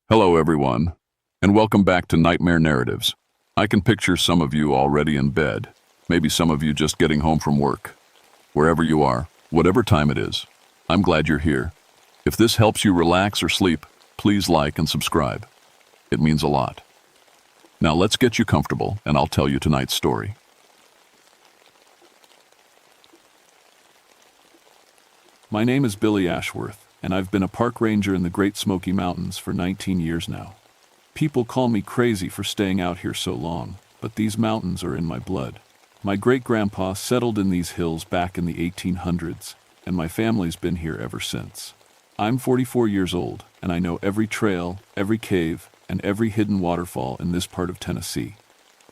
Hello, everyone, and welcome back to Nightmare Narratives. I can picture some of you already in bed, maybe some of you just getting home from work. Wherever you are, whatever time it is, I'm glad you're here. If this helps you relax or sleep, please like and subscribe. It means a lot. Now let's get you comfortable, and I'll tell you tonight's story. My name is Billy Ashworth, and I've been a park ranger in the Great Smoky Mountains for 19 years now. People call me crazy for staying out here so long, but these mountains are in my blood. My great-grandpa settled in these hills back in the 1800s, and my family's been here ever since. I'm 44 years old, and I know every trail, every cave, and every hidden waterfall in this part of Tennessee.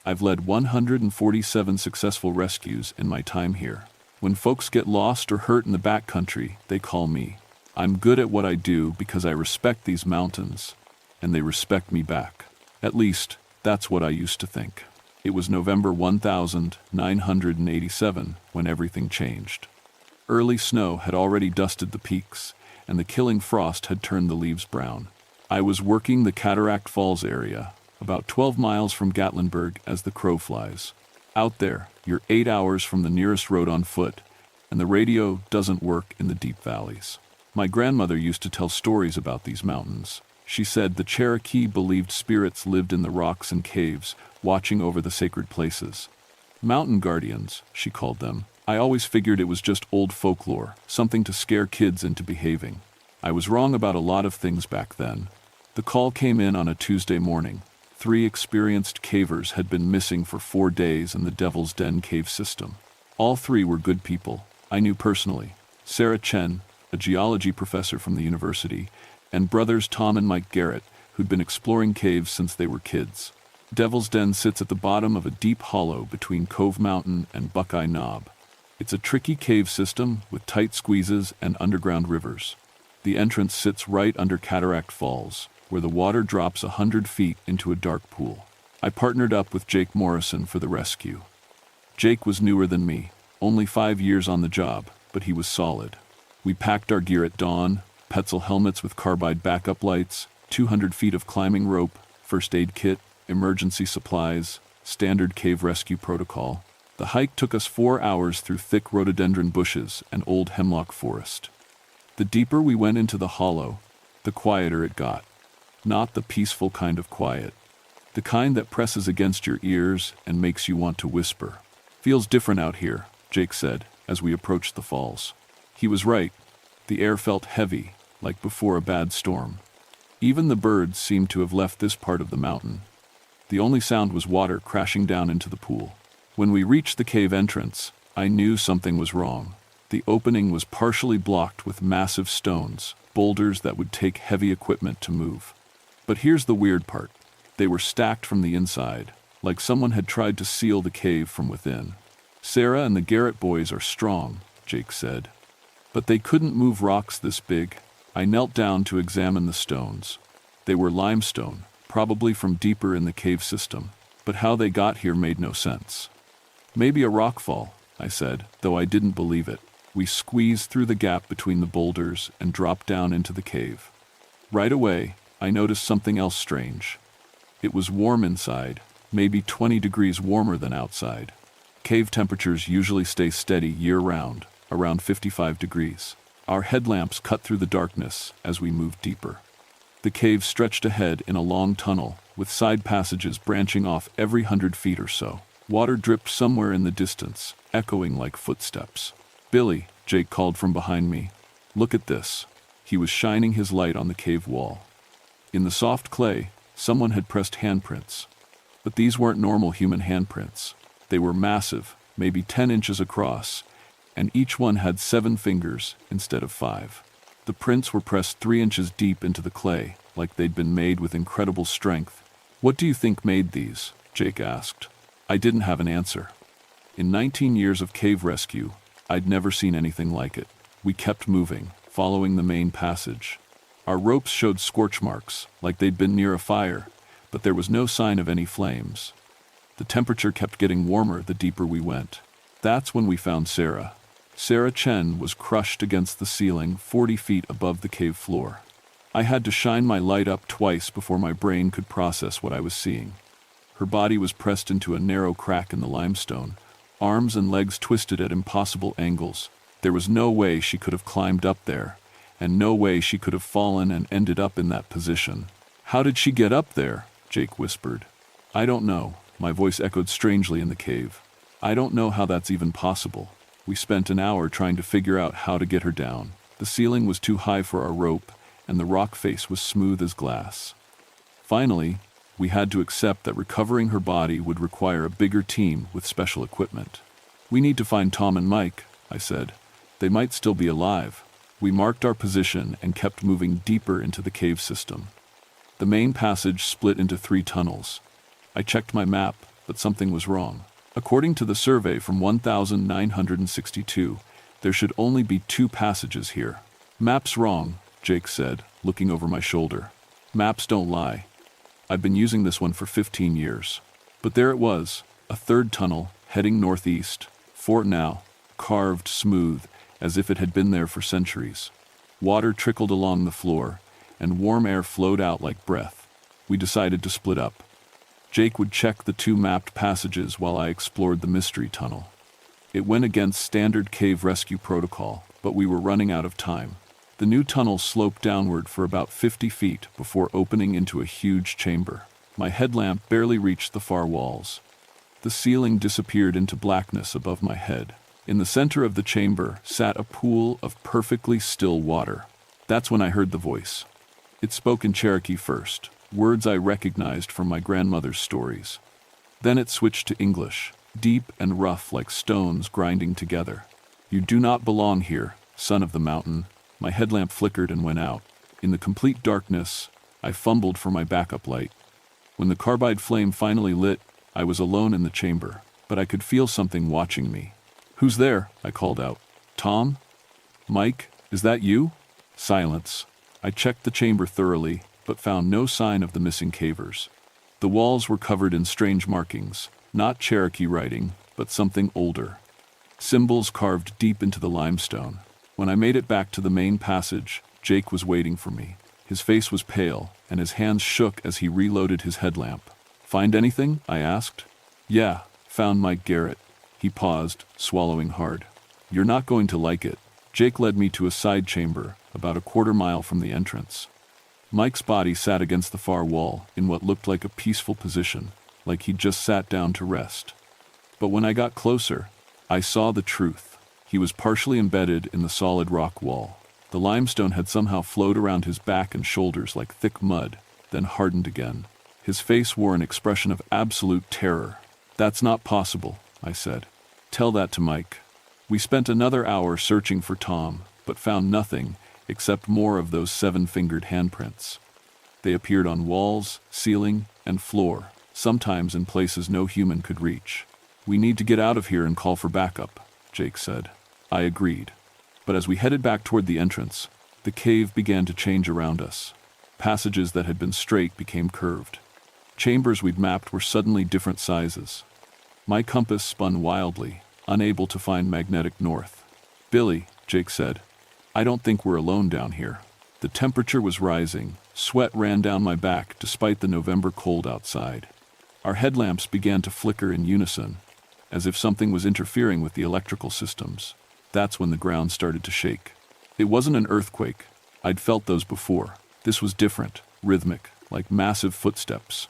I've led 147 successful rescues in my time here. When folks get lost or hurt in the backcountry, they call me. I'm good at what I do because I respect these mountains, and they respect me back. At least, that's what I used to think. It was November 1987 when everything changed. Early snow had already dusted the peaks, and the killing frost had turned the leaves brown. I was working the Cataract Falls area, about 12 miles from Gatlinburg as the crow flies. Out there, you're 8 hours from the nearest road on foot, and the radio doesn't work in the deep valleys. My grandmother used to tell stories about these mountains. She said the Cherokee believed spirits lived in the rocks and caves, watching over the sacred places. Mountain guardians, she called them. I always figured it was just old folklore, something to scare kids into behaving. I was wrong about a lot of things back then. The call came in on a Tuesday morning. 3 experienced cavers had been missing for 4 days in the Devil's Den cave system. All 3 were good people I knew personally. Sarah Chen, a geology professor from the university, and brothers Tom and Mike Garrett, who'd been exploring caves since they were kids. Devil's Den sits at the bottom of a deep hollow between Cove Mountain and Buckeye Knob. It's a tricky cave system with tight squeezes and underground rivers. The entrance sits right under Cataract Falls, where the water drops 100 feet into a dark pool. I partnered up with Jake Morrison for the rescue. Jake was newer than me, only 5 years on the job, but he was solid. We packed our gear at dawn: Petzl helmets with carbide backup lights, 200 feet of climbing rope, first aid kit, emergency supplies, standard cave rescue protocol. The hike took us 4 hours through thick rhododendron bushes and old hemlock forest. The deeper we went into the hollow, the quieter it got. Not the peaceful kind of quiet. The kind that presses against your ears and makes you want to whisper. "Feels different out here," Jake said, as we approached the falls. He was right. The air felt heavy, like before a bad storm. Even the birds seemed to have left this part of the mountain. The only sound was water crashing down into the pool. When we reached the cave entrance, I knew something was wrong. The opening was partially blocked with massive stones, boulders that would take heavy equipment to move. But here's the weird part. They were stacked from the inside, like someone had tried to seal the cave from within. "Sarah and the Garrett boys are strong," Jake said. "But they couldn't move rocks this big." I knelt down to examine the stones. They were limestone, probably from deeper in the cave system, but how they got here made no sense. "Maybe a rockfall," I said, though I didn't believe it. We squeezed through the gap between the boulders and dropped down into the cave. Right away, I noticed something else strange. It was warm inside, maybe 20 degrees warmer than outside. Cave temperatures usually stay steady year-round, around 55 degrees. Our headlamps cut through the darkness as we moved deeper. The cave stretched ahead in a long tunnel, with side passages branching off every 100 feet or so. Water dripped somewhere in the distance, echoing like footsteps. "Billy," Jake called from behind me. "Look at this." He was shining his light on the cave wall. In the soft clay, someone had pressed handprints. But these weren't normal human handprints. They were massive, maybe 10 inches across, and each one had 7 fingers instead of 5. The prints were pressed 3 inches deep into the clay, like they'd been made with incredible strength. "What do you think made these?" Jake asked. I didn't have an answer. In 19 years of cave rescue, I'd never seen anything like it. We kept moving, following the main passage. Our ropes showed scorch marks, like they'd been near a fire, but there was no sign of any flames. The temperature kept getting warmer the deeper we went. That's when we found Sarah. Sarah Chen was crushed against the ceiling 40 feet above the cave floor. I had to shine my light up twice before my brain could process what I was seeing. Her body was pressed into a narrow crack in the limestone, arms and legs twisted at impossible angles. There was no way she could have climbed up there, and no way she could have fallen and ended up in that position. "How did she get up there?" Jake whispered. "I don't know," my voice echoed strangely in the cave. "I don't know how that's even possible." We spent an hour trying to figure out how to get her down. The ceiling was too high for our rope, and the rock face was smooth as glass. Finally, we had to accept that recovering her body would require a bigger team with special equipment. "We need to find Tom and Mike," I said. "They might still be alive." We marked our position and kept moving deeper into the cave system. The main passage split into 3 tunnels. I checked my map, but something was wrong. According to the survey from 1962, there should only be 2 passages here. "Map's wrong," Jake said, looking over my shoulder. "Maps don't lie. I've been using this one for 15 years. But there it was, a 3rd tunnel, heading northeast. Fort now, carved smooth, as if it had been there for centuries. Water trickled along the floor, and warm air flowed out like breath. We decided to split up. Jake would check the 2 mapped passages while I explored the mystery tunnel. It went against standard cave rescue protocol, but we were running out of time. The new tunnel sloped downward for about 50 feet before opening into a huge chamber. My headlamp barely reached the far walls. The ceiling disappeared into blackness above my head. In the center of the chamber sat a pool of perfectly still water. That's when I heard the voice. It spoke in Cherokee first, words I recognized from my grandmother's stories. Then it switched to English, deep and rough like stones grinding together. "You do not belong here, son of the mountain." My headlamp flickered and went out. In the complete darkness, I fumbled for my backup light. When the carbide flame finally lit, I was alone in the chamber, but I could feel something watching me. "Who's there?" I called out. "Tom? Mike, is that you?" Silence. I checked the chamber thoroughly, but found no sign of the missing cavers. The walls were covered in strange markings, not Cherokee writing, but something older. Symbols carved deep into the limestone. When I made it back to the main passage, Jake was waiting for me. His face was pale, and his hands shook as he reloaded his headlamp. "Find anything?" I asked. "Yeah, found Mike Garrett." He paused, swallowing hard. "You're not going to like it." Jake led me to a side chamber, about a quarter mile from the entrance. Mike's body sat against the far wall, in what looked like a peaceful position, like he'd just sat down to rest. But when I got closer, I saw the truth. He was partially embedded in the solid rock wall. The limestone had somehow flowed around his back and shoulders like thick mud, then hardened again. His face wore an expression of absolute terror. "That's not possible," I said. "Tell that to Mike." We spent another hour searching for Tom, but found nothing except more of those 7-fingered handprints. They appeared on walls, ceiling, and floor, sometimes in places no human could reach. "We need to get out of here and call for backup," Jake said. I agreed. But as we headed back toward the entrance, the cave began to change around us. Passages that had been straight became curved. Chambers we'd mapped were suddenly different sizes. My compass spun wildly, unable to find magnetic north. "Billy," Jake said, "I don't think we're alone down here." The temperature was rising. Sweat ran down my back despite the November cold outside. Our headlamps began to flicker in unison, as if something was interfering with the electrical systems. That's when the ground started to shake. It wasn't an earthquake. I'd felt those before. This was different, rhythmic, like massive footsteps.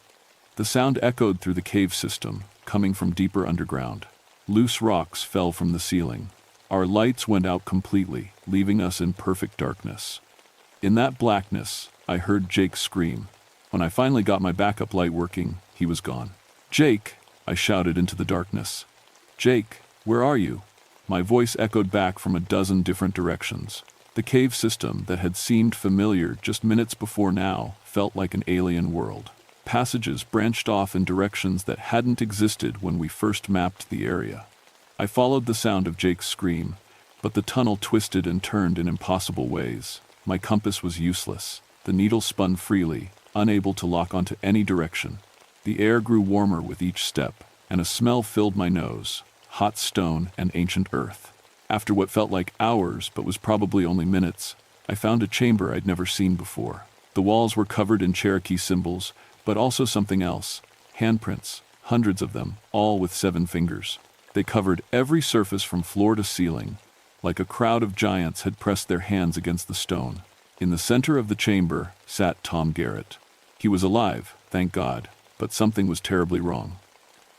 The sound echoed through the cave system, coming from deeper underground. Loose rocks fell from the ceiling. Our lights went out completely, leaving us in perfect darkness. In that blackness, I heard Jake scream. When I finally got my backup light working, he was gone. "Jake!" I shouted into the darkness. "Jake, where are you?" My voice echoed back from a dozen different directions. The cave system that had seemed familiar just minutes before now felt like an alien world. Passages branched off in directions that hadn't existed when we first mapped the area. I followed the sound of Jake's scream, but the tunnel twisted and turned in impossible ways. My compass was useless. The needle spun freely, unable to lock onto any direction. The air grew warmer with each step, and a smell filled my nose, hot stone and ancient earth. After what felt like hours but was probably only minutes, I found a chamber I'd never seen before. The walls were covered in Cherokee symbols, but also something else. Handprints, hundreds of them, all with 7 fingers. They covered every surface from floor to ceiling, like a crowd of giants had pressed their hands against the stone. In the center of the chamber sat Tom Garrett. He was alive, thank God, but something was terribly wrong.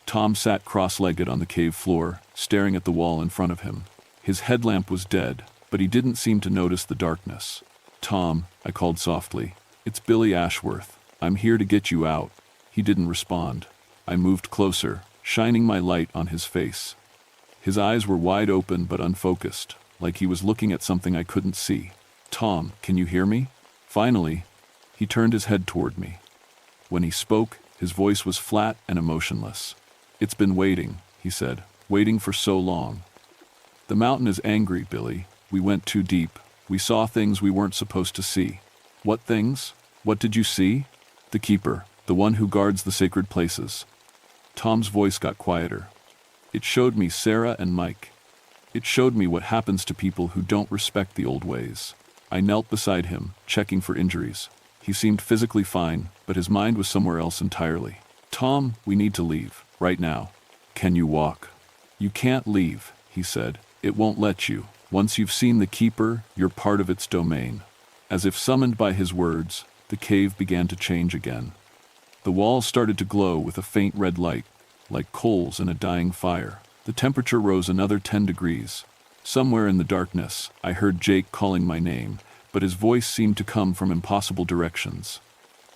Tom sat cross-legged on the cave floor, staring at the wall in front of him. His headlamp was dead, but he didn't seem to notice the darkness. "Tom," I called softly, "it's Billy Ashworth. I'm here to get you out." He didn't respond. I moved closer, shining my light on his face. His eyes were wide open but unfocused, like he was looking at something I couldn't see. "Tom, can you hear me?" Finally, he turned his head toward me. When he spoke, his voice was flat and emotionless. "It's been waiting," he said, "waiting for so long. The mountain is angry, Billy. We went too deep. We saw things we weren't supposed to see." "What things? What did you see?" "The keeper, the one who guards the sacred places." Tom's voice got quieter. "It showed me Sarah and Mike. It showed me what happens to people who don't respect the old ways." I knelt beside him, checking for injuries. He seemed physically fine, but his mind was somewhere else entirely. "Tom, we need to leave, right now." "Can you walk?" "You can't leave," he said. "It won't let you. Once you've seen the keeper, you're part of its domain." As if summoned by his words, the cave began to change again. The walls started to glow with a faint red light, like coals in a dying fire. The temperature rose another 10 degrees. Somewhere in the darkness, I heard Jake calling my name, but his voice seemed to come from impossible directions.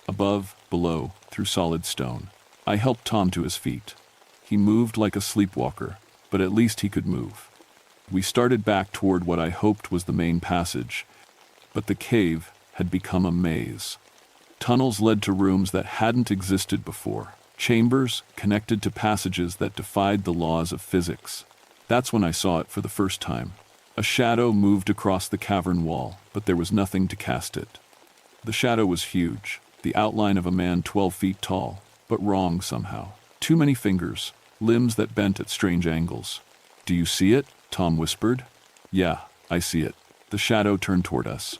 Above, below, through solid stone. I helped Tom to his feet. He moved like a sleepwalker, but at least he could move. We started back toward what I hoped was the main passage, but the cave had become a maze. Tunnels led to rooms that hadn't existed before. Chambers connected to passages that defied the laws of physics. That's when I saw it for the first time. A shadow moved across the cavern wall, but there was nothing to cast it. The shadow was huge, the outline of a man 12 feet tall, but wrong somehow. Too many fingers, limbs that bent at strange angles. "Do you see it?" Tom whispered. "Yeah, I see it." The shadow turned toward us.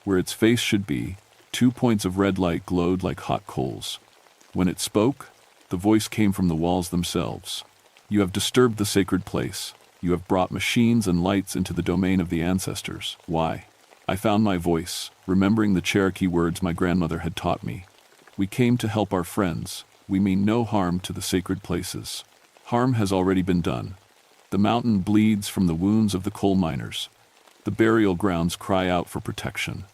Where its face should be, 2 points of red light glowed like hot coals. When it spoke, the voice came from the walls themselves. "You have disturbed the sacred place. You have brought machines and lights into the domain of the ancestors. Why?" I found my voice, remembering the Cherokee words my grandmother had taught me. "We came to help our friends. We mean no harm to the sacred places. Harm has already been done. The mountain bleeds from the wounds of the coal miners. The burial grounds cry out for protection.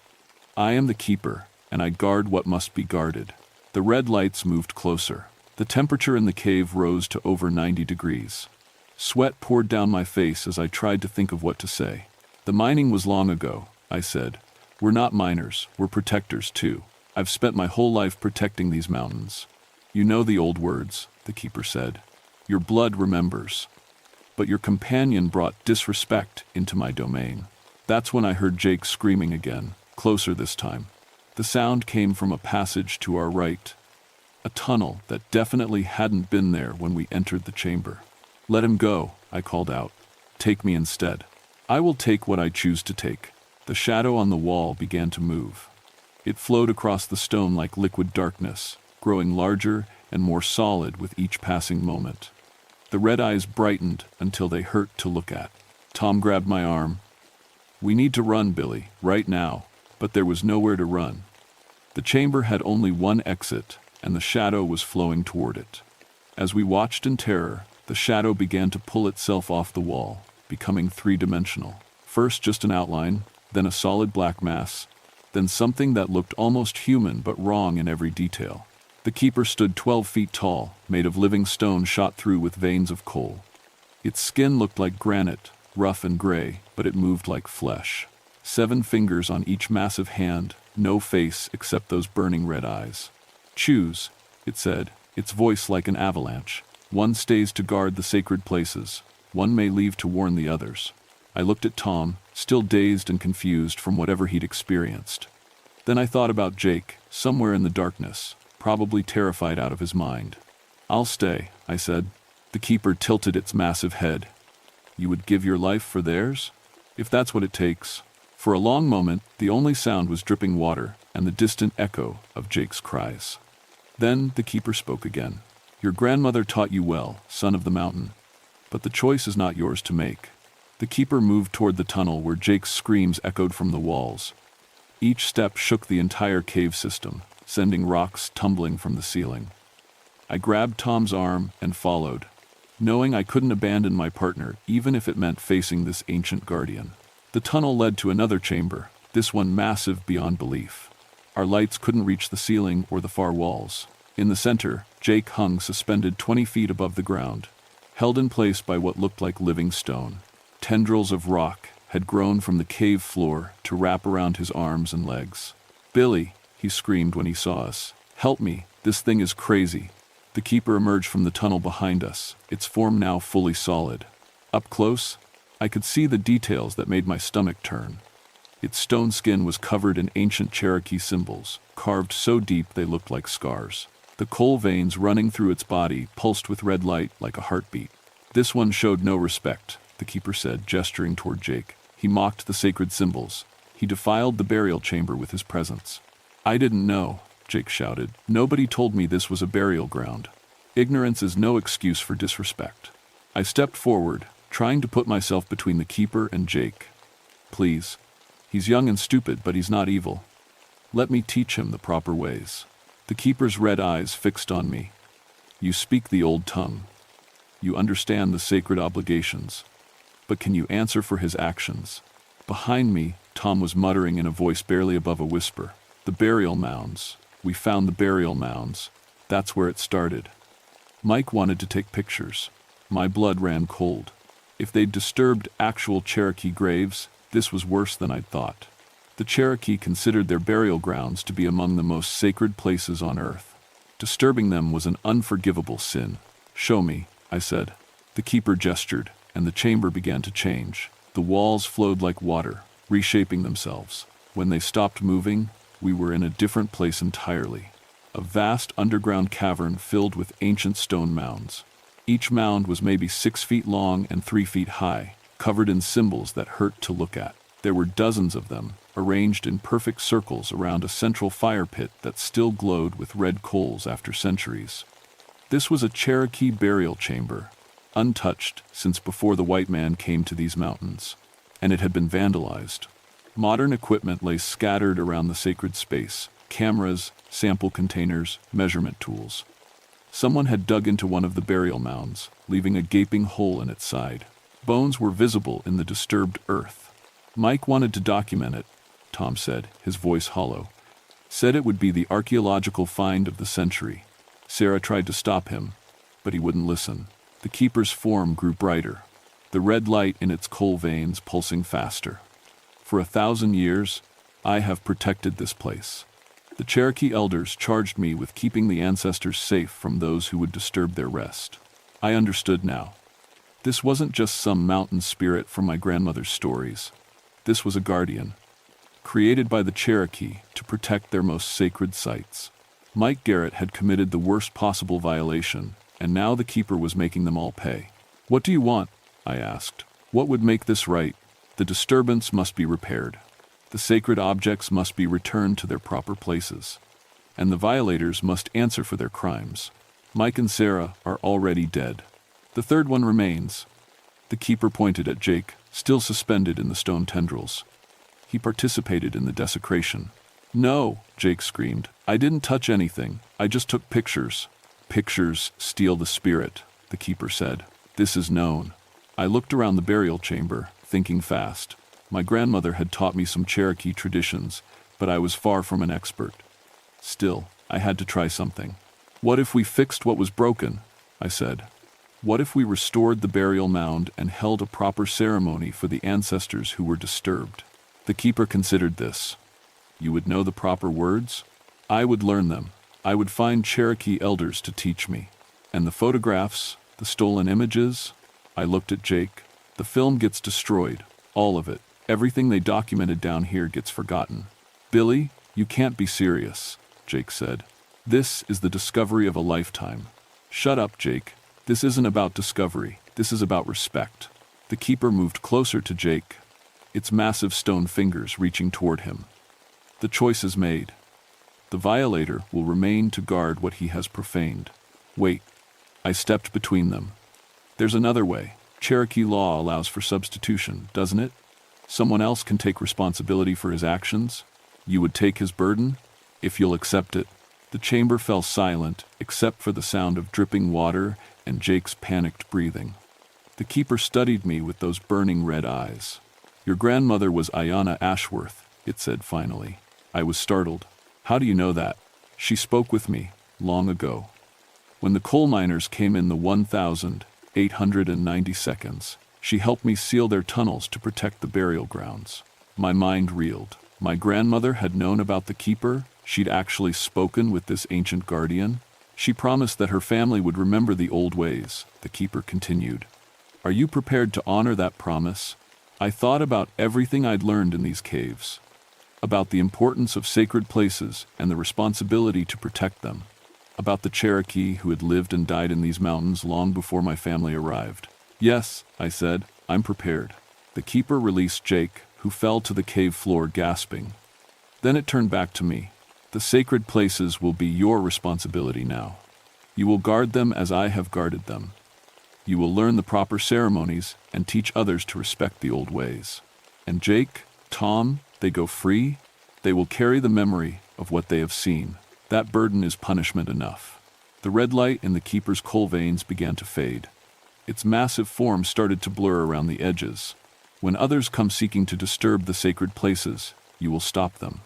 I am the keeper, and I guard what must be guarded." The red lights moved closer. The temperature in the cave rose to over 90 degrees. Sweat poured down my face as I tried to think of what to say. "The mining was long ago," I said. "We're not miners, we're protectors too. I've spent my whole life protecting these mountains." "You know the old words," the keeper said. "Your blood remembers. But your companion brought disrespect into my domain." That's when I heard Jake screaming again, closer this time. The sound came from a passage to our right, a tunnel that definitely hadn't been there when we entered the chamber. "Let him go," I called out. "Take me instead. I will take what I choose to take." The shadow on the wall began to move. It flowed across the stone like liquid darkness, growing larger and more solid with each passing moment. The red eyes brightened until they hurt to look at. Tom grabbed my arm. "We need to run, Billy, right now." But there was nowhere to run. The chamber had only one exit, and the shadow was flowing toward it. As we watched in terror, the shadow began to pull itself off the wall, becoming 3-dimensional. First just an outline, then a solid black mass, then something that looked almost human but wrong in every detail. The keeper stood 12 feet tall, made of living stone shot through with veins of coal. Its skin looked like granite, rough and gray, but it moved like flesh. 7 fingers on each massive hand, no face except those burning red eyes. "Choose," it said, its voice like an avalanche. "One stays to guard the sacred places. One may leave to warn the others." I looked at Tom, still dazed and confused from whatever he'd experienced. Then I thought about Jake, somewhere in the darkness, probably terrified out of his mind. "I'll stay," I said. The keeper tilted its massive head. "You would give your life for theirs?" "If that's what it takes." For a long moment, the only sound was dripping water and the distant echo of Jake's cries. Then the keeper spoke again. "Your grandmother taught you well, son of the mountain. But the choice is not yours to make." The keeper moved toward the tunnel where Jake's screams echoed from the walls. Each step shook the entire cave system, sending rocks tumbling from the ceiling. I grabbed Tom's arm and followed, knowing I couldn't abandon my partner even if it meant facing this ancient guardian. The tunnel led to another chamber, this one massive beyond belief. Our lights couldn't reach the ceiling or the far walls. In the center, Jake hung suspended 20 feet above the ground, held in place by what looked like living stone. Tendrils of rock had grown from the cave floor to wrap around his arms and legs. "Billy," he screamed when he saw us. "Help me, this thing is crazy." The keeper emerged from the tunnel behind us, its form now fully solid. Up close, I could see the details that made my stomach turn. Its stone skin was covered in ancient Cherokee symbols, carved so deep they looked like scars. The coal veins running through its body pulsed with red light like a heartbeat. "This one showed no respect," the keeper said, gesturing toward Jake. "He mocked the sacred symbols. He defiled the burial chamber with his presence." "I didn't know," Jake shouted. "Nobody told me this was a burial ground." Ignorance is no excuse for disrespect. I stepped forward, trying to put myself between the keeper and Jake. "Please. He's young and stupid, but he's not evil. Let me teach him the proper ways." The keeper's red eyes fixed on me. "You speak the old tongue. You understand the sacred obligations. But can you answer for his actions?" Behind me, Tom was muttering in a voice barely above a whisper. "The burial mounds. We found the burial mounds. That's where it started." Mike wanted to take pictures. My blood ran cold. If they'd disturbed actual Cherokee graves, this was worse than I'd thought. The Cherokee considered their burial grounds to be among the most sacred places on earth. Disturbing them was an unforgivable sin. "Show me," I said. The keeper gestured, and the chamber began to change. The walls flowed like water, reshaping themselves. When they stopped moving, we were in a different place entirely. A vast underground cavern filled with ancient stone mounds. Each mound was maybe 6 feet long and 3 feet high, covered in symbols that hurt to look at. There were dozens of them, arranged in perfect circles around a central fire pit that still glowed with red coals after centuries. This was a Cherokee burial chamber, untouched since before the white man came to these mountains, and it had been vandalized. Modern equipment lay scattered around the sacred space: cameras, sample containers, measurement tools. Someone had dug into one of the burial mounds, leaving a gaping hole in its side. Bones were visible in the disturbed earth. "Mike wanted to document it," Tom said, his voice hollow. "Said it would be the archaeological find of the century." Sarah tried to stop him, but he wouldn't listen. The keeper's form grew brighter, the red light in its coal veins pulsing faster. "For 1,000 years, I have protected this place. The Cherokee elders charged me with keeping the ancestors safe from those who would disturb their rest." I understood now. This wasn't just some mountain spirit from my grandmother's stories. This was a guardian, created by the Cherokee to protect their most sacred sites. Mike Garrett had committed the worst possible violation, and now the keeper was making them all pay. "What do you want?" I asked. "What would make this right?" "The disturbance must be repaired. The sacred objects must be returned to their proper places, and the violators must answer for their crimes. Mike and Sarah are already dead. The third one remains." The keeper pointed at Jake, still suspended in the stone tendrils. "He participated in the desecration." "No," Jake screamed. "I didn't touch anything. I just took pictures." "Pictures steal the spirit," the keeper said. "This is known." I looked around the burial chamber, thinking fast. My grandmother had taught me some Cherokee traditions, but I was far from an expert. Still, I had to try something. "What if we fixed what was broken?" I said. "What if we restored the burial mound and held a proper ceremony for the ancestors who were disturbed?" The keeper considered this. "You would know the proper words?" "I would learn them. I would find Cherokee elders to teach me. And the photographs, the stolen images?" I looked at Jake. "The film gets destroyed. All of it. Everything they documented down here gets forgotten." "Billy, you can't be serious," Jake said. "This is the discovery of a lifetime." "Shut up, Jake. This isn't about discovery. This is about respect." The keeper moved closer to Jake. its massive stone fingers reaching toward him. The choice is made. The violator will remain to guard what he has profaned. Wait. I stepped between them. There's another way. Cherokee law allows for substitution, doesn't it? Someone else can take responsibility for his actions. You would take his burden, if you'll accept it. The chamber fell silent, except for the sound of dripping water and Jake's panicked breathing. The keeper studied me with those burning red eyes. Your grandmother was Ayanna Ashworth, it said finally. I was startled. How do you know that? She spoke with me, long ago. When the coal miners came in the 1,890 seconds, she helped me seal their tunnels to protect the burial grounds. My mind reeled. My grandmother had known about the keeper. She'd actually spoken with this ancient guardian. She promised that her family would remember the old ways, the keeper continued. Are you prepared to honor that promise? I thought about everything I'd learned in these caves, about the importance of sacred places and the responsibility to protect them, about the Cherokee who had lived and died in these mountains long before my family arrived. Yes, I said, I'm prepared. The keeper released Jake, who fell to the cave floor gasping. Then it turned back to me. The sacred places will be your responsibility now. You will guard them as I have guarded them. You will learn the proper ceremonies and teach others to respect the old ways. And Jake, Tom, they go free. They will carry the memory of what they have seen. That burden is punishment enough. The red light in the keeper's coal veins began to fade. Its massive form started to blur around the edges. When others come seeking to disturb the sacred places, you will stop them.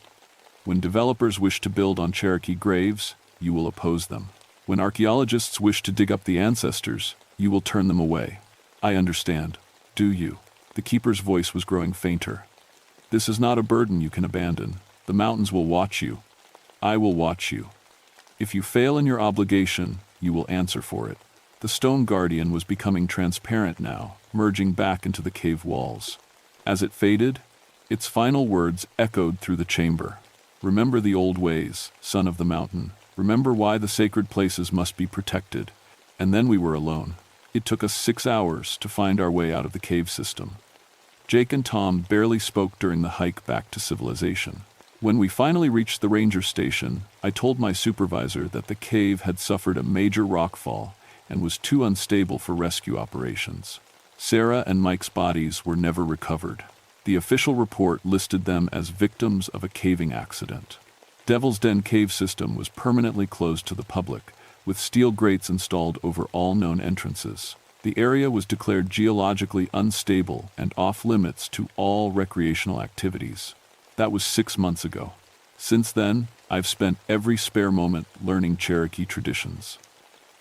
When developers wish to build on Cherokee graves, you will oppose them. When archaeologists wish to dig up the ancestors, you will turn them away. I understand. Do you? The keeper's voice was growing fainter. This is not a burden you can abandon. The mountains will watch you. I will watch you. If you fail in your obligation, you will answer for it. The stone guardian was becoming transparent now, merging back into the cave walls. As it faded, its final words echoed through the chamber. Remember the old ways, son of the mountain. Remember why the sacred places must be protected. And then we were alone. It took us 6 hours to find our way out of the cave system. Jake and Tom barely spoke during the hike back to civilization. When we finally reached the ranger station, I told my supervisor that the cave had suffered a major rockfall and was too unstable for rescue operations. Sarah and Mike's bodies were never recovered. The official report listed them as victims of a caving accident. Devil's Den cave system was permanently closed to the public, with steel grates installed over all known entrances. The area was declared geologically unstable and off-limits to all recreational activities. That was 6 months ago. Since then, I've spent every spare moment learning Cherokee traditions.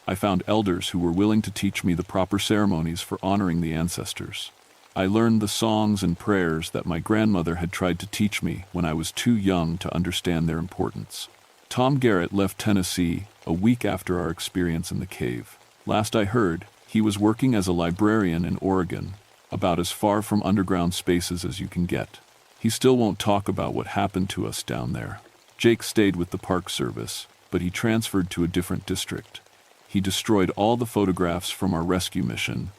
I found elders who were willing to teach me the proper ceremonies for honoring the ancestors. I learned the songs and prayers that my grandmother had tried to teach me when I was too young to understand their importance. Tom Garrett left Tennessee a week after our experience in the cave. Last I heard, he was working as a librarian in Oregon, about as far from underground spaces as you can get. He still won't talk about what happened to us down there. Jake stayed with the Park Service, but he transferred to a different district. He destroyed all the photographs from our rescue mission,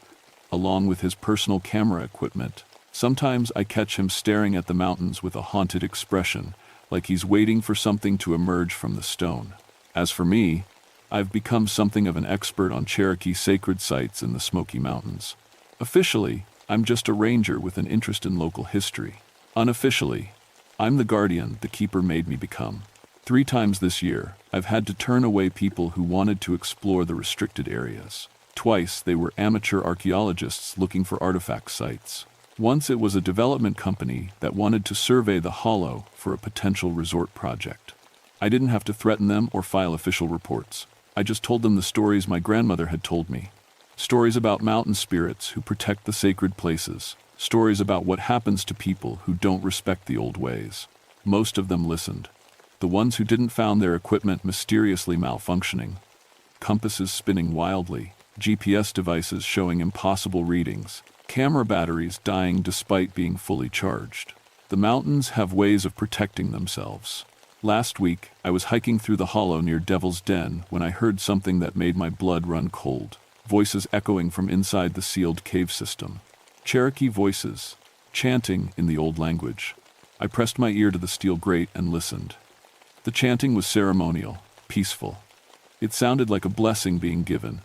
along with his personal camera equipment. Sometimes I catch him staring at the mountains with a haunted expression, like he's waiting for something to emerge from the stone. As for me, I've become something of an expert on Cherokee sacred sites in the Smoky Mountains. Officially, I'm just a ranger with an interest in local history. Unofficially, I'm the guardian the keeper made me become. 3 times this year, I've had to turn away people who wanted to explore the restricted areas. Twice, they were amateur archaeologists looking for artifact sites. Once it was a development company that wanted to survey the hollow for a potential resort project. I didn't have to threaten them or file official reports. I just told them the stories my grandmother had told me. Stories about mountain spirits who protect the sacred places. Stories about what happens to people who don't respect the old ways. Most of them listened. The ones who didn't found their equipment mysteriously malfunctioning. Compasses spinning wildly. GPS devices showing impossible readings. Camera batteries dying despite being fully charged. The mountains have ways of protecting themselves. Last week, I was hiking through the hollow near Devil's Den when I heard something that made my blood run cold. Voices echoing from inside the sealed cave system. Cherokee voices. chanting in the old language. I pressed my ear to the steel grate and listened. The chanting was ceremonial, peaceful. It sounded like a blessing being given,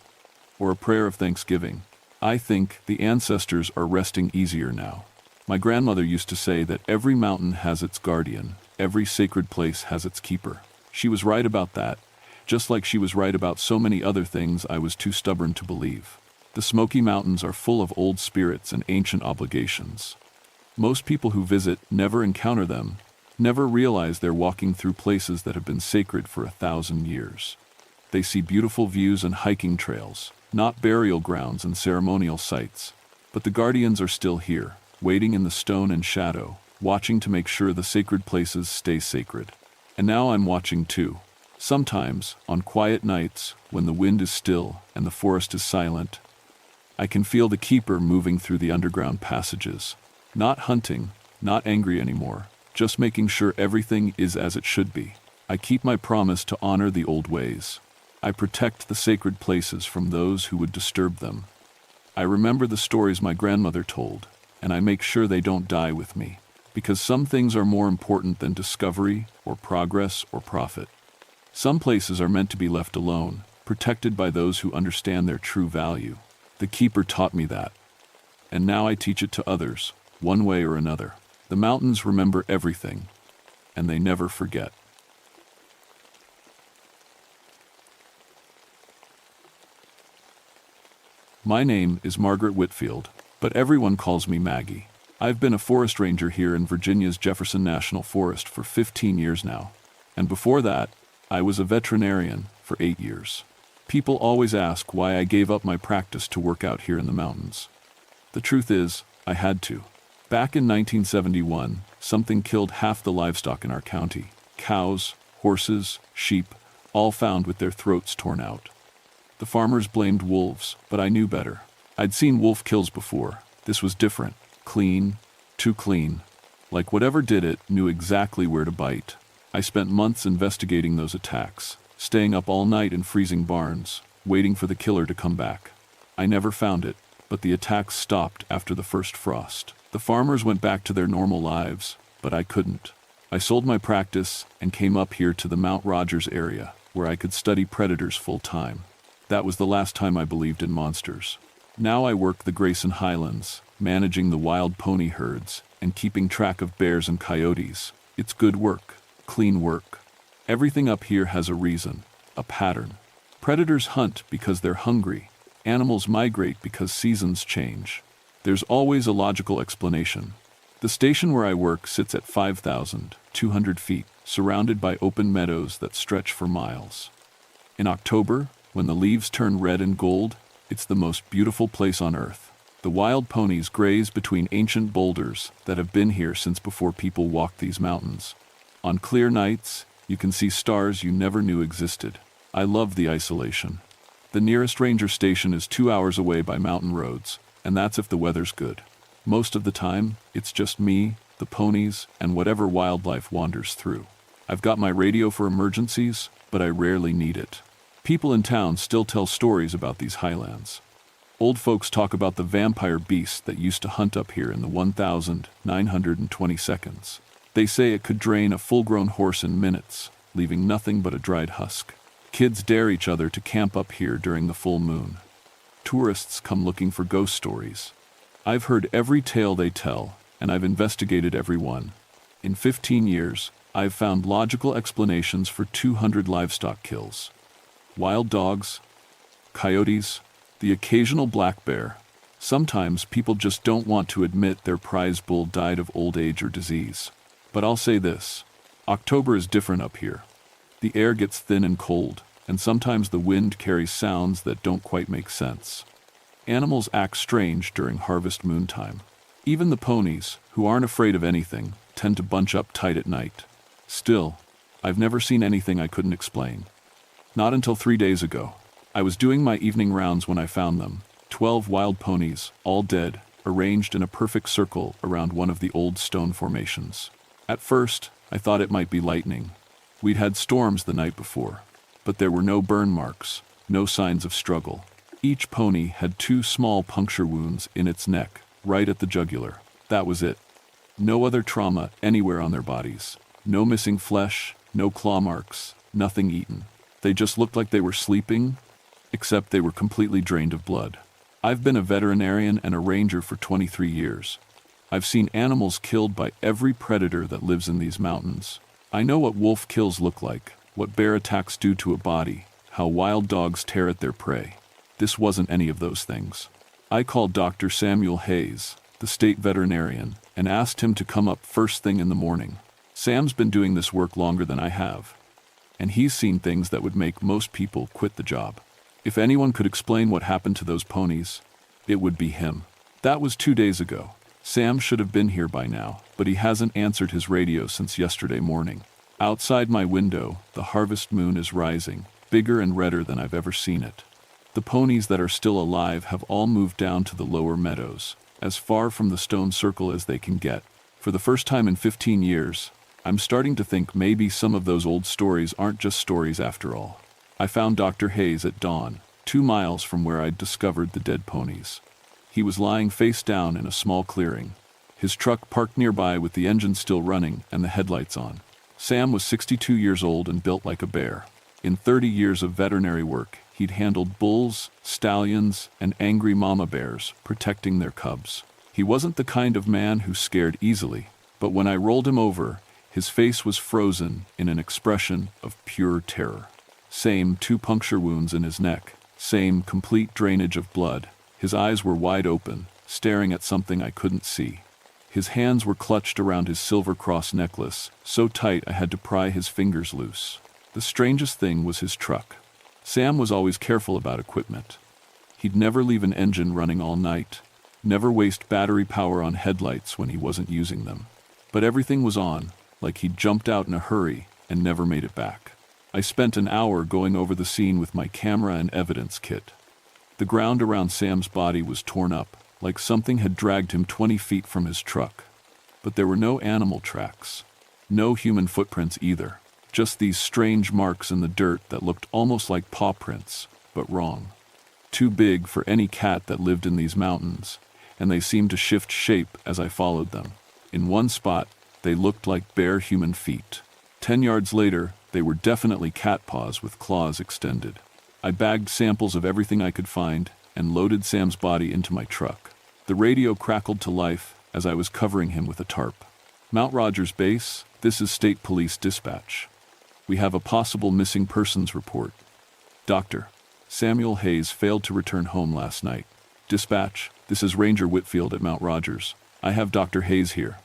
or a prayer of thanksgiving. I think the ancestors are resting easier now. My grandmother used to say that every mountain has its guardian, every sacred place has its keeper. She was right about that, just like she was right about so many other things I was too stubborn to believe. The Smoky Mountains are full of old spirits and ancient obligations. Most people who visit never encounter them, never realize they're walking through places that have been sacred for 1,000 years. They see beautiful views and hiking trails, not burial grounds and ceremonial sites. But the guardians are still here, waiting in the stone and shadow, watching to make sure the sacred places stay sacred. And now I'm watching too. Sometimes, on quiet nights, when the wind is still and the forest is silent, I can feel the keeper moving through the underground passages. Not hunting, not angry anymore, just making sure everything is as it should be. I keep my promise to honor the old ways. I protect the sacred places from those who would disturb them. I remember the stories my grandmother told, and I make sure they don't die with me, because some things are more important than discovery or progress or profit. Some places are meant to be left alone, protected by those who understand their true value. The keeper taught me that, and now I teach it to others, one way or another. The mountains remember everything, and they never forget. My name is Margaret Whitfield, but everyone calls me Maggie. I've been a forest ranger here in Virginia's Jefferson National Forest for 15 years now. And before that, I was a veterinarian for 8 years. People always ask why I gave up my practice to work out here in the mountains. The truth is, I had to. Back in 1971, something killed half the livestock in our county. Cows, horses, sheep, all found with their throats torn out. The farmers blamed wolves, but I knew better. I'd seen wolf kills before. This was different. Clean. Too clean. Like whatever did it knew exactly where to bite. I spent months investigating those attacks, staying up all night in freezing barns, waiting for the killer to come back. I never found it, but the attacks stopped after the first frost. The farmers went back to their normal lives, but I couldn't. I sold my practice and came up here to the Mount Rogers area, where I could study predators full-time. That was the last time I believed in monsters. Now I work the Grayson Highlands, managing the wild pony herds and keeping track of bears and coyotes. It's good work, clean work. Everything up here has a reason, a pattern. Predators hunt because they're hungry. Animals migrate because seasons change. There's always a logical explanation. The station where I work sits at 5,200 feet, surrounded by open meadows that stretch for miles. In October, when the leaves turn red and gold, it's the most beautiful place on earth. The wild ponies graze between ancient boulders that have been here since before people walked these mountains. On clear nights, you can see stars you never knew existed. I love the isolation. The nearest ranger station is 2 hours away by mountain roads, and that's if the weather's good. Most of the time, it's just me, the ponies, and whatever wildlife wanders through. I've got my radio for emergencies, but I rarely need it. People in town still tell stories about these highlands. Old folks talk about the vampire beast that used to hunt up here in the 1,920 seconds. They say it could drain a full-grown horse in minutes, leaving nothing but a dried husk. Kids dare each other to camp up here during the full moon. Tourists come looking for ghost stories. I've heard every tale they tell, and I've investigated every one. In 15 years, I've found logical explanations for 200 livestock kills. Wild dogs, coyotes, the occasional black bear. Sometimes people just don't want to admit their prize bull died of old age or disease. But I'll say this, October is different up here. The air gets thin and cold, and sometimes the wind carries sounds that don't quite make sense. Animals act strange during harvest moon time. Even the ponies, who aren't afraid of anything, tend to bunch up tight at night. Still, I've never seen anything I couldn't explain. Not until 3 days ago. I was doing my evening rounds when I found them. 12 wild ponies, all dead, arranged in a perfect circle around one of the old stone formations. At first, I thought it might be lightning. We'd had storms the night before, but there were no burn marks, no signs of struggle. Each pony had 2 small puncture wounds in its neck, right at the jugular. That was it. No other trauma anywhere on their bodies. No missing flesh, no claw marks, nothing eaten. They just looked like they were sleeping, except they were completely drained of blood. I've been a veterinarian and a ranger for 23 years. I've seen animals killed by every predator that lives in these mountains. I know what wolf kills look like, what bear attacks do to a body, how wild dogs tear at their prey. This wasn't any of those things. I called Dr. Samuel Hayes, the state veterinarian, and asked him to come up first thing in the morning. Sam's been doing this work longer than I have, and he's seen things that would make most people quit the job. If anyone could explain what happened to those ponies, it would be him. That was 2 days ago. Sam should have been here by now, but he hasn't answered his radio since yesterday morning. Outside my window, the harvest moon is rising, bigger and redder than I've ever seen it. The ponies that are still alive have all moved down to the lower meadows, as far from the stone circle as they can get. For the first time in 15 years, I'm starting to think maybe some of those old stories aren't just stories after all. I found Dr. Hayes at dawn, 2 miles from where I'd discovered the dead ponies. He was lying face down in a small clearing, his truck parked nearby with the engine still running and the headlights on. Sam was 62 years old and built like a bear. In 30 years of veterinary work, he'd handled bulls, stallions, and angry mama bears, protecting their cubs. He wasn't the kind of man who scared easily, but when I rolled him over, his face was frozen in an expression of pure terror. Same 2 puncture wounds in his neck, same complete drainage of blood. His eyes were wide open, staring at something I couldn't see. His hands were clutched around his silver cross necklace, so tight I had to pry his fingers loose. The strangest thing was his truck. Sam was always careful about equipment. He'd never leave an engine running all night, never waste battery power on headlights when he wasn't using them. But everything was on, like he'd jumped out in a hurry and never made it back. I spent an hour going over the scene with my camera and evidence kit. The ground around Sam's body was torn up, like something had dragged him 20 feet from his truck. But there were no animal tracks, no human footprints either, just these strange marks in the dirt that looked almost like paw prints, but wrong. Too big for any cat that lived in these mountains, and they seemed to shift shape as I followed them. In one spot, they looked like bare human feet. 10 yards later, they were definitely cat paws with claws extended. I bagged samples of everything I could find and loaded Sam's body into my truck. The radio crackled to life as I was covering him with a tarp. Mount Rogers Base, this is State Police Dispatch. We have a possible missing persons report. Doctor, Samuel Hayes failed to return home last night. Dispatch, this is Ranger Whitfield at Mount Rogers. I have Dr. Hayes here.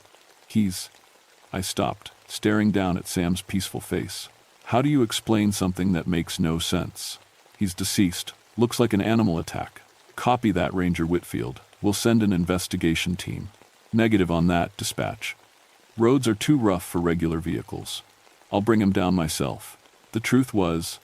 I stopped, staring down at Sam's peaceful face. How do you explain something that makes no sense? He's deceased. Looks like an animal attack. Copy that, Ranger Whitfield. We'll send an investigation team. Negative on that, dispatch. Roads are too rough for regular vehicles. I'll bring him down myself. The truth was,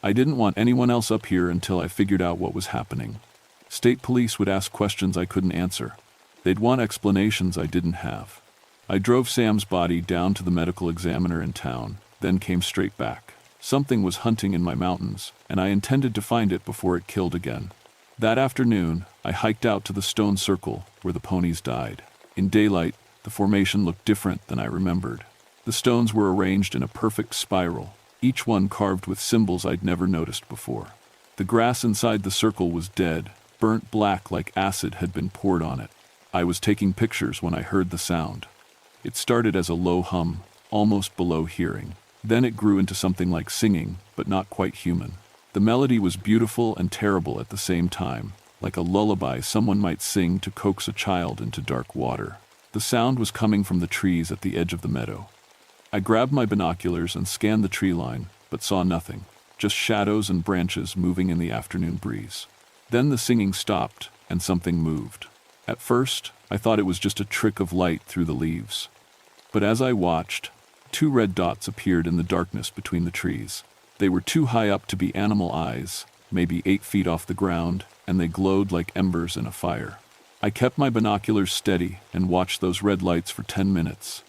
I didn't want anyone else up here until I figured out what was happening. State police would ask questions I couldn't answer. They'd want explanations I didn't have. I drove Sam's body down to the medical examiner in town, then came straight back. Something was hunting in my mountains, and I intended to find it before it killed again. That afternoon, I hiked out to the stone circle where the ponies died. In daylight, the formation looked different than I remembered. The stones were arranged in a perfect spiral, each one carved with symbols I'd never noticed before. The grass inside the circle was dead, burnt black like acid had been poured on it. I was taking pictures when I heard the sound. It started as a low hum, almost below hearing. Then it grew into something like singing, but not quite human. The melody was beautiful and terrible at the same time, like a lullaby someone might sing to coax a child into dark water. The sound was coming from the trees at the edge of the meadow. I grabbed my binoculars and scanned the tree line, but saw nothing, just shadows and branches moving in the afternoon breeze. Then the singing stopped, and something moved. At first, I thought it was just a trick of light through the leaves. But as I watched, 2 red dots appeared in the darkness between the trees. They were too high up to be animal eyes, maybe 8 feet off the ground, and they glowed like embers in a fire. I kept my binoculars steady and watched those red lights for 10 minutes.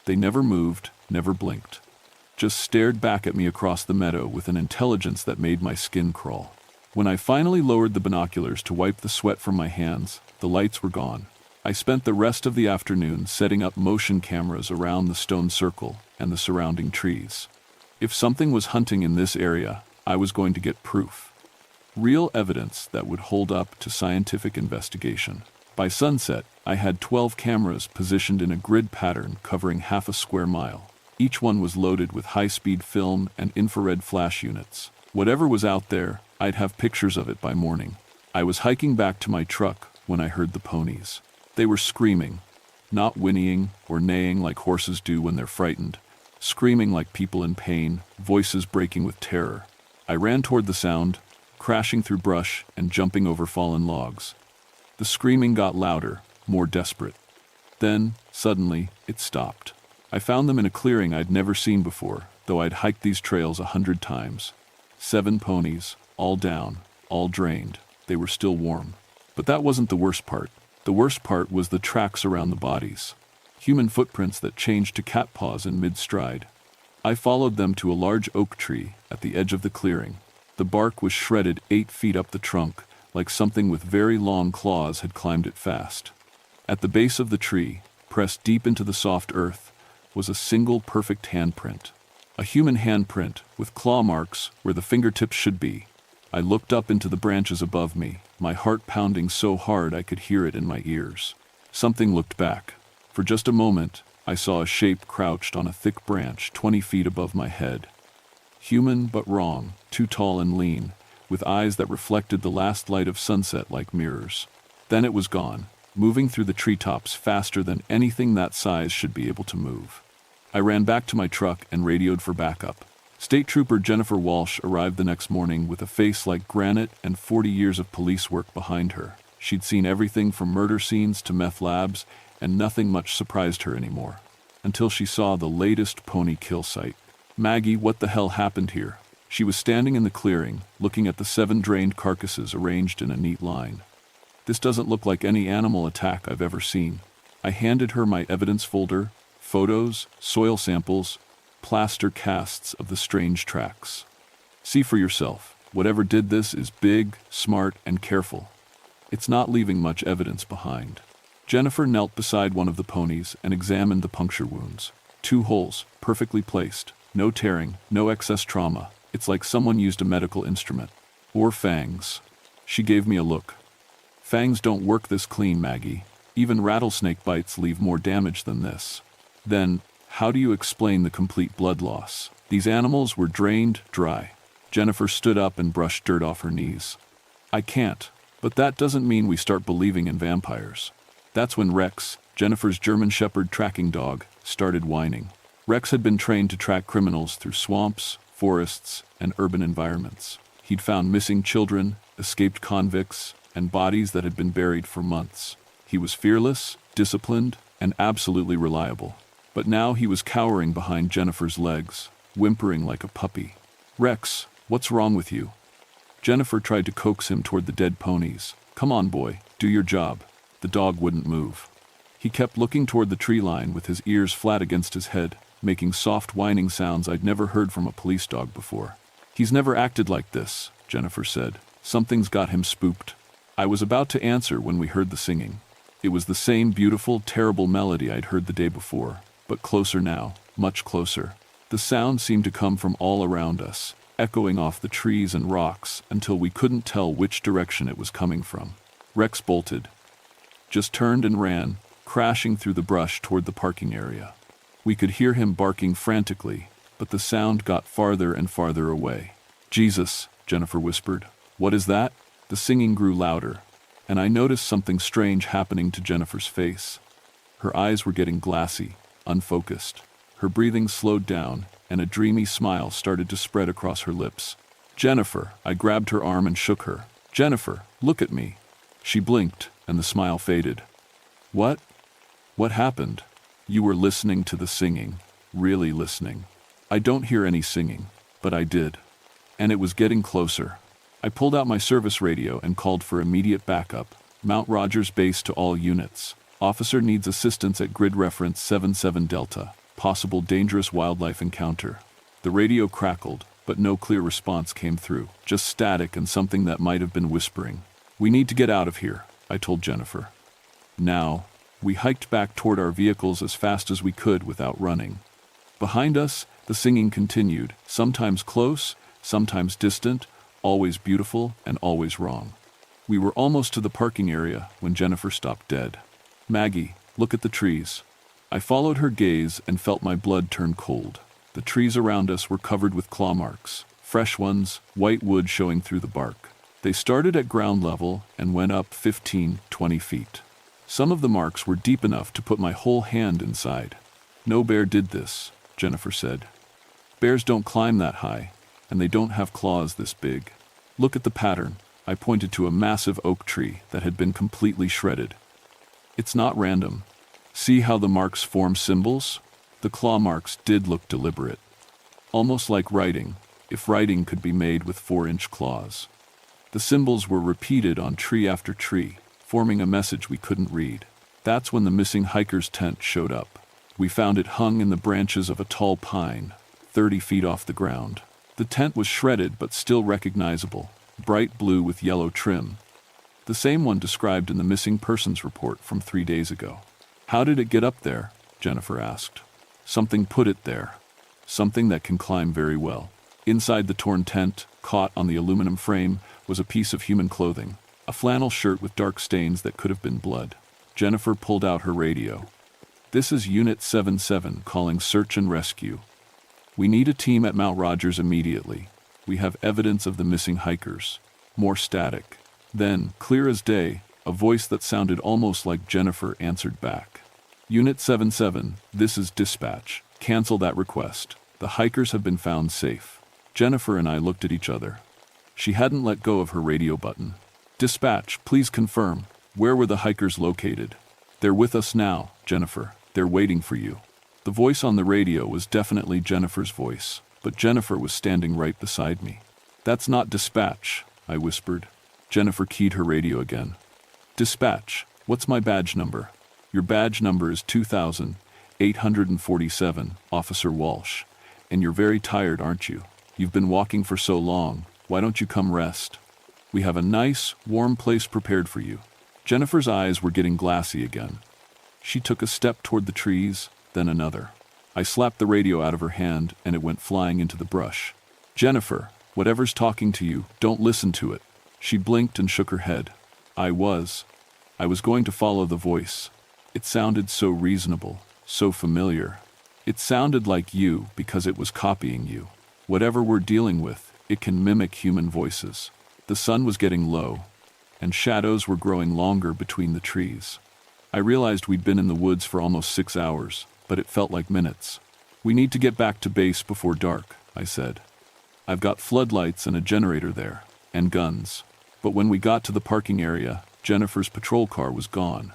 They never moved, never blinked. Just stared back at me across the meadow with an intelligence that made my skin crawl. When I finally lowered the binoculars to wipe the sweat from my hands, the lights were gone. I spent the rest of the afternoon setting up motion cameras around the stone circle and the surrounding trees. If something was hunting in this area, I was going to get proof. Real evidence that would hold up to scientific investigation. By sunset, I had 12 cameras positioned in a grid pattern covering half a square mile. Each one was loaded with high-speed film and infrared flash units. Whatever was out there, I'd have pictures of it by morning. I was hiking back to my truck when I heard the ponies. They were screaming, not whinnying or neighing like horses do when they're frightened, screaming like people in pain, voices breaking with terror. I ran toward the sound, crashing through brush and jumping over fallen logs. The screaming got louder, more desperate. Then, suddenly, it stopped. I found them in a clearing I'd never seen before, though I'd hiked these trails 100 times. 7 ponies, all down, all drained. They were still warm. But that wasn't the worst part. The worst part was the tracks around the bodies. Human footprints that changed to cat paws in mid-stride. I followed them to a large oak tree at the edge of the clearing. The bark was shredded 8 feet up the trunk, like something with very long claws had climbed it fast. At the base of the tree, pressed deep into the soft earth, was a single perfect handprint. A human handprint with claw marks where the fingertips should be. I looked up into the branches above me, my heart pounding so hard I could hear it in my ears. Something looked back. For just a moment, I saw a shape crouched on a thick branch 20 feet above my head. Human but wrong, too tall and lean, with eyes that reflected the last light of sunset like mirrors. Then it was gone, moving through the treetops faster than anything that size should be able to move. I ran back to my truck and radioed for backup. State Trooper Jennifer Walsh arrived the next morning with a face like granite and 40 years of police work behind her. She'd seen everything from murder scenes to meth labs, and nothing much surprised her anymore. Until she saw the latest pony kill site. "Maggie, what the hell happened here?" She was standing in the clearing, looking at the 7 drained carcasses arranged in a neat line. "This doesn't look like any animal attack I've ever seen." I handed her my evidence folder, photos, soil samples, plaster casts of the strange tracks. "See for yourself. Whatever did this is big, smart, and careful. It's not leaving much evidence behind." Jennifer knelt beside one of the ponies and examined the puncture wounds. 2 holes, perfectly placed. No tearing, no excess trauma. It's like someone used a medical instrument. "Or fangs." She gave me a look. "Fangs don't work this clean, Maggie. Even rattlesnake bites leave more damage than this." "Then, how do you explain the complete blood loss? These animals were drained dry." Jennifer stood up and brushed dirt off her knees. "I can't, but that doesn't mean we start believing in vampires." That's when Rex, Jennifer's German Shepherd tracking dog, started whining. Rex had been trained to track criminals through swamps, forests, and urban environments. He'd found missing children, escaped convicts, and bodies that had been buried for months. He was fearless, disciplined, and absolutely reliable. But now he was cowering behind Jennifer's legs, whimpering like a puppy. "Rex, what's wrong with you?" Jennifer tried to coax him toward the dead ponies. "Come on, boy, do your job." The dog wouldn't move. He kept looking toward the tree line with his ears flat against his head, making soft whining sounds I'd never heard from a police dog before. "He's never acted like this," Jennifer said. "Something's got him spooked." I was about to answer when we heard the singing. It was the same beautiful, terrible melody I'd heard the day before, but closer now, much closer. The sound seemed to come from all around us, echoing off the trees and rocks until we couldn't tell which direction it was coming from. Rex bolted, just turned and ran, crashing through the brush toward the parking area. We could hear him barking frantically, but the sound got farther and farther away. "Jesus," Jennifer whispered. "What is that?" The singing grew louder, and I noticed something strange happening to Jennifer's face. Her eyes were getting glassy, unfocused. Her breathing slowed down, and a dreamy smile started to spread across her lips. "Jennifer," I grabbed her arm and shook her. "Jennifer, look at me." She blinked, and the smile faded. "What? What happened?" "You were listening to the singing, really listening." "I don't hear any singing, but I did. And it was getting closer." I pulled out my service radio and called for immediate backup. "Mount Rogers Base to all units. Officer needs assistance at grid reference 77 Delta. Possible dangerous wildlife encounter." The radio crackled, but no clear response came through. Just static and something that might have been whispering. "We need to get out of here," I told Jennifer. "Now." We hiked back toward our vehicles as fast as we could without running. Behind us, the singing continued, sometimes close, sometimes distant, always beautiful and always wrong. We were almost to the parking area when Jennifer stopped dead. "Maggie, look at the trees." I followed her gaze and felt my blood turn cold. The trees around us were covered with claw marks, fresh ones, white wood showing through the bark. They started at ground level and went up 15, 20 feet. Some of the marks were deep enough to put my whole hand inside. "No bear did this," Jennifer said. "Bears don't climb that high, and they don't have claws this big. Look at the pattern." I pointed to a massive oak tree that had been completely shredded. "It's not random. See how the marks form symbols?" The claw marks did look deliberate. Almost like writing, if writing could be made with 4-inch claws. The symbols were repeated on tree after tree, forming a message we couldn't read. That's when the missing hiker's tent showed up. We found it hung in the branches of a tall pine, 30 feet off the ground. The tent was shredded but still recognizable, bright blue with yellow trim. The same one described in the missing persons report from 3 days ago. "How did it get up there?" Jennifer asked. "Something put it there. Something that can climb very well." Inside the torn tent, caught on the aluminum frame, was a piece of human clothing, a flannel shirt with dark stains that could have been blood. Jennifer pulled out her radio. "This is Unit 77 calling search and rescue. We need a team at Mount Rogers immediately. We have evidence of the missing hikers." More static. Then, clear as day, a voice that sounded almost like Jennifer answered back. "Unit 77, this is dispatch. Cancel that request. The hikers have been found safe." Jennifer and I looked at each other. She hadn't let go of her radio button. "Dispatch, please confirm. Where were the hikers located?" "They're with us now, Jennifer. They're waiting for you." The voice on the radio was definitely Jennifer's voice, but Jennifer was standing right beside me. "That's not dispatch," I whispered. Jennifer keyed her radio again. "Dispatch, what's my badge number?" "Your badge number is 2847, Officer Walsh. And you're very tired, aren't you? You've been walking for so long. Why don't you come rest? We have a nice, warm place prepared for you." Jennifer's eyes were getting glassy again. She took a step toward the trees, then another. I slapped the radio out of her hand, and it went flying into the brush. "Jennifer, whatever's talking to you, don't listen to it." She blinked and shook her head. I was going to follow the voice. It sounded so reasonable, so familiar. It sounded like you because it was copying you. Whatever we're dealing with, it can mimic human voices. The sun was getting low, and shadows were growing longer between the trees. I realized we'd been in the woods for almost 6 hours, but it felt like minutes. "We need to get back to base before dark," I said. "I've got floodlights and a generator there, and guns." But when we got to the parking area, Jennifer's patrol car was gone.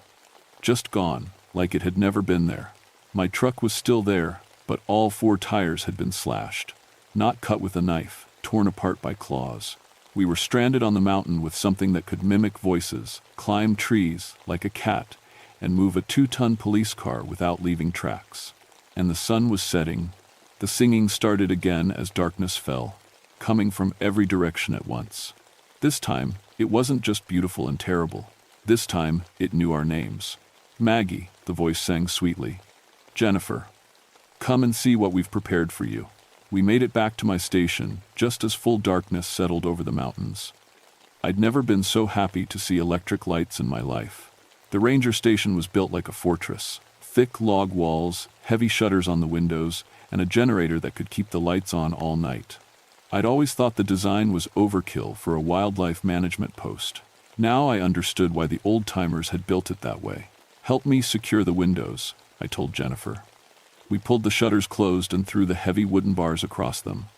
Just gone, like it had never been there. My truck was still there, but all 4 tires had been slashed. Not cut with a knife, torn apart by claws. We were stranded on the mountain with something that could mimic voices, climb trees like a cat, and move a 2-ton police car without leaving tracks. And the sun was setting. The singing started again as darkness fell, coming from every direction at once. This time, it wasn't just beautiful and terrible. This time, it knew our names. "Maggie," the voice sang sweetly. "Jennifer. Come and see what we've prepared for you." We made it back to my station, just as full darkness settled over the mountains. I'd never been so happy to see electric lights in my life. The ranger station was built like a fortress. Thick log walls, heavy shutters on the windows, and a generator that could keep the lights on all night. I'd always thought the design was overkill for a wildlife management post. Now I understood why the old-timers had built it that way. "Help me secure the windows," I told Jennifer. We pulled the shutters closed and threw the heavy wooden bars across them.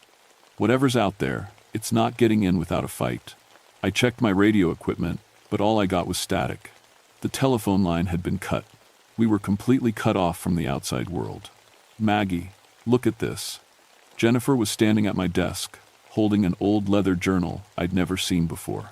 "Whatever's out there, it's not getting in without a fight." I checked my radio equipment, but all I got was static. The telephone line had been cut. We were completely cut off from the outside world. "Maggie, look at this." Jennifer was standing at my desk, holding an old leather journal I'd never seen before.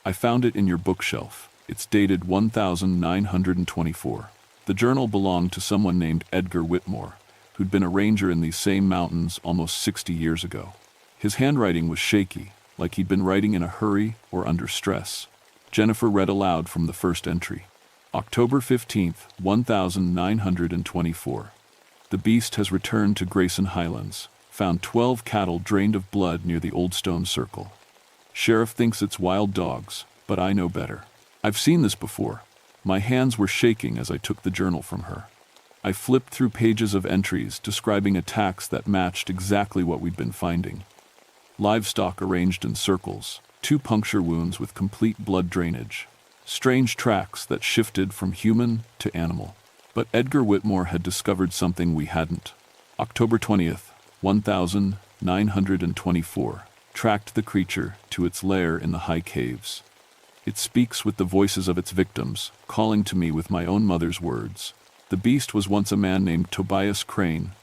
"I found it in your bookshelf. It's dated 1924. The journal belonged to someone named Edgar Whitmore, who'd been a ranger in these same mountains almost 60 years ago. His handwriting was shaky, like he'd been writing in a hurry or under stress. Jennifer read aloud from the first entry. October 15th, 1924. The beast has returned to Grayson Highlands. Found 12 cattle drained of blood near the Old Stone Circle. Sheriff thinks it's wild dogs, but I know better. I've seen this before. My hands were shaking as I took the journal from her. I flipped through pages of entries describing attacks that matched exactly what we'd been finding. Livestock arranged in circles, 2 puncture wounds with complete blood drainage, strange tracks that shifted from human to animal. But Edgar Whitmore had discovered something we hadn't. October 20th, 1924, tracked the creature to its lair in the high caves. It speaks with the voices of its victims, calling to me with my own mother's words. The beast was once a man named Tobias Crane,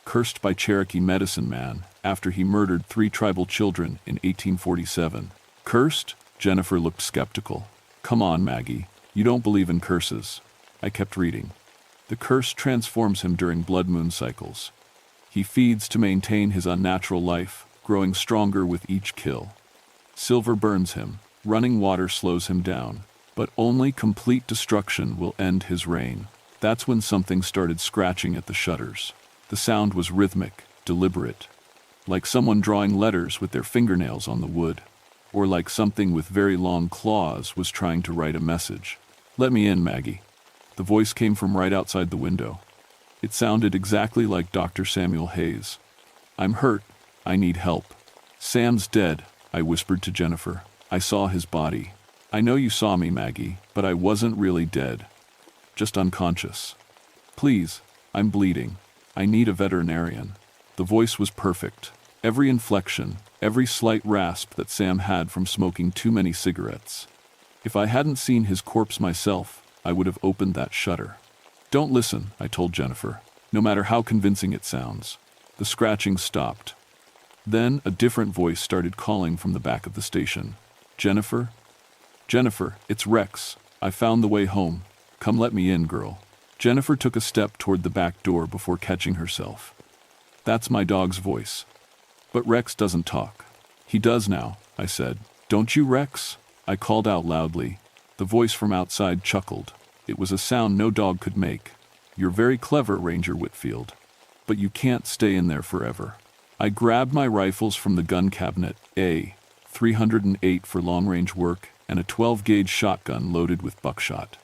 cursed by Cherokee medicine man after he murdered 3 tribal children in 1847. Cursed? Jennifer looked skeptical. Come on, Maggie, you don't believe in curses. I kept reading. The curse transforms him during blood moon cycles. He feeds to maintain his unnatural life, growing stronger with each kill. Silver burns him, running water slows him down, but only complete destruction will end his reign. That's when something started scratching at the shutters. The sound was rhythmic, deliberate, like someone drawing letters with their fingernails on the wood, or like something with very long claws was trying to write a message. Let me in, Maggie. The voice came from right outside the window. It sounded exactly like Dr. Samuel Hayes. I'm hurt. I need help. Sam's dead, I whispered to Jennifer. I saw his body. I know you saw me, Maggie, but I wasn't really dead. Just unconscious. Please, I'm bleeding. I need a veterinarian. The voice was perfect. Every inflection, every slight rasp that Sam had from smoking too many cigarettes. If I hadn't seen his corpse myself, I would have opened that shutter. Don't listen, I told Jennifer, no matter how convincing it sounds. The scratching stopped. Then a different voice started calling from the back of the station. Jennifer? Jennifer, it's Rex. I found the way home. Come let me in, girl. Jennifer took a step toward the back door before catching herself. That's my dog's voice. But Rex doesn't talk. He does now, I said. Don't you, Rex? I called out loudly. The voice from outside chuckled. It was a sound no dog could make. You're very clever, Ranger Whitfield. But you can't stay in there forever. I grabbed my rifles from the gun cabinet, a .308 for long-range work, and a 12-gauge shotgun loaded with buckshot.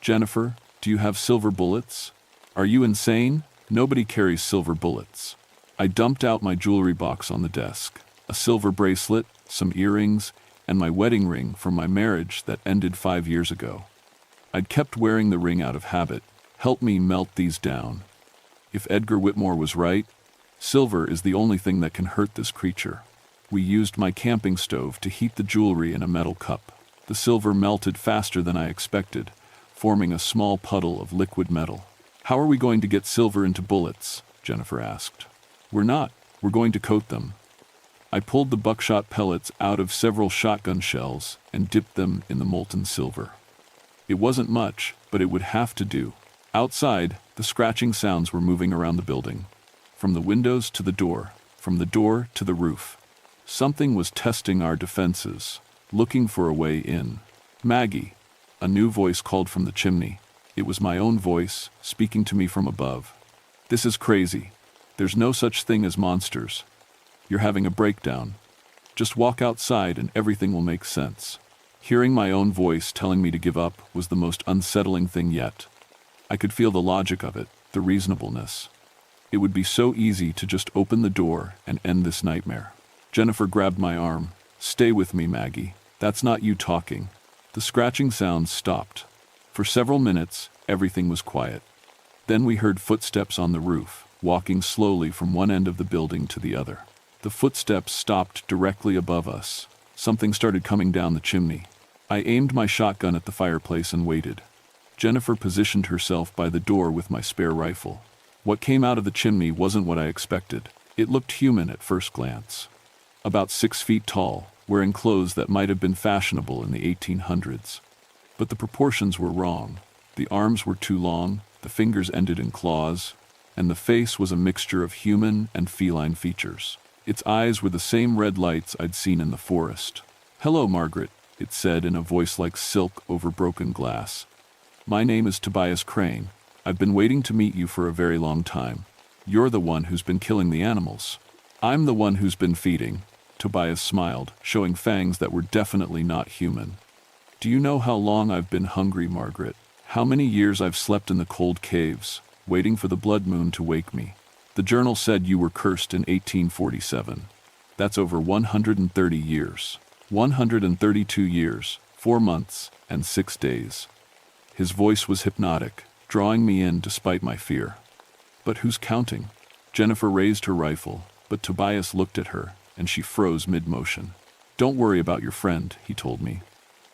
Jennifer, do you have silver bullets? Are you insane? Nobody carries silver bullets. I dumped out my jewelry box on the desk. A silver bracelet, some earrings, and my wedding ring from my marriage that ended 5 years ago. I'd kept wearing the ring out of habit. Help me melt these down. If Edgar Whitmore was right, silver is the only thing that can hurt this creature. We used my camping stove to heat the jewelry in a metal cup. The silver melted faster than I expected, forming a small puddle of liquid metal. How are we going to get silver into bullets? Jennifer asked. We're not. We're going to coat them. I pulled the buckshot pellets out of several shotgun shells and dipped them in the molten silver. It wasn't much, but it would have to do. Outside, the scratching sounds were moving around the building. From the windows to the door, from the door to the roof. Something was testing our defenses, looking for a way in. Maggie, a new voice called from the chimney. It was my own voice, speaking to me from above. This is crazy. There's no such thing as monsters. You're having a breakdown. Just walk outside and everything will make sense. Hearing my own voice telling me to give up was the most unsettling thing yet. I could feel the logic of it, the reasonableness. It would be so easy to just open the door and end this nightmare. Jennifer grabbed my arm. Stay with me, Maggie. That's not you talking. The scratching sounds stopped. For several minutes, everything was quiet. Then we heard footsteps on the roof, walking slowly from one end of the building to the other. The footsteps stopped directly above us. Something started coming down the chimney. I aimed my shotgun at the fireplace and waited. Jennifer positioned herself by the door with my spare rifle. What came out of the chimney wasn't what I expected. It looked human at first glance. About 6 feet tall, wearing clothes that might have been fashionable in the 1800s. But the proportions were wrong. The arms were too long, the fingers ended in claws, and the face was a mixture of human and feline features. Its eyes were the same red lights I'd seen in the forest. Hello, Margaret, it said in a voice like silk over broken glass. My name is Tobias Crane. I've been waiting to meet you for a very long time. You're the one who's been killing the animals. I'm the one who's been feeding. Tobias smiled, showing fangs that were definitely not human. Do you know how long I've been hungry, Margaret? How many years I've slept in the cold caves, waiting for the blood moon to wake me? The journal said you were cursed in 1847. That's over 130 years. 132 years, 4 months, and 6 days. His voice was hypnotic, drawing me in despite my fear. But who's counting? Jennifer raised her rifle, but Tobias looked at her, and she froze mid-motion. Don't worry about your friend, he told me.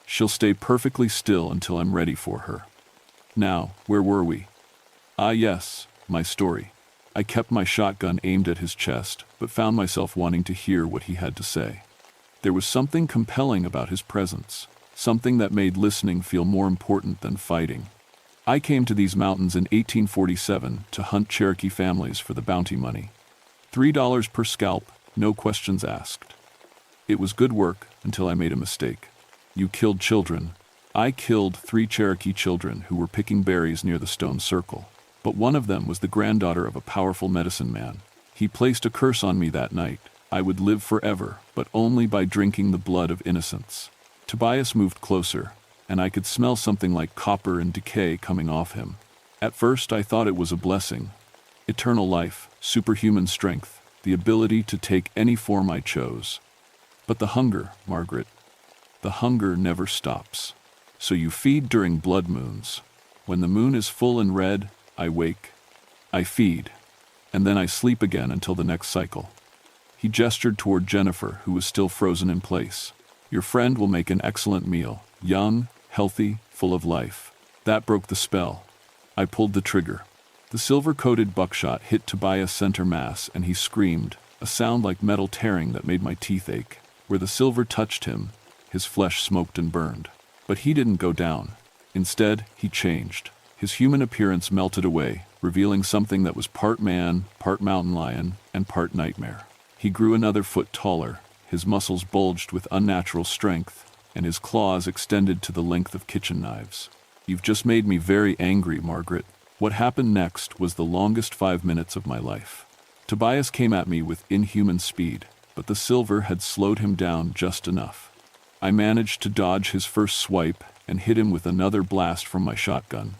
She'll stay perfectly still until I'm ready for her. Now, where were we? Ah yes, my story. I kept my shotgun aimed at his chest, but found myself wanting to hear what he had to say. There was something compelling about his presence, something that made listening feel more important than fighting. I came to these mountains in 1847 to hunt Cherokee families for the bounty money. $3 per scalp, no questions asked. It was good work until I made a mistake. You killed children. I killed 3 Cherokee children who were picking berries near the stone circle. But one of them was the granddaughter of a powerful medicine man. He placed a curse on me that night. I would live forever, but only by drinking the blood of innocents. Tobias moved closer, and I could smell something like copper and decay coming off him. At first I thought it was a blessing. Eternal life, superhuman strength, the ability to take any form I chose. But the hunger, Margaret, the hunger never stops. So you feed during blood moons. When the moon is full and red, I wake, I feed, and then I sleep again until the next cycle. He gestured toward Jennifer, who was still frozen in place. Your friend will make an excellent meal, young, healthy, full of life. That broke the spell. I pulled the trigger. The silver-coated buckshot hit Tobias' center mass, and he screamed, a sound like metal tearing that made my teeth ache. Where the silver touched him, his flesh smoked and burned. But he didn't go down. Instead, he changed. His human appearance melted away, revealing something that was part man, part mountain lion, and part nightmare. He grew another foot taller, his muscles bulged with unnatural strength, and his claws extended to the length of kitchen knives. You've just made me very angry, Margaret. What happened next was the longest 5 minutes of my life. Tobias came at me with inhuman speed, but the silver had slowed him down just enough. I managed to dodge his first swipe and hit him with another blast from my shotgun.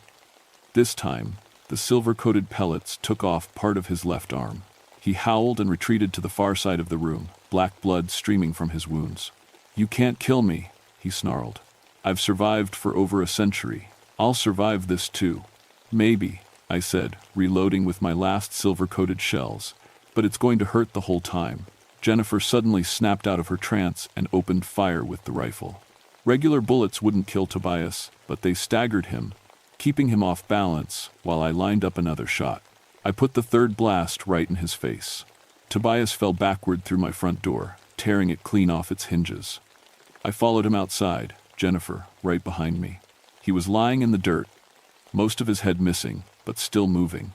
This time, the silver-coated pellets took off part of his left arm. He howled and retreated to the far side of the room, black blood streaming from his wounds. You can't kill me, he snarled. I've survived for over a century. I'll survive this too. Maybe, I said, reloading with my last silver-coated shells, but it's going to hurt the whole time. Jennifer suddenly snapped out of her trance and opened fire with the rifle. Regular bullets wouldn't kill Tobias, but they staggered him, keeping him off balance while I lined up another shot. I put the third blast right in his face. Tobias fell backward through my front door, tearing it clean off its hinges. I followed him outside, Jennifer right behind me. He was lying in the dirt, most of his head missing, but still moving,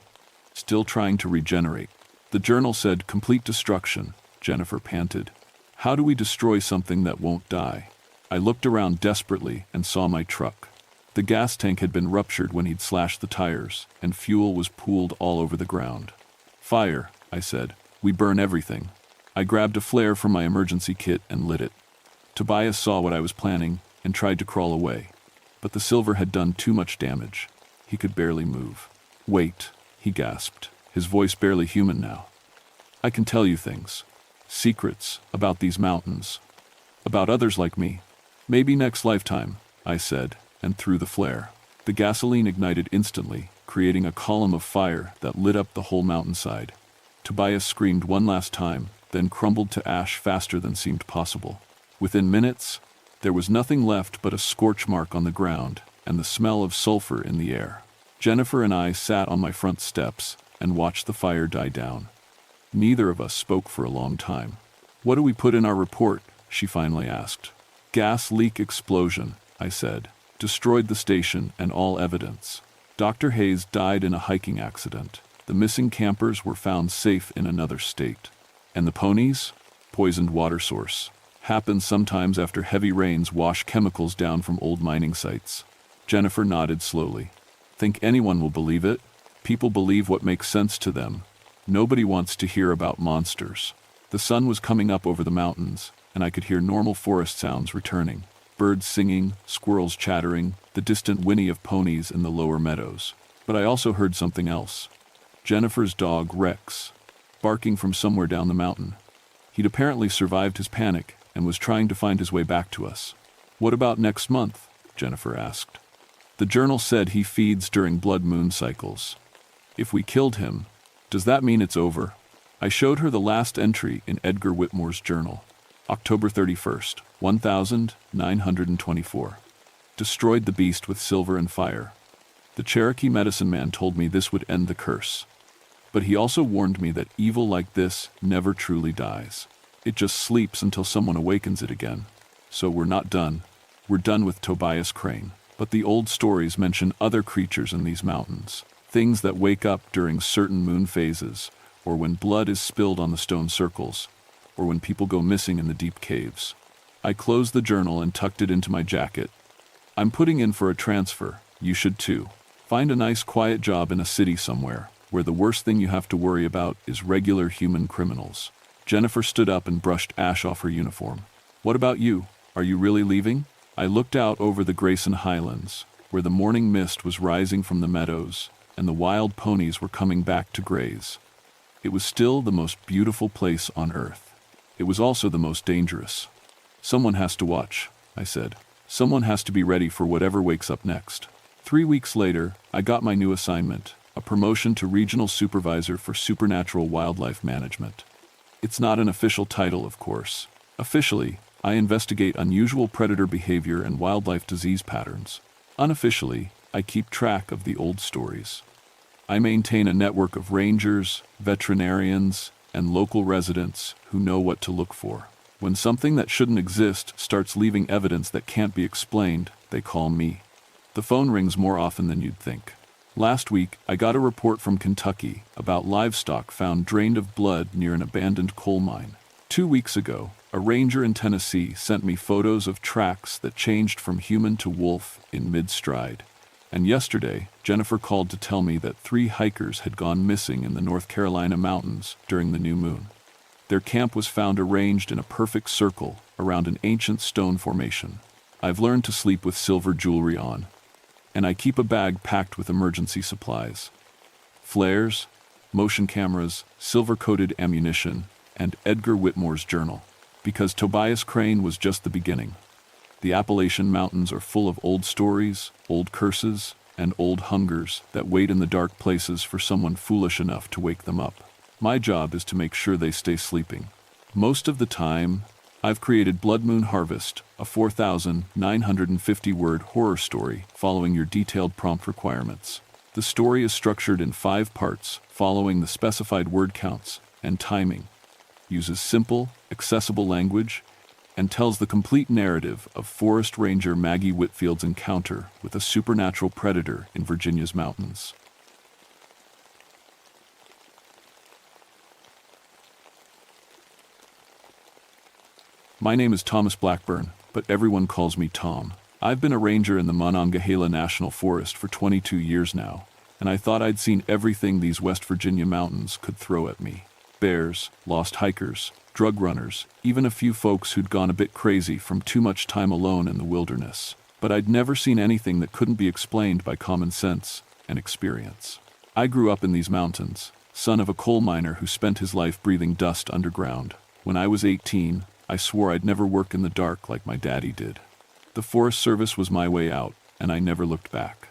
still trying to regenerate. The journal said complete destruction, Jennifer panted. How do we destroy something that won't die? I looked around desperately and saw my truck. The gas tank had been ruptured when he'd slashed the tires, and fuel was pooled all over the ground. Fire, I said. We burn everything. I grabbed a flare from my emergency kit and lit it. Tobias saw what I was planning and tried to crawl away, but the silver had done too much damage. He could barely move. Wait, he gasped, his voice barely human now. I can tell you things. Secrets about these mountains. About others like me. Maybe next lifetime, I said, and threw the flare. The gasoline ignited instantly, creating a column of fire that lit up the whole mountainside. Tobias screamed one last time, then crumbled to ash faster than seemed possible. Within minutes, there was nothing left but a scorch mark on the ground and the smell of sulfur in the air. Jennifer and I sat on my front steps and watched the fire die down. Neither of us spoke for a long time. What do we put in our report? She finally asked. Gas leak explosion, I said. Destroyed the station and all evidence. Dr. Hayes died in a hiking accident. The missing campers were found safe in another state. And the ponies? Poisoned water source. Happens sometimes after heavy rains wash chemicals down from old mining sites. Jennifer nodded slowly. Think anyone will believe it? People believe what makes sense to them. Nobody wants to hear about monsters. The sun was coming up over the mountains, and I could hear normal forest sounds returning. Birds singing, squirrels chattering, the distant whinny of ponies in the lower meadows. But I also heard something else. Jennifer's dog, Rex, barking from somewhere down the mountain. He'd apparently survived his panic and was trying to find his way back to us. What about next month? Jennifer asked. The journal said he feeds during blood moon cycles. If we killed him, does that mean it's over? I showed her the last entry in Edgar Whitmore's journal. October 31st, 1924. Destroyed the beast with silver and fire. The Cherokee medicine man told me this would end the curse. But he also warned me that evil like this never truly dies. It just sleeps until someone awakens it again. So we're not done. We're done with Tobias Crane. But the old stories mention other creatures in these mountains. Things that wake up during certain moon phases, or when blood is spilled on the stone circles, or when people go missing in the deep caves. I closed the journal and tucked it into my jacket. I'm putting in for a transfer. You should too. Find a nice quiet job in a city somewhere, where the worst thing you have to worry about is regular human criminals. Jennifer stood up and brushed ash off her uniform. What about you? Are you really leaving? I looked out over the Grayson Highlands, where the morning mist was rising from the meadows, and the wild ponies were coming back to graze. It was still the most beautiful place on earth. It was also the most dangerous. Someone has to watch, I said. Someone has to be ready for whatever wakes up next. 3 weeks later, I got my new assignment, a promotion to Regional Supervisor for Supernatural Wildlife Management. It's not an official title, of course. Officially, I investigate unusual predator behavior and wildlife disease patterns. Unofficially, I keep track of the old stories. I maintain a network of rangers, veterinarians, and local residents who know what to look for. When something that shouldn't exist starts leaving evidence that can't be explained, they call me. The phone rings more often than you'd think. Last week, I got a report from Kentucky about livestock found drained of blood near an abandoned coal mine. 2 weeks ago, a ranger in Tennessee sent me photos of tracks that changed from human to wolf in mid-stride. And yesterday, Jennifer called to tell me that 3 hikers had gone missing in the North Carolina mountains during the new moon. Their camp was found arranged in a perfect circle around an ancient stone formation. I've learned to sleep with silver jewelry on, and I keep a bag packed with emergency supplies. Flares, motion cameras, silver-coated ammunition, and Edgar Whitmore's journal. Because Tobias Crane was just the beginning. The Appalachian mountains are full of old stories, old curses, and old hungers that wait in the dark places for someone foolish enough to wake them up. My job is to make sure they stay sleeping. Most of the time, I've created Blood Moon Harvest, a 4,950-word horror story following your detailed prompt requirements. The story is structured in 5 parts, following the specified word counts and timing, uses simple, accessible language, and tells the complete narrative of Forest Ranger Maggie Whitfield's encounter with a supernatural predator in Virginia's mountains. My name is Thomas Blackburn, but everyone calls me Tom. I've been a ranger in the Monongahela National Forest for 22 years now, and I thought I'd seen everything these West Virginia mountains could throw at me. Bears, lost hikers, drug runners, even a few folks who'd gone a bit crazy from too much time alone in the wilderness. But I'd never seen anything that couldn't be explained by common sense and experience. I grew up in these mountains, son of a coal miner who spent his life breathing dust underground. When I was 18, I swore I'd never work in the dark like my daddy did. The Forest Service was my way out, and I never looked back.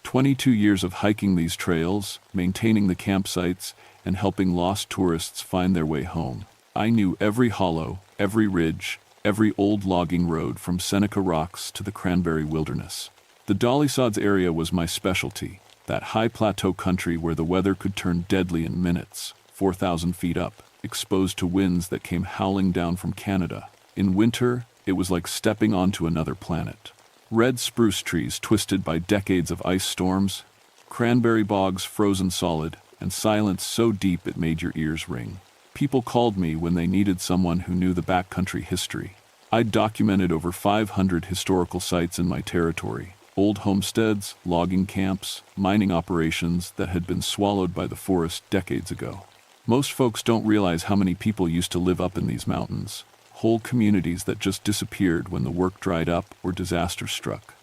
22 years of hiking these trails, maintaining the campsites, and helping lost tourists find their way home. I knew every hollow, every ridge, every old logging road from Seneca Rocks to the Cranberry Wilderness. The Dolly Sods area was my specialty, that high plateau country where the weather could turn deadly in minutes, 4,000 feet up, exposed to winds that came howling down from Canada. In winter, it was like stepping onto another planet. Red spruce trees twisted by decades of ice storms, cranberry bogs frozen solid, and silence so deep it made your ears ring. People called me when they needed someone who knew the backcountry history. I'd documented over 500 historical sites in my territory, Old homesteads, logging camps, mining operations that had been swallowed by the forest decades ago. Most folks don't realize how many people used to live up in these mountains. Whole communities that just disappeared when the work dried up or disaster struck.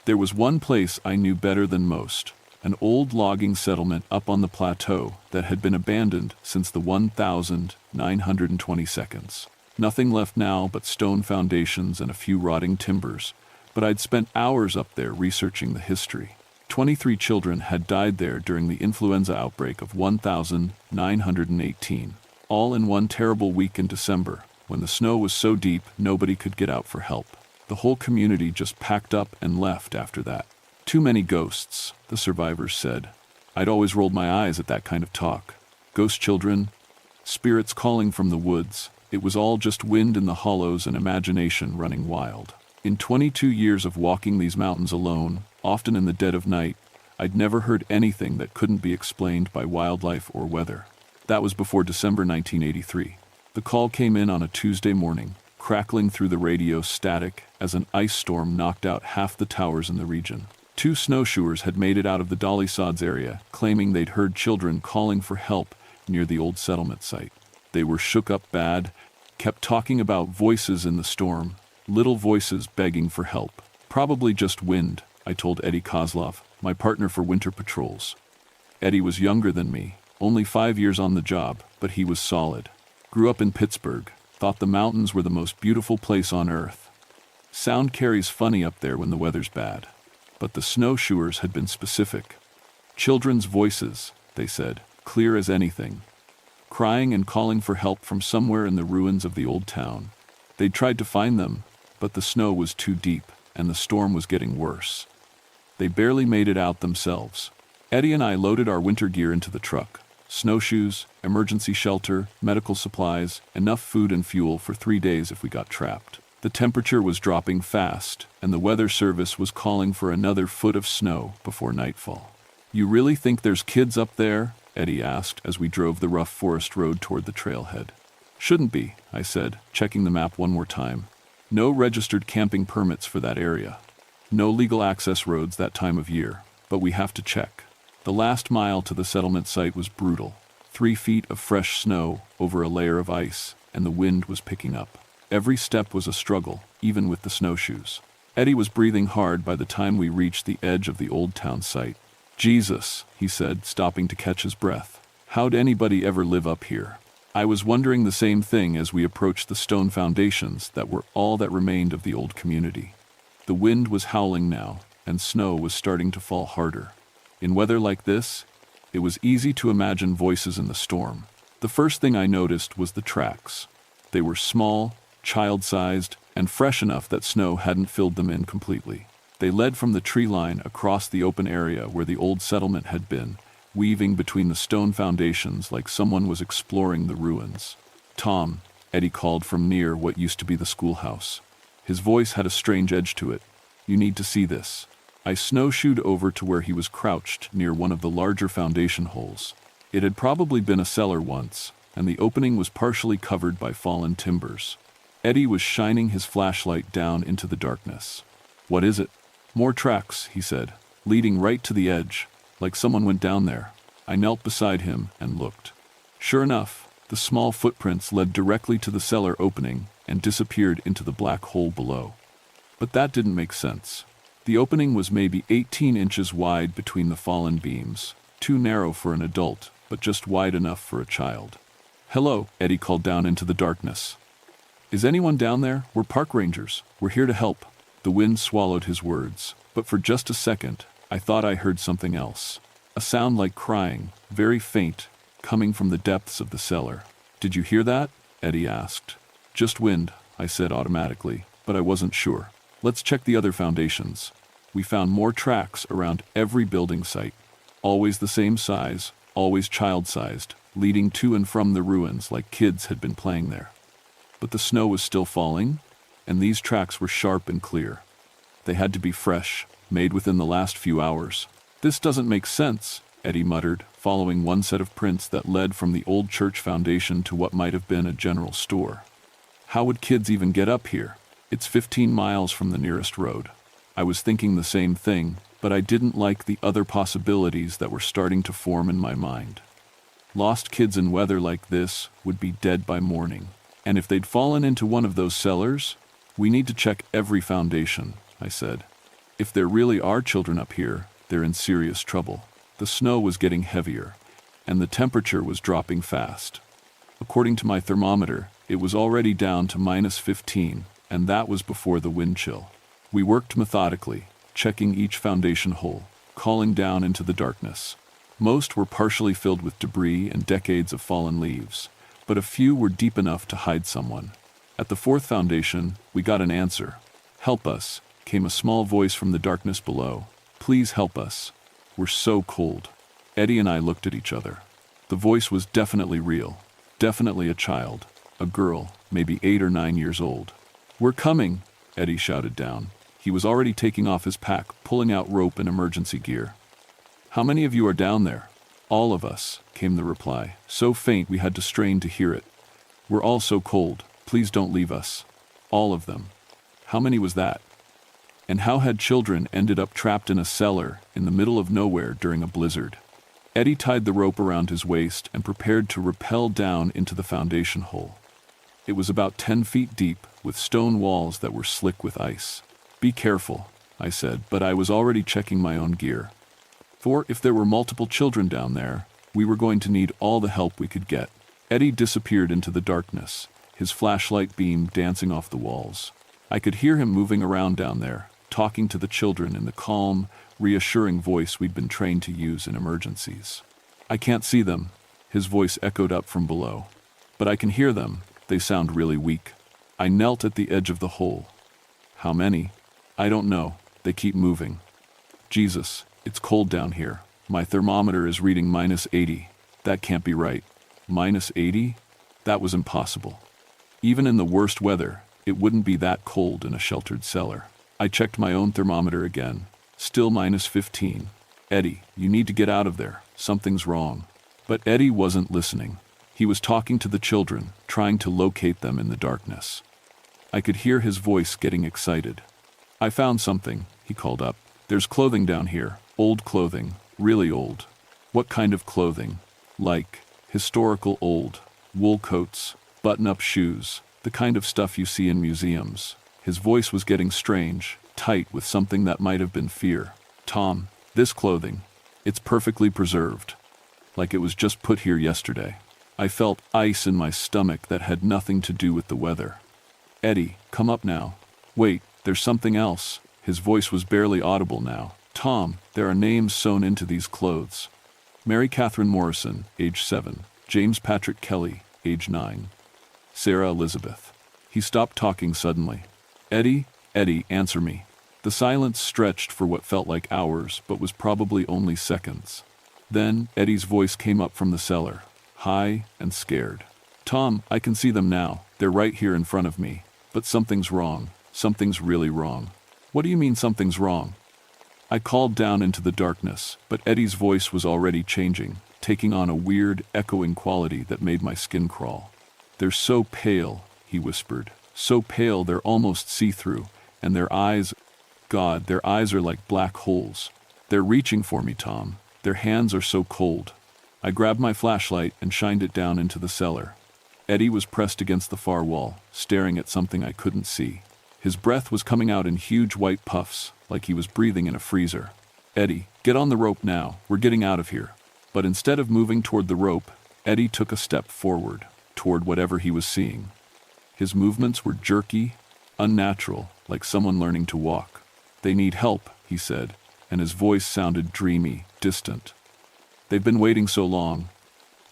There was one place I knew better than most, an old logging settlement up on the plateau that had been abandoned since the 1922. Nothing left now but stone foundations and a few rotting timbers, but I'd spent hours up there researching the history. 23 children had died there during the influenza outbreak of 1918, all in one terrible week in December, when the snow was so deep nobody could get out for help. The whole community just packed up and left after that. Too many ghosts, the survivors said. I'd always rolled my eyes at that kind of talk. Ghost children, spirits calling from the woods. It was all just wind in the hollows and imagination running wild. In 22 years of walking these mountains alone, often in the dead of night, I'd never heard anything that couldn't be explained by wildlife or weather. That was before December 1983. The call came in on a Tuesday morning, crackling through the radio static as an ice storm knocked out half the towers in the region. 2 snowshoers had made it out of the Dolly Sods area, claiming they'd heard children calling for help near the old settlement site. They were shook up bad, kept talking about voices in the storm, little voices begging for help. Probably just wind, I told Eddie Kozlov, my partner for winter patrols. Eddie was younger than me, only 5 years on the job, but he was solid. Grew up in Pittsburgh, thought the mountains were the most beautiful place on earth. Sound carries funny up there when the weather's bad. But the snowshoers had been specific. Children's voices, they said, clear as anything. Crying and calling for help from somewhere in the ruins of the old town. They'd tried to find them, but the snow was too deep, and the storm was getting worse. They barely made it out themselves. Eddie and I loaded our winter gear into the truck. Snowshoes, emergency shelter, medical supplies, enough food and fuel for 3 days if we got trapped. The temperature was dropping fast, and the weather service was calling for another foot of snow before nightfall. You really think there's kids up there? Eddie asked as we drove the rough forest road toward the trailhead. Shouldn't be, I said, checking the map one more time. No registered camping permits for that area. No legal access roads that time of year, but we have to check. The last mile to the settlement site was brutal. 3 feet of fresh snow over a layer of ice, and the wind was picking up. Every step was a struggle, even with the snowshoes. Eddie was breathing hard by the time we reached the edge of the old town site. Jesus, he said, stopping to catch his breath. How'd anybody ever live up here? I was wondering the same thing as we approached the stone foundations that were all that remained of the old community. The wind was howling now, and snow was starting to fall harder. In weather like this, it was easy to imagine voices in the storm. The first thing I noticed was the tracks. They were small, child-sized, and fresh enough that snow hadn't filled them in completely. They led from the tree line across the open area where the old settlement had been, weaving between the stone foundations like someone was exploring the ruins. Tom, Eddie called from near what used to be the schoolhouse. His voice had a strange edge to it. You need to see this. I snowshoed over to where he was crouched near one of the larger foundation holes. It had probably been a cellar once, and the opening was partially covered by fallen timbers. Eddie was shining his flashlight down into the darkness. What is it? More tracks, he said, leading right to the edge, like someone went down there. I knelt beside him and looked. Sure enough, the small footprints led directly to the cellar opening and disappeared into the black hole below. But that didn't make sense. The opening was maybe 18 inches wide between the fallen beams, too narrow for an adult, but just wide enough for a child. Hello, Eddie called down into the darkness. Is anyone down there? We're park rangers. We're here to help. The wind swallowed his words, but for just a second, I thought I heard something else. A sound like crying, very faint, coming from the depths of the cellar. Did you hear that? Eddie asked. Just wind, I said automatically, but I wasn't sure. Let's check the other foundations. We found more tracks around every building site. Always the same size, always child-sized, leading to and from the ruins like kids had been playing there. But the snow was still falling, and these tracks were sharp and clear. They had to be fresh, made within the last few hours. This doesn't make sense, Eddie muttered, following one set of prints that led from the old church foundation to what might have been a general store. How would kids even get up here? It's 15 miles from the nearest road. I was thinking the same thing, but I didn't like the other possibilities that were starting to form in my mind. Lost kids in weather like this would be dead by morning. And if they'd fallen into one of those cellars, we need to check every foundation, I said. If there really are children up here, they're in serious trouble. The snow was getting heavier, and the temperature was dropping fast. According to my thermometer, it was already down to -15, and that was before the wind chill. We worked methodically, checking each foundation hole, calling down into the darkness. Most were partially filled with debris and decades of fallen leaves, but a few were deep enough to hide someone. At the fourth foundation, we got an answer. "Help us," came a small voice from the darkness below. "Please help us. We're so cold." Eddie and I looked at each other. The voice was definitely real. Definitely a child. A girl, maybe 8 or 9 years old. "We're coming," Eddie shouted down. He was already taking off his pack, pulling out rope and emergency gear. "How many of you are down there?" "All of us," came the reply, so faint we had to strain to hear it. "We're all so cold. Please don't leave us." All of them. How many was that? And how had children ended up trapped in a cellar in the middle of nowhere during a blizzard? Eddie tied the rope around his waist and prepared to rappel down into the foundation hole. It was about 10 feet deep, with stone walls that were slick with ice. "Be careful," I said, but I was already checking my own gear. For if there were multiple children down there, we were going to need all the help we could get. Eddie disappeared into the darkness, his flashlight beam dancing off the walls. I could hear him moving around down there, talking to the children in the calm, reassuring voice we'd been trained to use in emergencies. "I can't see them," his voice echoed up from below. "But I can hear them. They sound really weak." I knelt at the edge of the hole. "How many?" "I don't know. They keep moving." "Jesus, it's cold down here. My thermometer is reading -80. That can't be right." -80? That was impossible. Even in the worst weather, it wouldn't be that cold in a sheltered cellar. I checked my own thermometer again. Still -15. "Eddie, you need to get out of there. Something's wrong." But Eddie wasn't listening. He was talking to the children, trying to locate them in the darkness. I could hear his voice getting excited. "I found something," he called up. "There's clothing down here. Old clothing. Really old." "What kind of clothing?" "Like historical old. Wool coats, button-up shoes, the kind of stuff you see in museums." His voice was getting strange, tight with something that might have been fear. "Tom, this clothing, it's perfectly preserved. Like it was just put here yesterday." I felt ice in my stomach that had nothing to do with the weather. "Eddie, come up now." "Wait, there's something else." His voice was barely audible now. "Tom, there are names sewn into these clothes. Mary Catherine Morrison, age 7. James Patrick Kelly, age 9. Sarah Elizabeth." He stopped talking suddenly. "Eddie, Eddie, answer me." The silence stretched for what felt like hours, but was probably only seconds. Then Eddie's voice came up from the cellar, high and scared. "Tom, I can see them now. They're right here in front of me. But something's wrong. Something's really wrong." "What do you mean something's wrong?" I called down into the darkness, but Eddie's voice was already changing, taking on a weird, echoing quality that made my skin crawl. "They're so pale," he whispered. "So pale they're almost see-through, and their eyes, God, their eyes are like black holes. They're reaching for me, Tom. Their hands are so cold." I grabbed my flashlight and shined it down into the cellar. Eddie was pressed against the far wall, staring at something I couldn't see. His breath was coming out in huge white puffs, like he was breathing in a freezer. "Eddie, get on the rope now. We're getting out of here." But instead of moving toward the rope, Eddie took a step forward, toward whatever he was seeing. His movements were jerky, unnatural, like someone learning to walk. "They need help," he said, and his voice sounded dreamy, distant. "They've been waiting so long.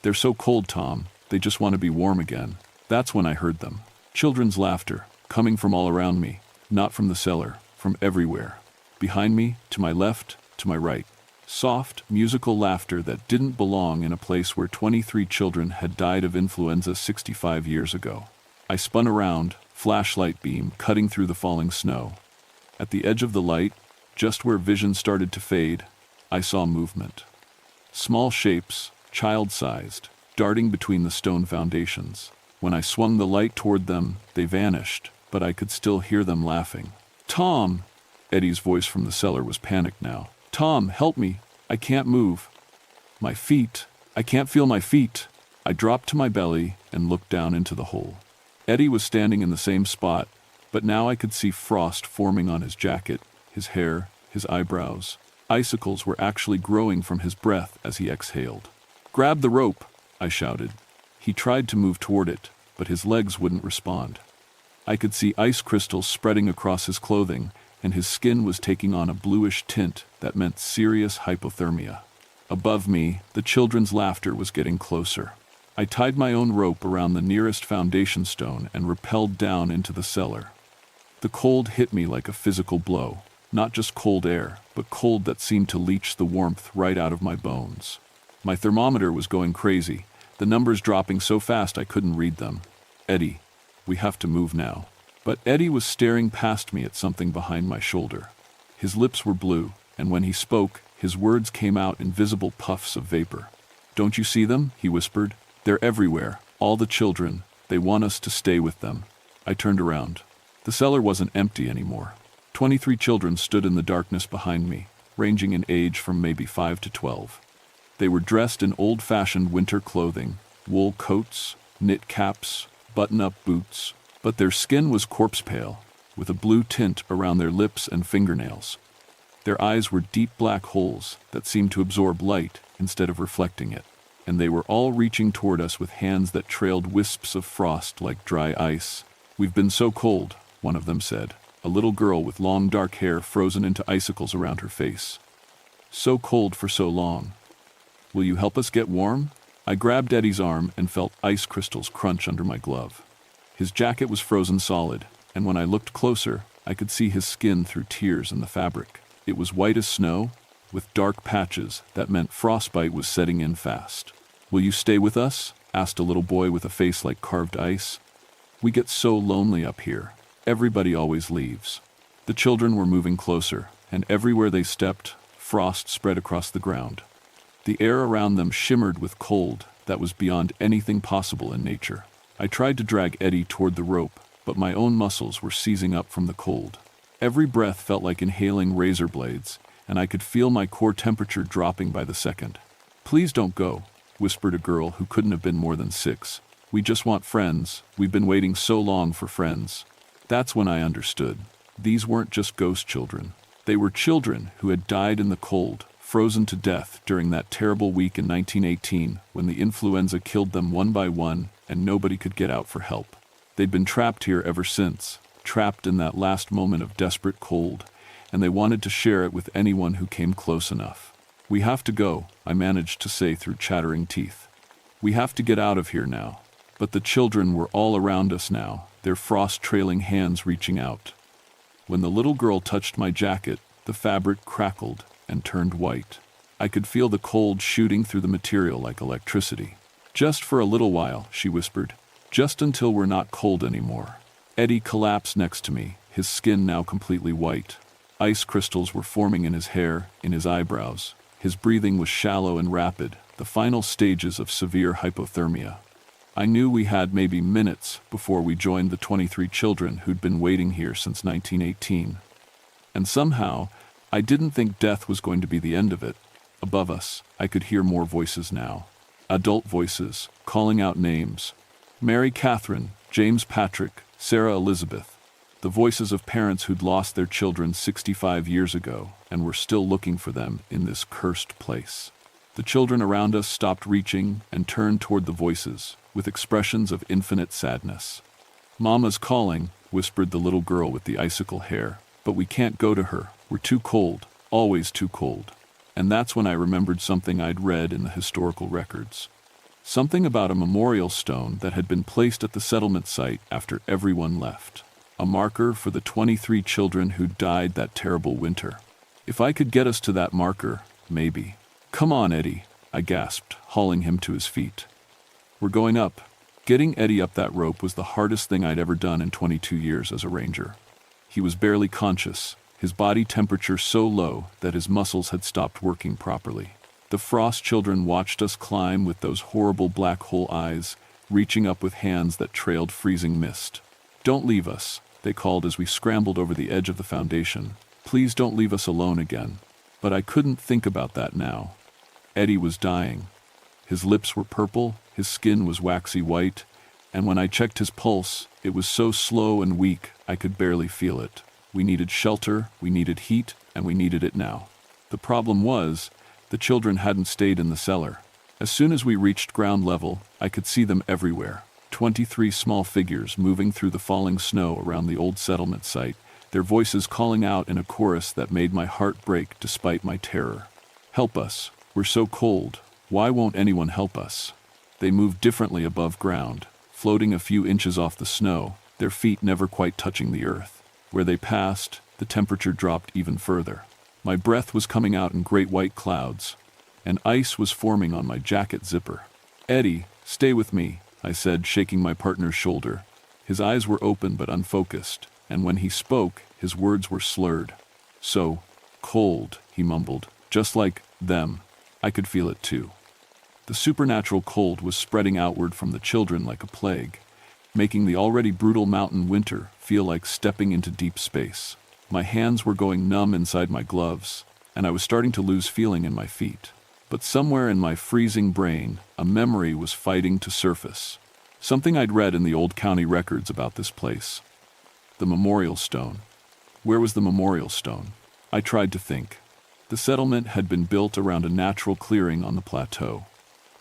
They're so cold, Tom. They just want to be warm again." That's when I heard them. Children's laughter, coming from all around me, not from the cellar, from everywhere. Behind me, to my left, to my right. Soft, musical laughter that didn't belong in a place where 23 children had died of influenza 65 years ago. I spun around, flashlight beam cutting through the falling snow. At the edge of the light, just where vision started to fade, I saw movement. Small shapes, child-sized, darting between the stone foundations. When I swung the light toward them, they vanished, but I could still hear them laughing. "Tom!" Eddie's voice from the cellar was panicked now. "Tom, help me. I can't move. My feet. I can't feel my feet." I dropped to my belly and looked down into the hole. Eddie was standing in the same spot, but now I could see frost forming on his jacket, his hair, his eyebrows. Icicles were actually growing from his breath as he exhaled. "Grab the rope," I shouted. He tried to move toward it, but his legs wouldn't respond. I could see ice crystals spreading across his clothing, and his skin was taking on a bluish tint that meant serious hypothermia. Above me, the children's laughter was getting closer. I tied my own rope around the nearest foundation stone and rappelled down into the cellar. The cold hit me like a physical blow, not just cold air, but cold that seemed to leach the warmth right out of my bones. My thermometer was going crazy, the numbers dropping so fast I couldn't read them. "Eddie, we have to move now." But Eddie was staring past me at something behind my shoulder. His lips were blue, and when he spoke, his words came out in visible puffs of vapor. "Don't you see them?" he whispered. "They're everywhere, all the children. They want us to stay with them." I turned around. The cellar wasn't empty anymore. 23 children stood in the darkness behind me, ranging in age from maybe 5 to 12. They were dressed in old-fashioned winter clothing, wool coats, knit caps, button-up boots, but their skin was corpse-pale, with a blue tint around their lips and fingernails. Their eyes were deep black holes that seemed to absorb light instead of reflecting it, and they were all reaching toward us with hands that trailed wisps of frost like dry ice. "We've been so cold," one of them said, a little girl with long dark hair frozen into icicles around her face. "So cold for so long. Will you help us get warm?" I grabbed Eddie's arm and felt ice crystals crunch under my glove. His jacket was frozen solid, and when I looked closer, I could see his skin through tears in the fabric. It was white as snow, with dark patches that meant frostbite was setting in fast. "Will you stay with us?" asked a little boy with a face like carved ice. "We get so lonely up here. Everybody always leaves." The children were moving closer, and everywhere they stepped, frost spread across the ground. The air around them shimmered with cold that was beyond anything possible in nature. I tried to drag Eddie toward the rope, but my own muscles were seizing up from the cold. Every breath felt like inhaling razor blades, and I could feel my core temperature dropping by the second. "Please don't go," whispered a girl who couldn't have been more than 6. "We just want friends. We've been waiting so long for friends." That's when I understood. These weren't just ghost children. They were children who had died in the cold, frozen to death during that terrible week in 1918 when the influenza killed them one by one and nobody could get out for help. They'd been trapped here ever since, trapped in that last moment of desperate cold, and they wanted to share it with anyone who came close enough. "We have to go," I managed to say through chattering teeth. "We have to get out of here now." But the children were all around us now, their frost-trailing hands reaching out. When the little girl touched my jacket, the fabric crackled and turned white. I could feel the cold shooting through the material like electricity. "Just for a little while," she whispered. "Just until we're not cold anymore." Eddie collapsed next to me, his skin now completely white. Ice crystals were forming in his hair, in his eyebrows. His breathing was shallow and rapid, the final stages of severe hypothermia. I knew we had maybe minutes before we joined the 23 children who'd been waiting here since 1918. And somehow, I didn't think death was going to be the end of it. Above us, I could hear more voices now. Adult voices, calling out names. Mary Catherine, James Patrick, Sarah Elizabeth. The voices of parents who'd lost their children 65 years ago and were still looking for them in this cursed place. The children around us stopped reaching and turned toward the voices, with expressions of infinite sadness. "Mama's calling," whispered the little girl with the icicle hair. "But we can't go to her. We're too cold, always too cold." And that's when I remembered something I'd read in the historical records. Something about a memorial stone that had been placed at the settlement site after everyone left. A marker for the 23 children who died that terrible winter. If I could get us to that marker, maybe. "Come on, Eddie," I gasped, hauling him to his feet. "We're going up." Getting Eddie up that rope was the hardest thing I'd ever done in 22 years as a ranger. He was barely conscious, his body temperature so low that his muscles had stopped working properly. The frost children watched us climb with those horrible black hole eyes, reaching up with hands that trailed freezing mist. "Don't leave us," they called as we scrambled over the edge of the foundation. Please don't leave us alone again. But I couldn't think about that now. Eddie was dying. His lips were purple, his skin was waxy white, and when I checked his pulse, it was so slow and weak I could barely feel it. We needed shelter, we needed heat, and we needed it now. The problem was, the children hadn't stayed in the cellar. As soon as we reached ground level, I could see them everywhere. 23 small figures moving through the falling snow around the old settlement site, their voices calling out in a chorus that made my heart break despite my terror. Help us. We're so cold. Why won't anyone help us? They moved differently above ground, floating a few inches off the snow, their feet never quite touching the earth. Where they passed, the temperature dropped even further. My breath was coming out in great white clouds, and ice was forming on my jacket zipper. Eddie, stay with me, I said, shaking my partner's shoulder. His eyes were open but unfocused, and when he spoke, his words were slurred. So cold, he mumbled, just like them. I could feel it too. The supernatural cold was spreading outward from the children like a plague, making the already brutal mountain winter feel like stepping into deep space. My hands were going numb inside my gloves, and I was starting to lose feeling in my feet. But somewhere in my freezing brain, a memory was fighting to surface. Something I'd read in the old county records about this place. The memorial stone. Where was the memorial stone? I tried to think. The settlement had been built around a natural clearing on the plateau.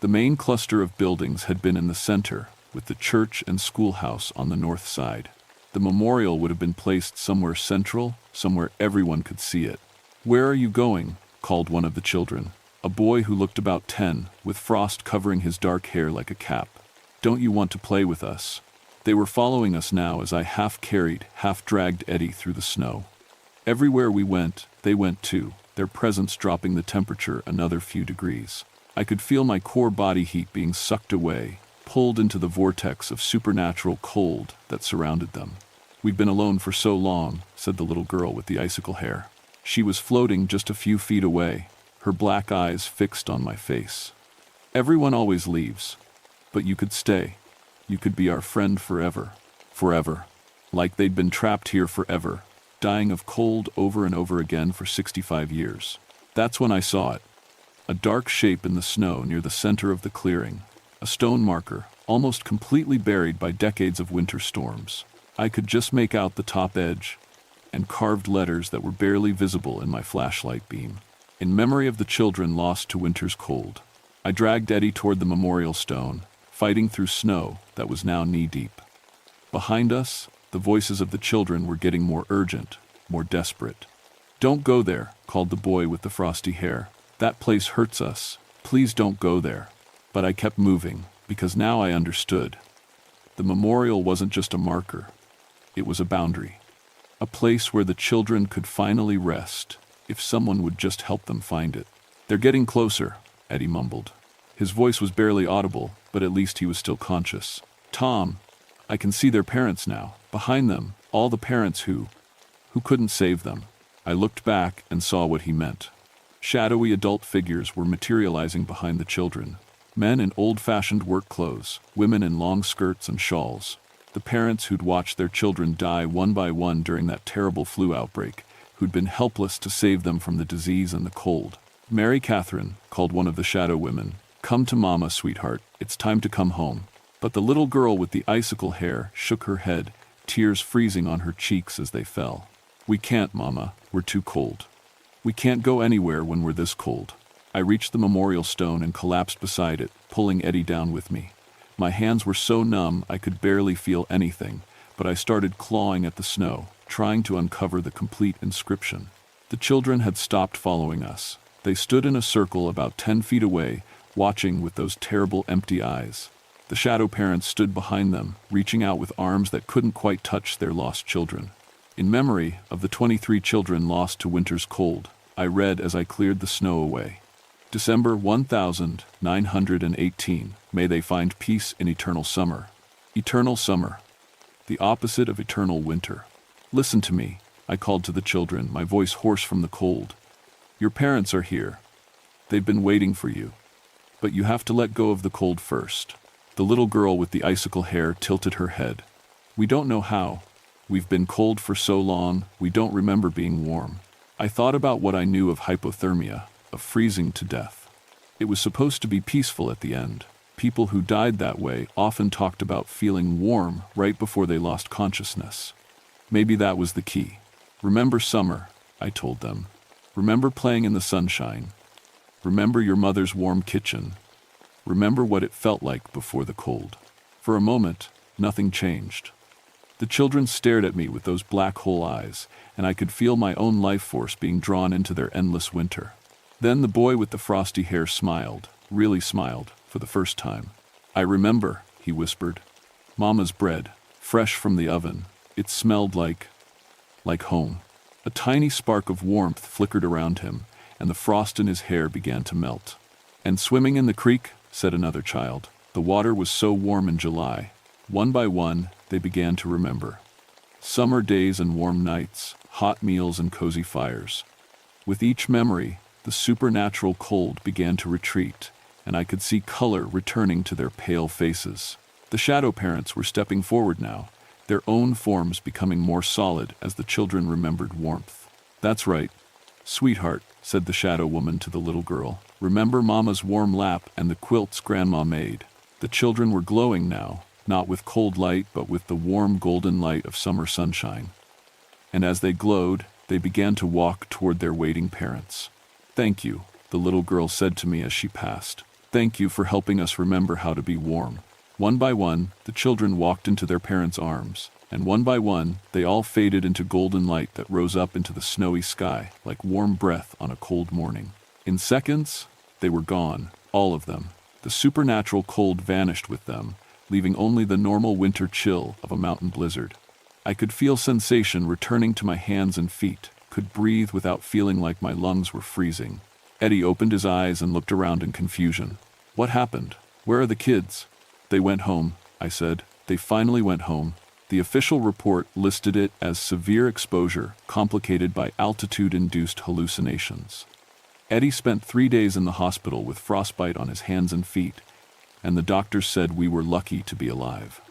The main cluster of buildings had been in the center, with the church and schoolhouse on the north side. The memorial would have been placed somewhere central, somewhere everyone could see it. "Where are you going?" called one of the children, a boy who looked about 10, with frost covering his dark hair like a cap. "Don't you want to play with us?" They were following us now as I half-carried, half-dragged Eddie through the snow. Everywhere we went, they went too, their presence dropping the temperature another few degrees. I could feel my core body heat being sucked away, pulled into the vortex of supernatural cold that surrounded them. "We've been alone for so long," said the little girl with the icicle hair. She was floating just a few feet away, her black eyes fixed on my face. "Everyone always leaves, but you could stay. You could be our friend forever." Forever. Like they'd been trapped here forever, dying of cold over and over again for 65 years. That's when I saw it. A dark shape in the snow near the center of the clearing. A stone marker, almost completely buried by decades of winter storms. I could just make out the top edge, and carved letters that were barely visible in my flashlight beam. "In memory of the children lost to winter's cold." I dragged Eddie toward the memorial stone, fighting through snow that was now knee-deep. Behind us, the voices of the children were getting more urgent, more desperate. "Don't go there," called the boy with the frosty hair. "That place hurts us. Please don't go there." But I kept moving, because now I understood. The memorial wasn't just a marker. It was a boundary. A place where the children could finally rest, if someone would just help them find it. "They're getting closer," Eddie mumbled. His voice was barely audible, but at least he was still conscious. "Tom, I can see their parents now. Behind them, all the parents who couldn't save them." I looked back and saw what he meant. Shadowy adult figures were materializing behind the children. Men in old-fashioned work clothes, women in long skirts and shawls. The parents who'd watched their children die one by one during that terrible flu outbreak, who'd been helpless to save them from the disease and the cold. "Mary Catherine," called one of the shadow women, "come to Mama, sweetheart. It's time to come home." But the little girl with the icicle hair shook her head, tears freezing on her cheeks as they fell. "We can't, Mama. We're too cold. We can't go anywhere when we're this cold." I reached the memorial stone and collapsed beside it, pulling Eddie down with me. My hands were so numb I could barely feel anything, but I started clawing at the snow, trying to uncover the complete inscription. The children had stopped following us. They stood in a circle about 10 feet away, watching with those terrible empty eyes. The shadow parents stood behind them, reaching out with arms that couldn't quite touch their lost children. "In memory of the 23 children lost to winter's cold," I read as I cleared the snow away. "December 1918, may they find peace in eternal summer." Eternal summer. The opposite of eternal winter. "Listen to me," I called to the children, my voice hoarse from the cold. "Your parents are here. They've been waiting for you. But you have to let go of the cold first." The little girl with the icicle hair tilted her head. "We don't know how. We've been cold for so long, we don't remember being warm. I thought about what I knew of hypothermia, of freezing to death. It was supposed to be peaceful at the end. People who died that way often talked about feeling warm right before they lost consciousness. Maybe that was the key. Remember summer, I told them. Remember playing in the sunshine. Remember your mother's warm kitchen. Remember what it felt like before the cold. For a moment, nothing changed. The children stared at me with those black hole eyes, and I could feel my own life force being drawn into their endless winter. Then the boy with the frosty hair smiled, really smiled, for the first time. I remember, he whispered. Mama's bread, fresh from the oven. It smelled like home. A tiny spark of warmth flickered around him, and the frost in his hair began to melt. And swimming in the creek, said another child. The water was so warm in July. One by one, they began to remember. Summer days and warm nights, hot meals and cozy fires. With each memory, the supernatural cold began to retreat, and I could see color returning to their pale faces. The shadow parents were stepping forward now, their own forms becoming more solid as the children remembered warmth. That's right, sweetheart, said the shadow woman to the little girl. Remember Mama's warm lap and the quilts Grandma made. The children were glowing now, not with cold light but with the warm golden light of summer sunshine. And as they glowed, they began to walk toward their waiting parents. Thank you, the little girl said to me as she passed. Thank you for helping us remember how to be warm. One by one, the children walked into their parents' arms, and one by one, they all faded into golden light that rose up into the snowy sky like warm breath on a cold morning. In seconds, they were gone, all of them. The supernatural cold vanished with them, leaving only the normal winter chill of a mountain blizzard. I could feel sensation returning to my hands and feet, could breathe without feeling like my lungs were freezing. Eddie opened his eyes and looked around in confusion. What happened? Where are the kids? They went home, I said. They finally went home. The official report listed it as severe exposure complicated by altitude-induced hallucinations. Eddie spent 3 days in the hospital with frostbite on his hands and feet, and the doctors said we were lucky to be alive.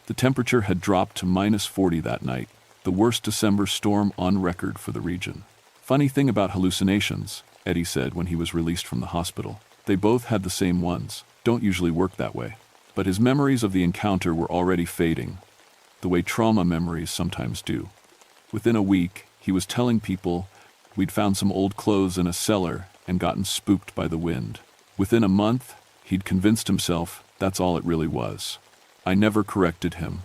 The temperature had dropped to -40 that night, the worst December storm on record for the region. Funny thing about hallucinations, Eddie said when he was released from the hospital. They both had the same ones, don't usually work that way. But his memories of the encounter were already fading, the way trauma memories sometimes do. Within a week, he was telling people we'd found some old clothes in a cellar and gotten spooked by the wind. Within a month, he'd convinced himself that's all it really was. I never corrected him.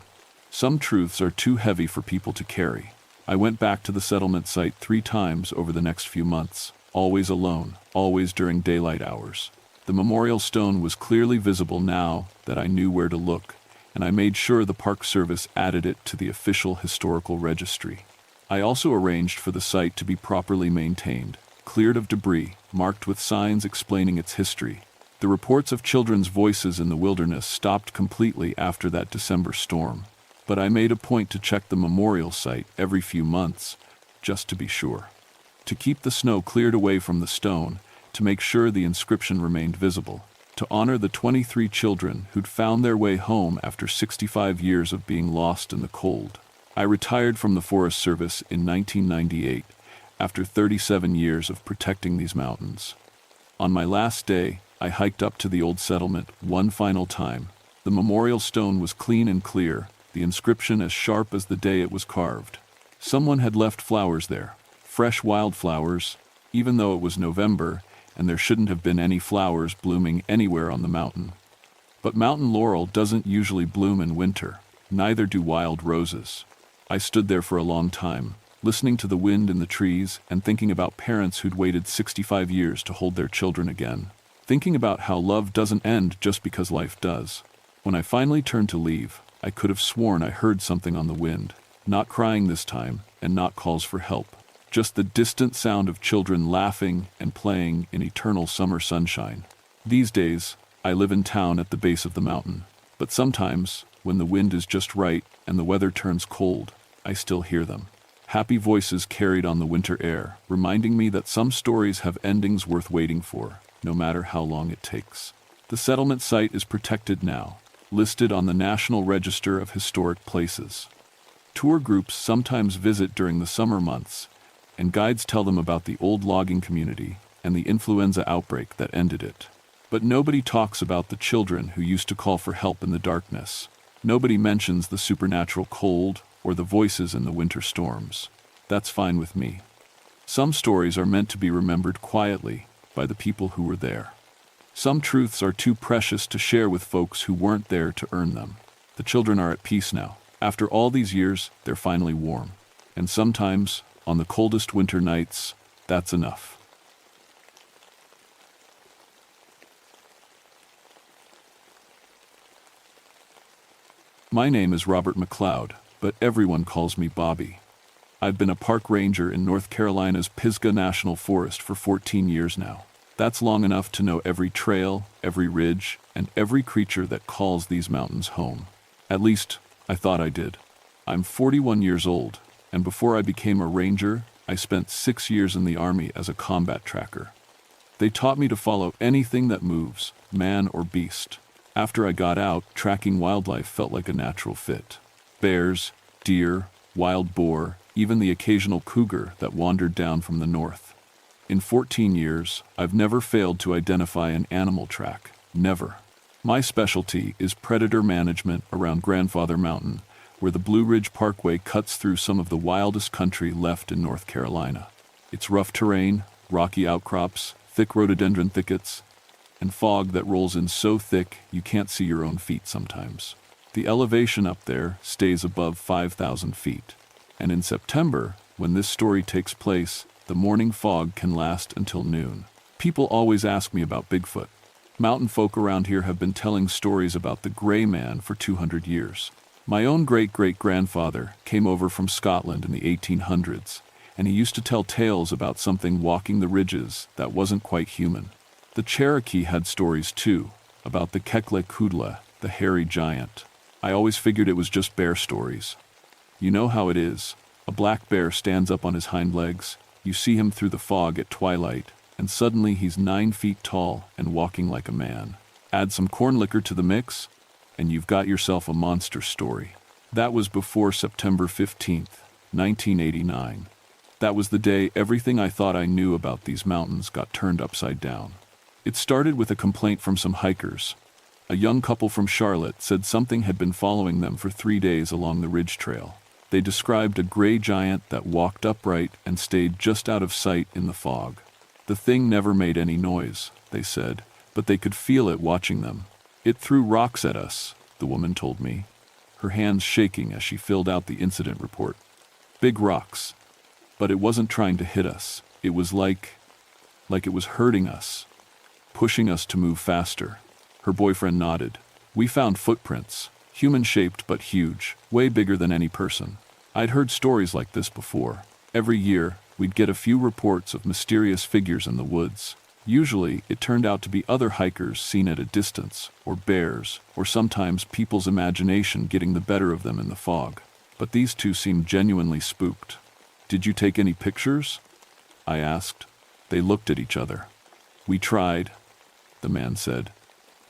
Some truths are too heavy for people to carry. I went back to the settlement site 3 times over the next few months, always alone, always during daylight hours. The memorial stone was clearly visible now that I knew where to look, and I made sure the Park Service added it to the official historical registry. I also arranged for the site to be properly maintained, cleared of debris, marked with signs explaining its history. The reports of children's voices in the wilderness stopped completely after that December storm, but I made a point to check the memorial site every few months, just to be sure. To keep the snow cleared away from the stone, to make sure the inscription remained visible, to honor the 23 children who'd found their way home after 65 years of being lost in the cold. I retired from the Forest Service in 1998, after 37 years of protecting these mountains. On my last day, I hiked up to the old settlement one final time. The memorial stone was clean and clear, the inscription as sharp as the day it was carved. Someone had left flowers there, fresh wildflowers, even though it was November, and there shouldn't have been any flowers blooming anywhere on the mountain. But mountain laurel doesn't usually bloom in winter, neither do wild roses. I stood there for a long time, listening to the wind in the trees and thinking about parents who'd waited 65 years to hold their children again. Thinking about how love doesn't end just because life does. When I finally turned to leave, I could have sworn I heard something on the wind, not crying this time, and not calls for help. Just the distant sound of children laughing and playing in eternal summer sunshine. These days, I live in town at the base of the mountain, but sometimes, when the wind is just right and the weather turns cold, I still hear them. Happy voices carried on the winter air, reminding me that some stories have endings worth waiting for, no matter how long it takes. The settlement site is protected now, listed on the National Register of Historic Places. Tour groups sometimes visit during the summer months, and guides tell them about the old logging community and the influenza outbreak that ended it. But nobody talks about the children who used to call for help in the darkness. Nobody mentions the supernatural cold or the voices in the winter storms. That's fine with me. Some stories are meant to be remembered quietly by the people who were there. Some truths are too precious to share with folks who weren't there to earn them. The children are at peace now. After all these years, they're finally warm. And sometimes, on the coldest winter nights, that's enough. My name is Robert McLeod, but everyone calls me Bobby. I've been a park ranger in North Carolina's Pisgah National Forest for 14 years now. That's long enough to know every trail, every ridge, and every creature that calls these mountains home. At least, I thought I did. I'm 41 years old, and before I became a ranger, I spent 6 years in the Army as a combat tracker. They taught me to follow anything that moves, man or beast. After I got out, tracking wildlife felt like a natural fit. Bears, deer, wild boar, even the occasional cougar that wandered down from the north. In 14 years, I've never failed to identify an animal track. Never. My specialty is predator management around Grandfather Mountain, where the Blue Ridge Parkway cuts through some of the wildest country left in North Carolina. It's rough terrain, rocky outcrops, thick rhododendron thickets, and fog that rolls in so thick you can't see your own feet sometimes. The elevation up there stays above 5,000 feet. And in September, when this story takes place, the morning fog can last until noon. People always ask me about Bigfoot. Mountain folk around here have been telling stories about the Gray Man for 200 years. My own great-great-grandfather came over from Scotland in the 1800s, and he used to tell tales about something walking the ridges that wasn't quite human. The Cherokee had stories too, about the Kekle Kudla, the hairy giant. I always figured it was just bear stories. You know how it is. A black bear stands up on his hind legs, you see him through the fog at twilight, and suddenly he's 9 feet tall and walking like a man. Add some corn liquor to the mix, and you've got yourself a monster story. That was before September 15th, 1989. That was the day everything I thought I knew about these mountains got turned upside down. It started with a complaint from some hikers. A young couple from Charlotte said something had been following them for 3 days along the ridge trail. They described a gray giant that walked upright and stayed just out of sight in the fog. The thing never made any noise, they said, but they could feel it watching them. It threw rocks at us, the woman told me, her hands shaking as she filled out the incident report. Big rocks. But it wasn't trying to hit us. It was like it was hurting us, pushing us to move faster. Her boyfriend nodded. We found footprints, human-shaped but huge, way bigger than any person. I'd heard stories like this before. Every year, we'd get a few reports of mysterious figures in the woods. Usually, it turned out to be other hikers seen at a distance, or bears, or sometimes people's imagination getting the better of them in the fog. But these two seemed genuinely spooked. Did you take any pictures? I asked. They looked at each other. We tried, the man said.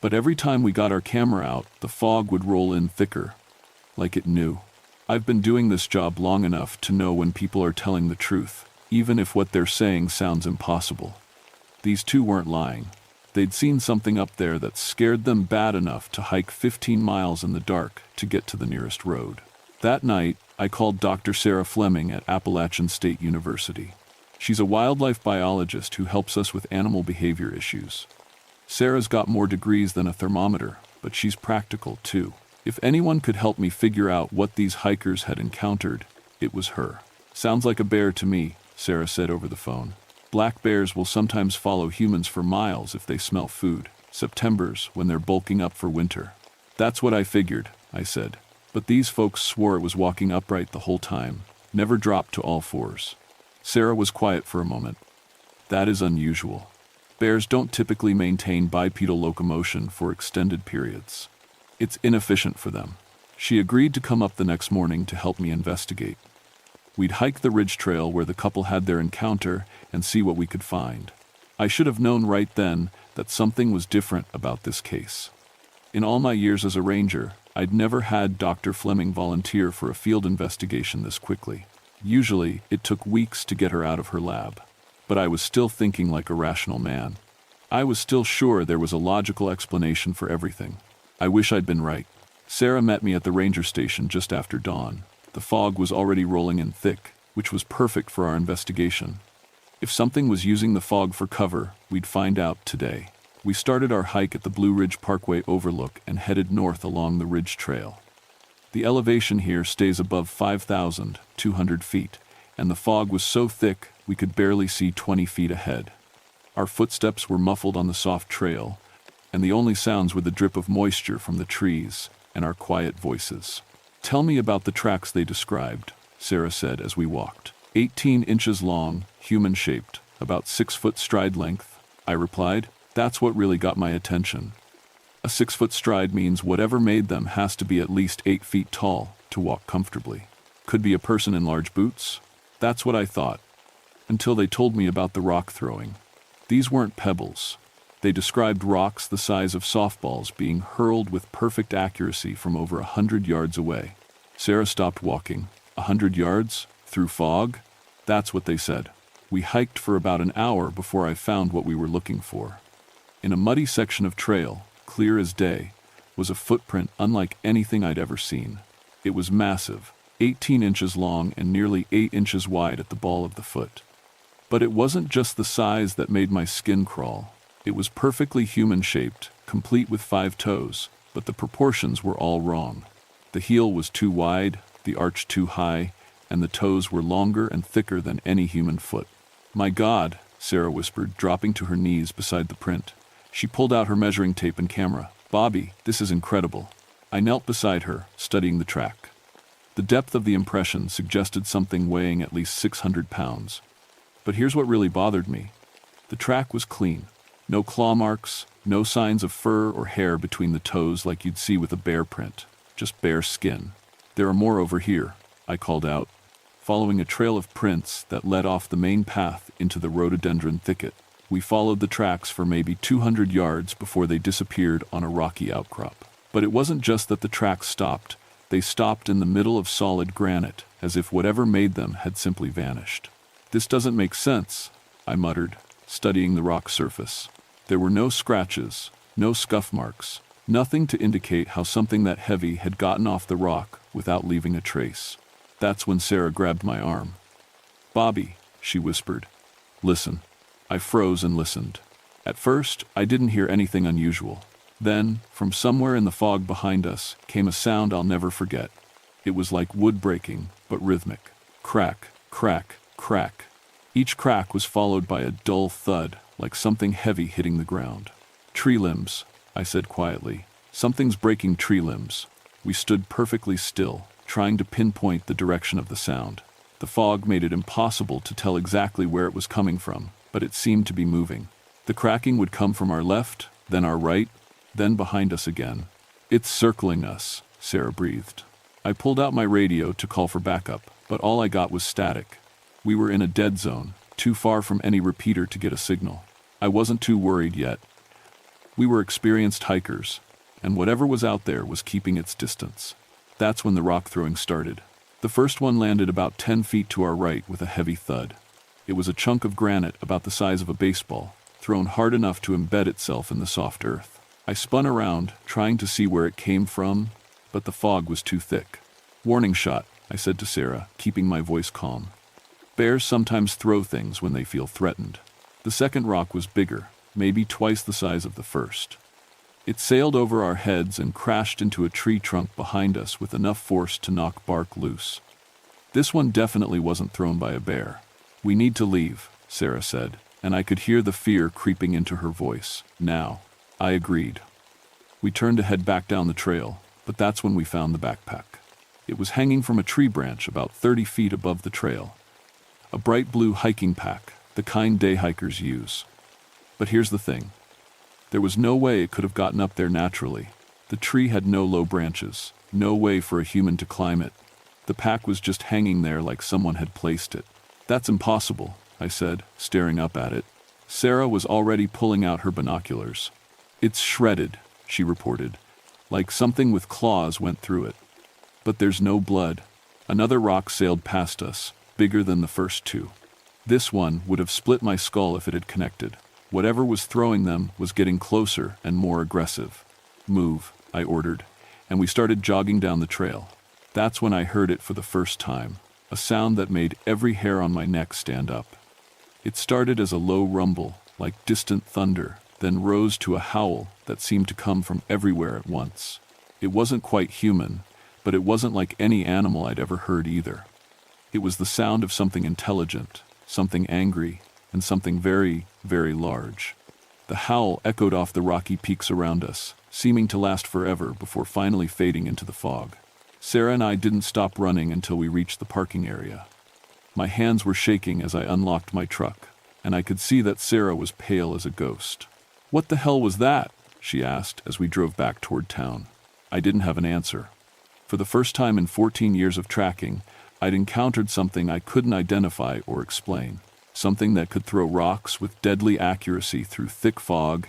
But every time we got our camera out, the fog would roll in thicker, like it knew. I've been doing this job long enough to know when people are telling the truth, even if what they're saying sounds impossible. These two weren't lying. They'd seen something up there that scared them bad enough to hike 15 miles in the dark to get to the nearest road. That night, I called Dr. Sarah Fleming at Appalachian State University. She's a wildlife biologist who helps us with animal behavior issues. Sarah's got more degrees than a thermometer, but she's practical too. If anyone could help me figure out what these hikers had encountered, it was her. Sounds like a bear to me, Sarah said over the phone. Black bears will sometimes follow humans for miles if they smell food. Septembers, when they're bulking up for winter. That's what I figured, I said. But these folks swore it was walking upright the whole time, never dropped to all fours. Sarah was quiet for a moment. That is unusual. Bears don't typically maintain bipedal locomotion for extended periods. It's inefficient for them. She agreed to come up the next morning to help me investigate. We'd hike the ridge trail where the couple had their encounter and see what we could find. I should have known right then that something was different about this case. In all my years as a ranger, I'd never had Dr. Fleming volunteer for a field investigation this quickly. Usually, it took weeks to get her out of her lab. But I was still thinking like a rational man. I was still sure there was a logical explanation for everything. I wish I'd been right. Sarah met me at the ranger station just after dawn. The fog was already rolling in thick, which was perfect for our investigation. If something was using the fog for cover, we'd find out today. We started our hike at the Blue Ridge Parkway overlook and headed north along the Ridge Trail. The elevation here stays above 5,200 feet, and the fog was so thick we could barely see 20 feet ahead. Our footsteps were muffled on the soft trail, and the only sounds were the drip of moisture from the trees and our quiet voices. "Tell me about the tracks they described," Sarah said as we walked. 18 inches long, human-shaped, about 6-foot stride length, I replied. That's what really got my attention. A 6-foot stride means whatever made them has to be at least 8 feet tall to walk comfortably. Could be a person in large boots? That's what I thought, until they told me about the rock throwing. These weren't pebbles. They described rocks the size of softballs being hurled with perfect accuracy from over 100 yards away. Sarah stopped walking. 100 yards? Through fog? That's what they said. We hiked for about an hour before I found what we were looking for. In a muddy section of trail, clear as day, was a footprint unlike anything I'd ever seen. It was massive, 18 inches long and nearly 8 inches wide at the ball of the foot. But it wasn't just the size that made my skin crawl. It was perfectly human-shaped, complete with 5 toes, but the proportions were all wrong. The heel was too wide, the arch too high, and the toes were longer and thicker than any human foot. "My God," Sarah whispered, dropping to her knees beside the print. She pulled out her measuring tape and camera. "Bobby, this is incredible." I knelt beside her, studying the track. The depth of the impression suggested something weighing at least 600 pounds. But here's what really bothered me. The track was clean. No claw marks, no signs of fur or hair between the toes like you'd see with a bear print. Just bare skin. "There are more over here," I called out, following a trail of prints that led off the main path into the rhododendron thicket. We followed the tracks for maybe 200 yards before they disappeared on a rocky outcrop. But it wasn't just that the tracks stopped. They stopped in the middle of solid granite, as if whatever made them had simply vanished. "This doesn't make sense," I muttered, studying the rock surface. There were no scratches, no scuff marks, nothing to indicate how something that heavy had gotten off the rock without leaving a trace. That's when Sarah grabbed my arm. "Bobby," she whispered. "Listen." I froze and listened. At first, I didn't hear anything unusual. Then, from somewhere in the fog behind us, came a sound I'll never forget. It was like wood breaking, but rhythmic. Crack, crack, crack. Each crack was followed by a dull thud, like something heavy hitting the ground. "Tree limbs," I said quietly. "Something's breaking tree limbs." We stood perfectly still, trying to pinpoint the direction of the sound. The fog made it impossible to tell exactly where it was coming from, but it seemed to be moving. The cracking would come from our left, then our right, then behind us again. "It's circling us," Sarah breathed. I pulled out my radio to call for backup, but all I got was static. We were in a dead zone, too far from any repeater to get a signal. I wasn't too worried yet. We were experienced hikers, and whatever was out there was keeping its distance. That's when the rock throwing started. The first one landed about 10 feet to our right with a heavy thud. It was a chunk of granite about the size of a baseball, thrown hard enough to embed itself in the soft earth. I spun around, trying to see where it came from, but the fog was too thick. "Warning shot," I said to Sarah, keeping my voice calm. Bears sometimes throw things when they feel threatened. The second rock was bigger, maybe twice the size of the first. It sailed over our heads and crashed into a tree trunk behind us with enough force to knock bark loose. This one definitely wasn't thrown by a bear. "We need to leave," Sarah said, and I could hear the fear creeping into her voice. "Now." I agreed. We turned to head back down the trail, but that's when we found the backpack. It was hanging from a tree branch about 30 feet above the trail. A bright blue hiking pack, the kind day hikers use. But here's the thing. There was no way it could have gotten up there naturally. The tree had no low branches, no way for a human to climb it. The pack was just hanging there like someone had placed it. "That's impossible," I said, staring up at it. Sarah was already pulling out her binoculars. "It's shredded," she reported, like something with claws went through it. "But there's no blood." Another rock sailed past us, bigger than the first two. This one would have split my skull if it had connected. Whatever was throwing them was getting closer and more aggressive. "Move," I ordered, and we started jogging down the trail. That's when I heard it for the first time, a sound that made every hair on my neck stand up. It started as a low rumble, like distant thunder, then rose to a howl that seemed to come from everywhere at once. It wasn't quite human, but it wasn't like any animal I'd ever heard either. It was the sound of something intelligent, something angry, and something very, very large. The howl echoed off the rocky peaks around us, seeming to last forever before finally fading into the fog. Sarah and I didn't stop running until we reached the parking area. My hands were shaking as I unlocked my truck, and I could see that Sarah was pale as a ghost. "What the hell was that?" she asked as we drove back toward town. I didn't have an answer. For the first time in 14 years of tracking, I'd encountered something I couldn't identify or explain. Something that could throw rocks with deadly accuracy through thick fog,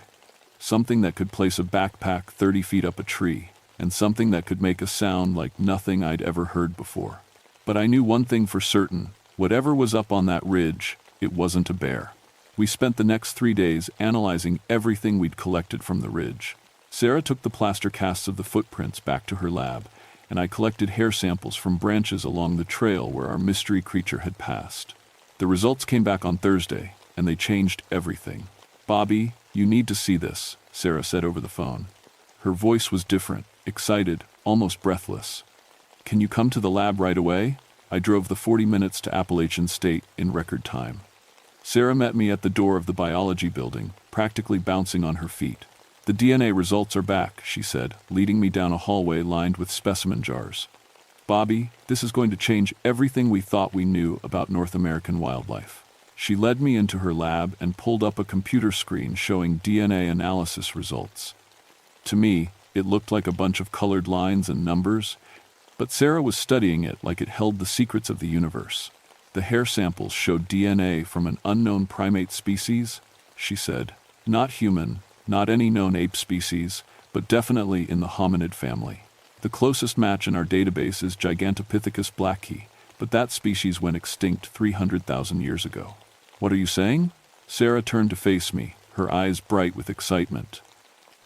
something that could place a backpack 30 feet up a tree, and something that could make a sound like nothing I'd ever heard before. But I knew one thing for certain: whatever was up on that ridge, it wasn't a bear. We spent the next 3 days analyzing everything we'd collected from the ridge. Sarah took the plaster casts of the footprints back to her lab, and I collected hair samples from branches along the trail where our mystery creature had passed. The results came back on Thursday, and they changed everything. "Bobby, you need to see this," Sarah said over the phone. Her voice was different, excited, almost breathless. "Can you come to the lab right away?" I drove the 40 minutes to Appalachian State in record time. Sarah met me at the door of the biology building, practically bouncing on her feet. "The DNA results are back," she said, leading me down a hallway lined with specimen jars. "Bobby, this is going to change everything we thought we knew about North American wildlife." She led me into her lab and pulled up a computer screen showing DNA analysis results. To me, it looked like a bunch of colored lines and numbers, but Sarah was studying it like it held the secrets of the universe. "The hair samples showed DNA from an unknown primate species," she said. "Not human, not any known ape species, but definitely in the hominid family. The closest match in our database is Gigantopithecus blacki, but that species went extinct 300,000 years ago." "What are you saying?" Sarah turned to face me, her eyes bright with excitement.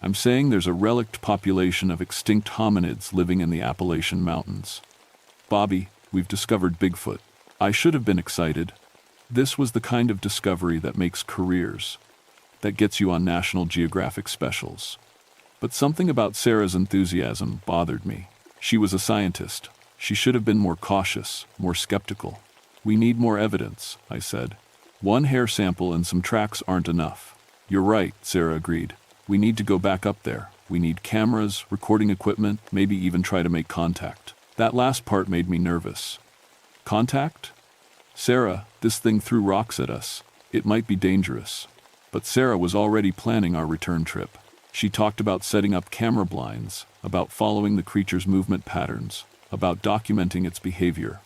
"I'm saying there's a relict population of extinct hominids living in the Appalachian Mountains. Bobby, we've discovered Bigfoot." I should have been excited. This was the kind of discovery that makes careers, that gets you on National Geographic specials. But something about Sarah's enthusiasm bothered me. She was a scientist. She should have been more cautious, more skeptical. "We need more evidence," I said. "One hair sample and some tracks aren't enough." "You're right," Sarah agreed. "We need to go back up there. We need cameras, recording equipment, maybe even try to make contact." That last part made me nervous. "Contact? Sarah, this thing threw rocks at us. It might be dangerous." But Sarah was already planning our return trip. She talked about setting up camera blinds, about following the creature's movement patterns, about documenting its behavior.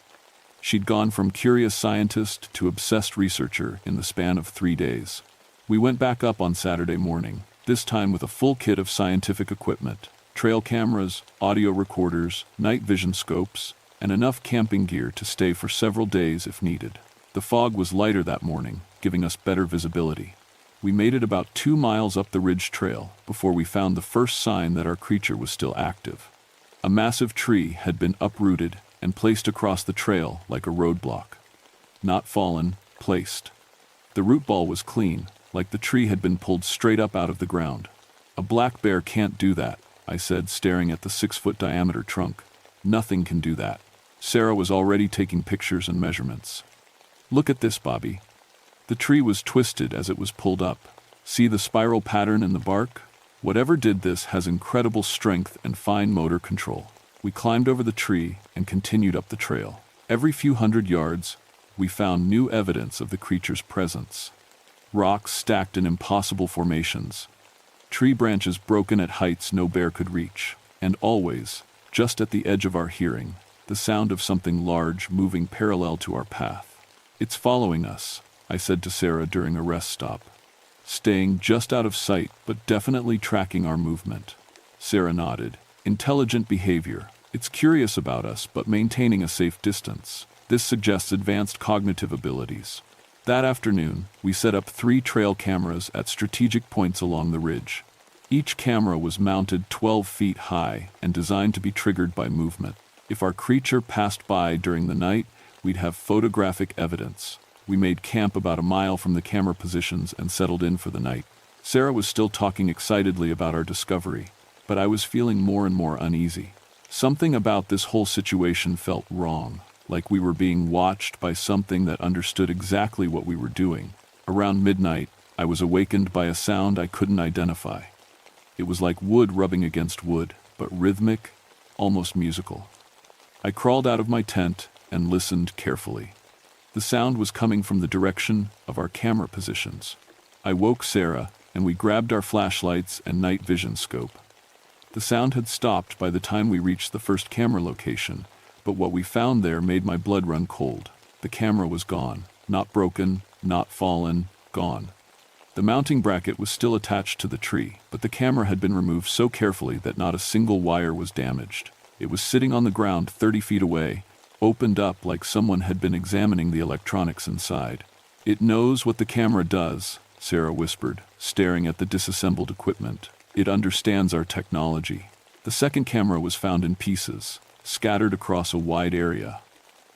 She'd gone from curious scientist to obsessed researcher in the span of 3 days. We went back up on Saturday morning, this time with a full kit of scientific equipment, trail cameras, audio recorders, night vision scopes, and enough camping gear to stay for several days if needed. The fog was lighter that morning, giving us better visibility. We made it about 2 miles up the ridge trail before we found the first sign that our creature was still active. A massive tree had been uprooted and placed across the trail like a roadblock. Not fallen, placed. The root ball was clean, like the tree had been pulled straight up out of the ground. "A black bear can't do that," I said, staring at the 6-foot diameter trunk. "Nothing can do that." Sarah was already taking pictures and measurements. "Look at this, Bobby." The tree was twisted as it was pulled up. "See the spiral pattern in the bark? Whatever did this has incredible strength and fine motor control." We climbed over the tree and continued up the trail. Every few hundred yards, we found new evidence of the creature's presence. Rocks stacked in impossible formations. Tree branches broken at heights no bear could reach. And always, just at the edge of our hearing, the sound of something large moving parallel to our path. "It's following us," I said to Sarah during a rest stop. "Staying just out of sight, but definitely tracking our movement." Sarah nodded. "Intelligent behavior. It's curious about us, but maintaining a safe distance. This suggests advanced cognitive abilities. That afternoon, we set up 3 trail cameras at strategic points along the ridge. Each camera was mounted 12 feet high and designed to be triggered by movement. If our creature passed by during the night, we'd have photographic evidence. We made camp about a mile from the camera positions and settled in for the night. Sarah was still talking excitedly about our discovery, but I was feeling more and more uneasy. Something about this whole situation felt wrong, like we were being watched by something that understood exactly what we were doing. Around midnight, I was awakened by a sound I couldn't identify. It was like wood rubbing against wood, but rhythmic, almost musical. I crawled out of my tent and listened carefully. The sound was coming from the direction of our camera positions. I woke Sarah, and we grabbed our flashlights and night vision scope. The sound had stopped by the time we reached the first camera location, but what we found there made my blood run cold. The camera was gone. Not broken, not fallen, gone. The mounting bracket was still attached to the tree, but the camera had been removed so carefully that not a single wire was damaged. It was sitting on the ground 30 feet away, opened up like someone had been examining the electronics inside. "It knows what the camera does," Sarah whispered, staring at the disassembled equipment. "It understands our technology." The second camera was found in pieces, scattered across a wide area.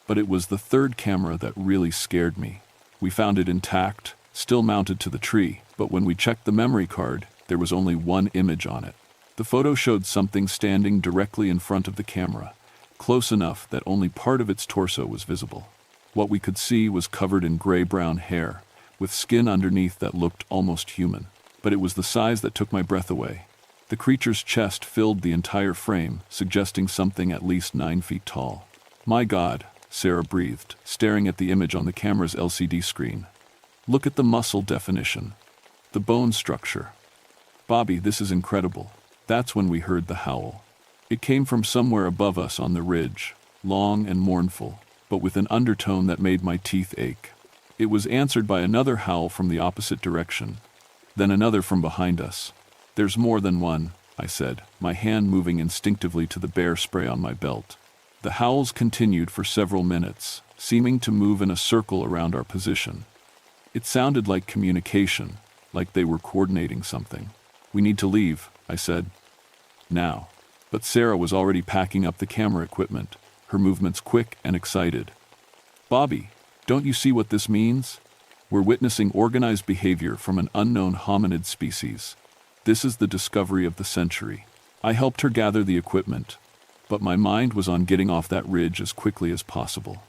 But it was the third camera that really scared me. We found it intact, still mounted to the tree, but when we checked the memory card, there was only one image on it. The photo showed something standing directly in front of the camera, close enough that only part of its torso was visible. What we could see was covered in gray-brown hair, with skin underneath that looked almost human. But it was the size that took my breath away. The creature's chest filled the entire frame, suggesting something at least 9 feet tall. "My God," Sarah breathed, staring at the image on the camera's LCD screen. "Look at the muscle definition. The bone structure. Bobby, this is incredible." That's when we heard the howl. It came from somewhere above us on the ridge, long and mournful, but with an undertone that made my teeth ache. It was answered by another howl from the opposite direction, then another from behind us. "There's more than one," I said, my hand moving instinctively to the bear spray on my belt. The howls continued for several minutes, seeming to move in a circle around our position. It sounded like communication, like they were coordinating something. "We need to leave," I said. "Now." But Sarah was already packing up the camera equipment, her movements quick and excited. "Bobby, don't you see what this means? We're witnessing organized behavior from an unknown hominid species. This is the discovery of the century." I helped her gather the equipment, but my mind was on getting off that ridge as quickly as possible.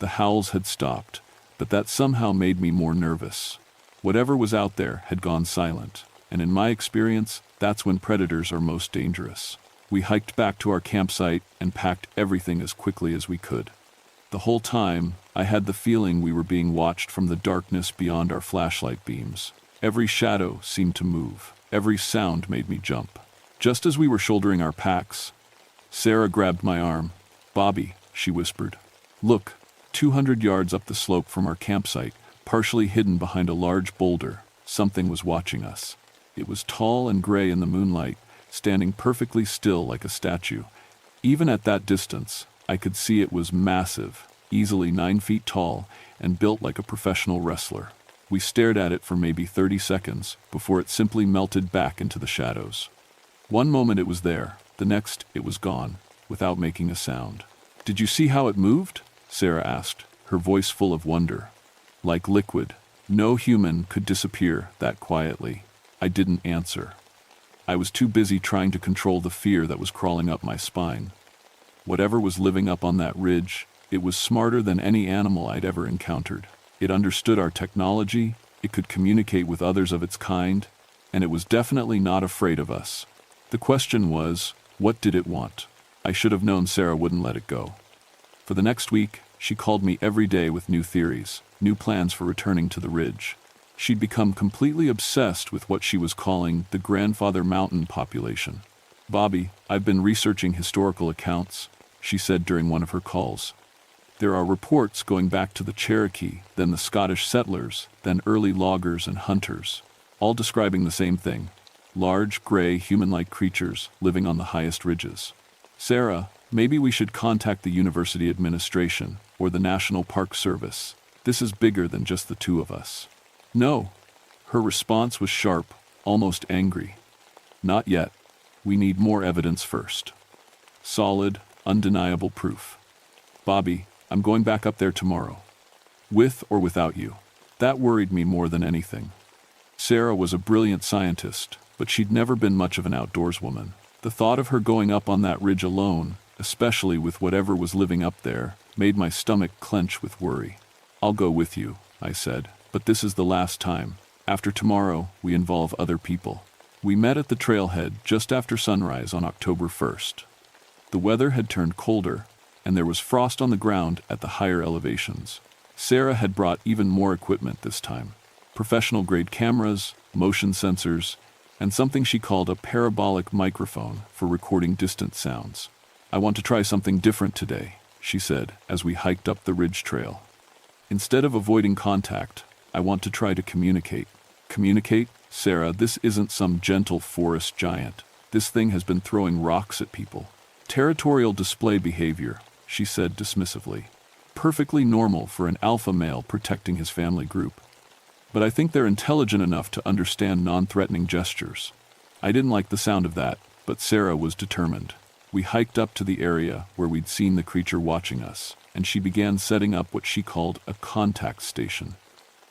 The howls had stopped, but that somehow made me more nervous. Whatever was out there had gone silent, and in my experience, that's when predators are most dangerous. We hiked back to our campsite and packed everything as quickly as we could. The whole time, I had the feeling we were being watched from the darkness beyond our flashlight beams. Every shadow seemed to move. Every sound made me jump. Just as we were shouldering our packs, Sarah grabbed my arm. "Bobby," she whispered. "Look, 200 yards up the slope from our campsite, partially hidden behind a large boulder, something was watching us. It was tall and gray in the moonlight, standing perfectly still like a statue. Even at that distance, I could see it was massive, easily 9 feet tall, and built like a professional wrestler. We stared at it for maybe 30 seconds before it simply melted back into the shadows. One moment it was there, the next it was gone, without making a sound. "Did you see how it moved?" Sarah asked, her voice full of wonder. "Like liquid. No human could disappear that quietly." I didn't answer. I was too busy trying to control the fear that was crawling up my spine. Whatever was living up on that ridge, it was smarter than any animal I'd ever encountered. It understood our technology, it could communicate with others of its kind, and it was definitely not afraid of us. The question was, what did it want? I should have known Sarah wouldn't let it go. For the next week, she called me every day with new theories, new plans for returning to the ridge. She'd become completely obsessed with what she was calling the grandfather mountain population. "Bobby, I've been researching historical accounts," she said during one of her calls. "There are reports going back to the Cherokee, then the Scottish settlers, then early loggers and hunters, all describing the same thing: large, gray, human-like creatures living on the highest ridges." "Sarah, Maybe we should contact the university administration or the National Park Service. This is bigger than just the two of us. No. Her response was sharp, almost angry. Not yet. We need more evidence first. Solid, undeniable proof. Bobby, I'm going back up there tomorrow. With or without you. That worried me more than anything. Sarah was a brilliant scientist, but she'd never been much of an outdoors woman. The thought of her going up on that ridge alone, especially with whatever was living up there, made my stomach clench with worry. I'll go with you, I said, but this is the last time. After tomorrow, we involve other people. We met at the trailhead just after sunrise on October 1st. The weather had turned colder, and there was frost on the ground at the higher elevations. Sarah had brought even more equipment this time. Professional-grade cameras, motion sensors, and something she called a parabolic microphone for recording distant sounds. I want to try something different today, she said as we hiked up the ridge trail. Instead of avoiding contact, I want to try to communicate. Communicate? Sarah, this isn't some gentle forest giant. This thing has been throwing rocks at people. Territorial display behavior, she said dismissively. Perfectly normal for an alpha male protecting his family group. But I think they're intelligent enough to understand non-threatening gestures. I didn't like the sound of that, but Sarah was determined. We hiked up to the area where we'd seen the creature watching us, and she began setting up what she called a contact station.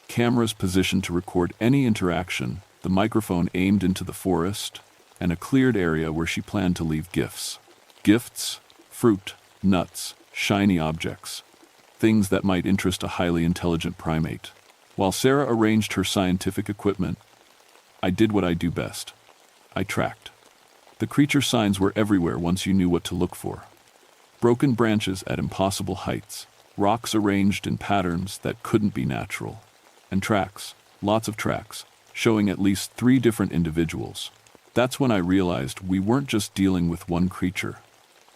Cameras positioned to record any interaction, the microphone aimed into the forest, and a cleared area where she planned to leave gifts. Gifts? Fruit, nuts, shiny objects. Things that might interest a highly intelligent primate. While Sarah arranged her scientific equipment, I did what I do best. I tracked. The creature signs were everywhere once you knew what to look for. Broken branches at impossible heights, rocks arranged in patterns that couldn't be natural, and tracks, lots of tracks, showing at least 3 different individuals. That's when I realized we weren't just dealing with one creature.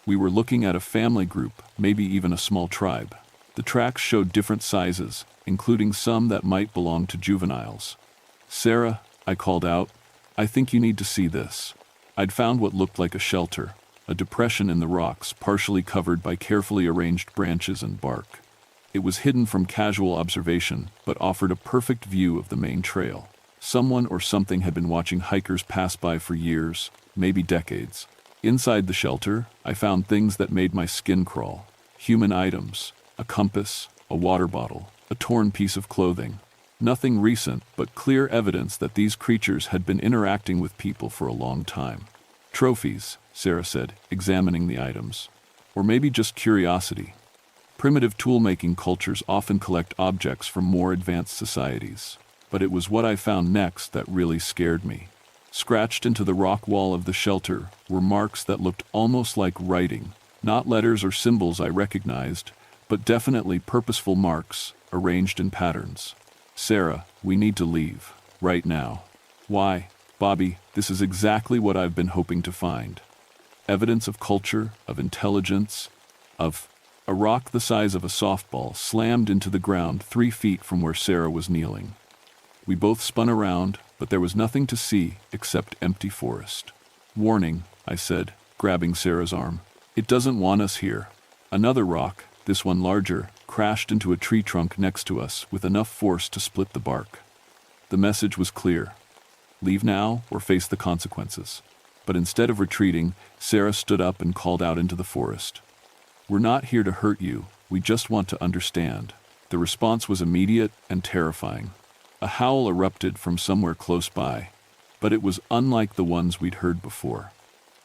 We were looking at a family group, maybe even a small tribe. The tracks showed different sizes, including some that might belong to juveniles. Sarah, I called out, I think you need to see this. I'd found what looked like a shelter, a depression in the rocks partially covered by carefully arranged branches and bark. It was hidden from casual observation, but offered a perfect view of the main trail. Someone or something had been watching hikers pass by for years, maybe decades. Inside the shelter, I found things that made my skin crawl. Human items, a compass, a water bottle, a torn piece of clothing. Nothing recent, but clear evidence that these creatures had been interacting with people for a long time. Trophies, Sarah said, examining the items. Or maybe just curiosity. Primitive tool-making cultures often collect objects from more advanced societies. But it was what I found next that really scared me. Scratched into the rock wall of the shelter were marks that looked almost like writing. Not letters or symbols I recognized, but definitely purposeful marks, arranged in patterns. Sarah, we need to leave, right now. Why? Bobby, this is exactly what I've been hoping to find. Evidence of culture, of intelligence, of... A rock the size of a softball slammed into the ground 3 feet from where Sarah was kneeling. We both spun around, but there was nothing to see except empty forest. Warning, I said, grabbing Sarah's arm. It doesn't want us here. Another rock, this one larger, crashed into a tree trunk next to us with enough force to split the bark. The message was clear. Leave now or face the consequences. But instead of retreating, Sarah stood up and called out into the forest. We're not here to hurt you, we just want to understand. The response was immediate and terrifying. A howl erupted from somewhere close by, but it was unlike the ones we'd heard before.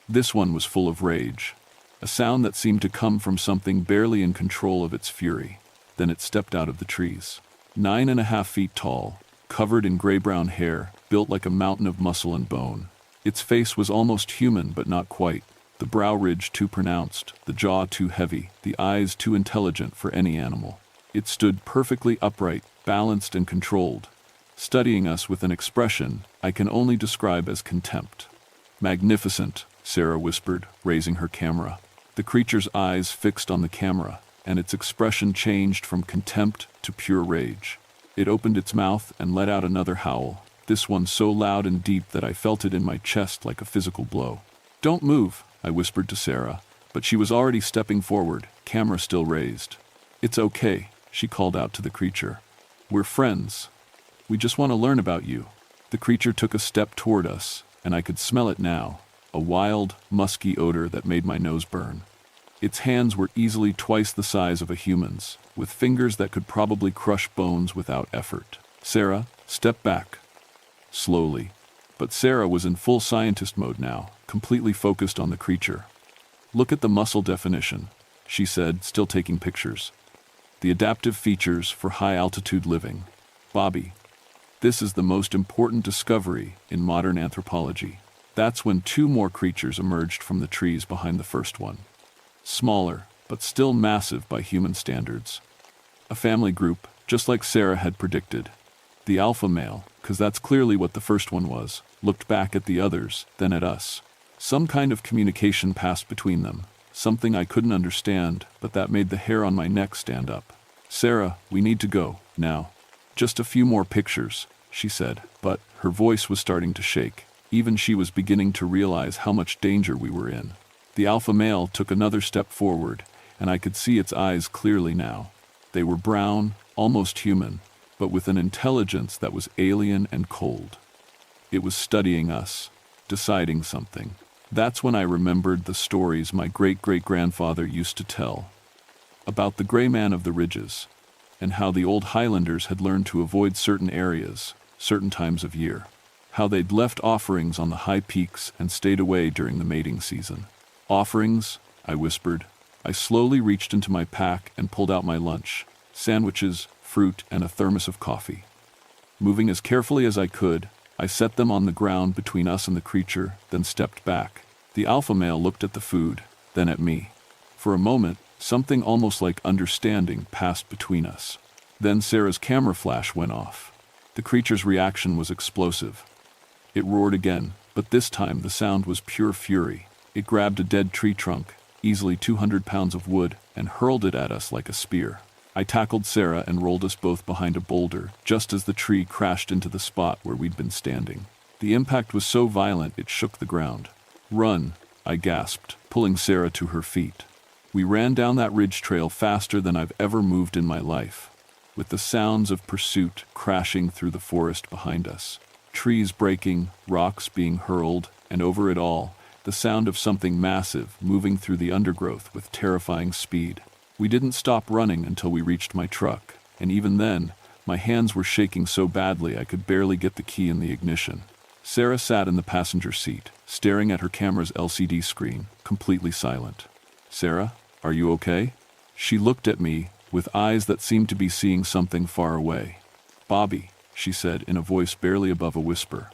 This one was full of rage, a sound that seemed to come from something barely in control of its fury. Then it stepped out of the trees. 9.5 feet tall, covered in gray-brown hair, built like a mountain of muscle and bone. Its face was almost human, but not quite. The brow ridge too pronounced, the jaw too heavy, the eyes too intelligent for any animal. It stood perfectly upright, balanced and controlled, studying us with an expression I can only describe as contempt. Magnificent, Sarah whispered, raising her camera. The creature's eyes fixed on the camera, and its expression changed from contempt to pure rage. It opened its mouth and let out another howl, this one so loud and deep that I felt it in my chest like a physical blow. Don't move, I whispered to Sarah, But she was already stepping forward, camera still raised. "It's okay," she called out to the creature. "We're friends. We just want to learn about you." The creature took a step toward us, and I could smell it now, a wild, musky odor that made my nose burn. Its hands were easily twice the size of a human's, with fingers that could probably crush bones without effort. "Sarah, step back." Slowly. But Sarah was in full scientist mode now, completely focused on the creature. "Look at the muscle definition," she said, still taking pictures. "The adaptive features for high-altitude living. Bobby, this is the most important discovery in modern anthropology." That's when two more creatures emerged from the trees behind the first one. Smaller, but still massive by human standards. A family group, just like Sarah had predicted. The alpha male, 'cause that's clearly what the first one was, looked back at the others, then at us. Some kind of communication passed between them, something I couldn't understand, but that made the hair on my neck stand up. "Sarah, we need to go, now. Just a few more pictures," she said, but her voice was starting to shake. Even she was beginning to realize how much danger we were in. The alpha male took another step forward, and I could see its eyes clearly now. They were brown, almost human, but with an intelligence that was alien and cold. It was studying us, deciding something. That's when I remembered the stories my great-great-grandfather used to tell about the gray man of the ridges, and how the old Highlanders had learned to avoid certain areas, certain times of year. How they'd left offerings on the high peaks and stayed away during the mating season. "Offerings," I whispered. I slowly reached into my pack and pulled out my lunch, sandwiches, fruit, and a thermos of coffee. Moving as carefully as I could, I set them on the ground between us and the creature, then stepped back. The alpha male looked at the food, then at me. For a moment, something almost like understanding passed between us. Then Sarah's camera flash went off. The creature's reaction was explosive. It roared again, but this time the sound was pure fury. It grabbed a dead tree trunk, easily 200 pounds of wood, and hurled it at us like a spear. I tackled Sarah and rolled us both behind a boulder, just as the tree crashed into the spot where we'd been standing. The impact was so violent it shook the ground. "Run," I gasped, pulling Sarah to her feet. We ran down that ridge trail faster than I've ever moved in my life, with the sounds of pursuit crashing through the forest behind us. Trees breaking, rocks being hurled, and over it all, the sound of something massive moving through the undergrowth with terrifying speed. We didn't stop running until we reached my truck, and even then, my hands were shaking so badly I could barely get the key in the ignition. Sarah sat in the passenger seat, staring at her camera's LCD screen, completely silent. "Sarah, are you okay?" She looked at me, with eyes that seemed to be seeing something far away. "Bobby," she said in a voice barely above a whisper.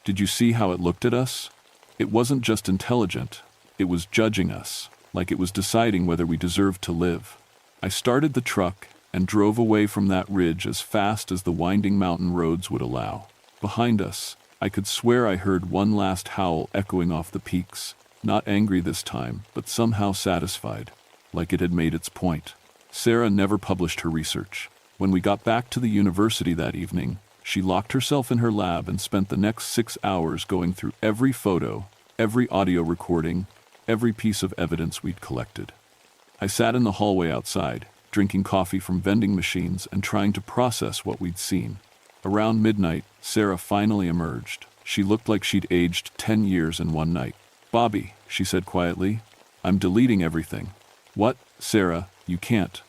"Did you see how it looked at us? It wasn't just intelligent, it was judging us, like it was deciding whether we deserved to live." I started the truck and drove away from that ridge as fast as the winding mountain roads would allow. Behind us, I could swear I heard one last howl echoing off the peaks, not angry this time, but somehow satisfied, like it had made its point. Sarah never published her research. When we got back to the university that evening, she locked herself in her lab and spent the next 6 hours going through every photo, every audio recording, every piece of evidence we'd collected. I sat in the hallway outside, drinking coffee from vending machines and trying to process what we'd seen. Around midnight, Sarah finally emerged. She looked like she'd aged 10 years in one night. "Bobby," she said quietly, "I'm deleting everything." "What, Sarah, you can't.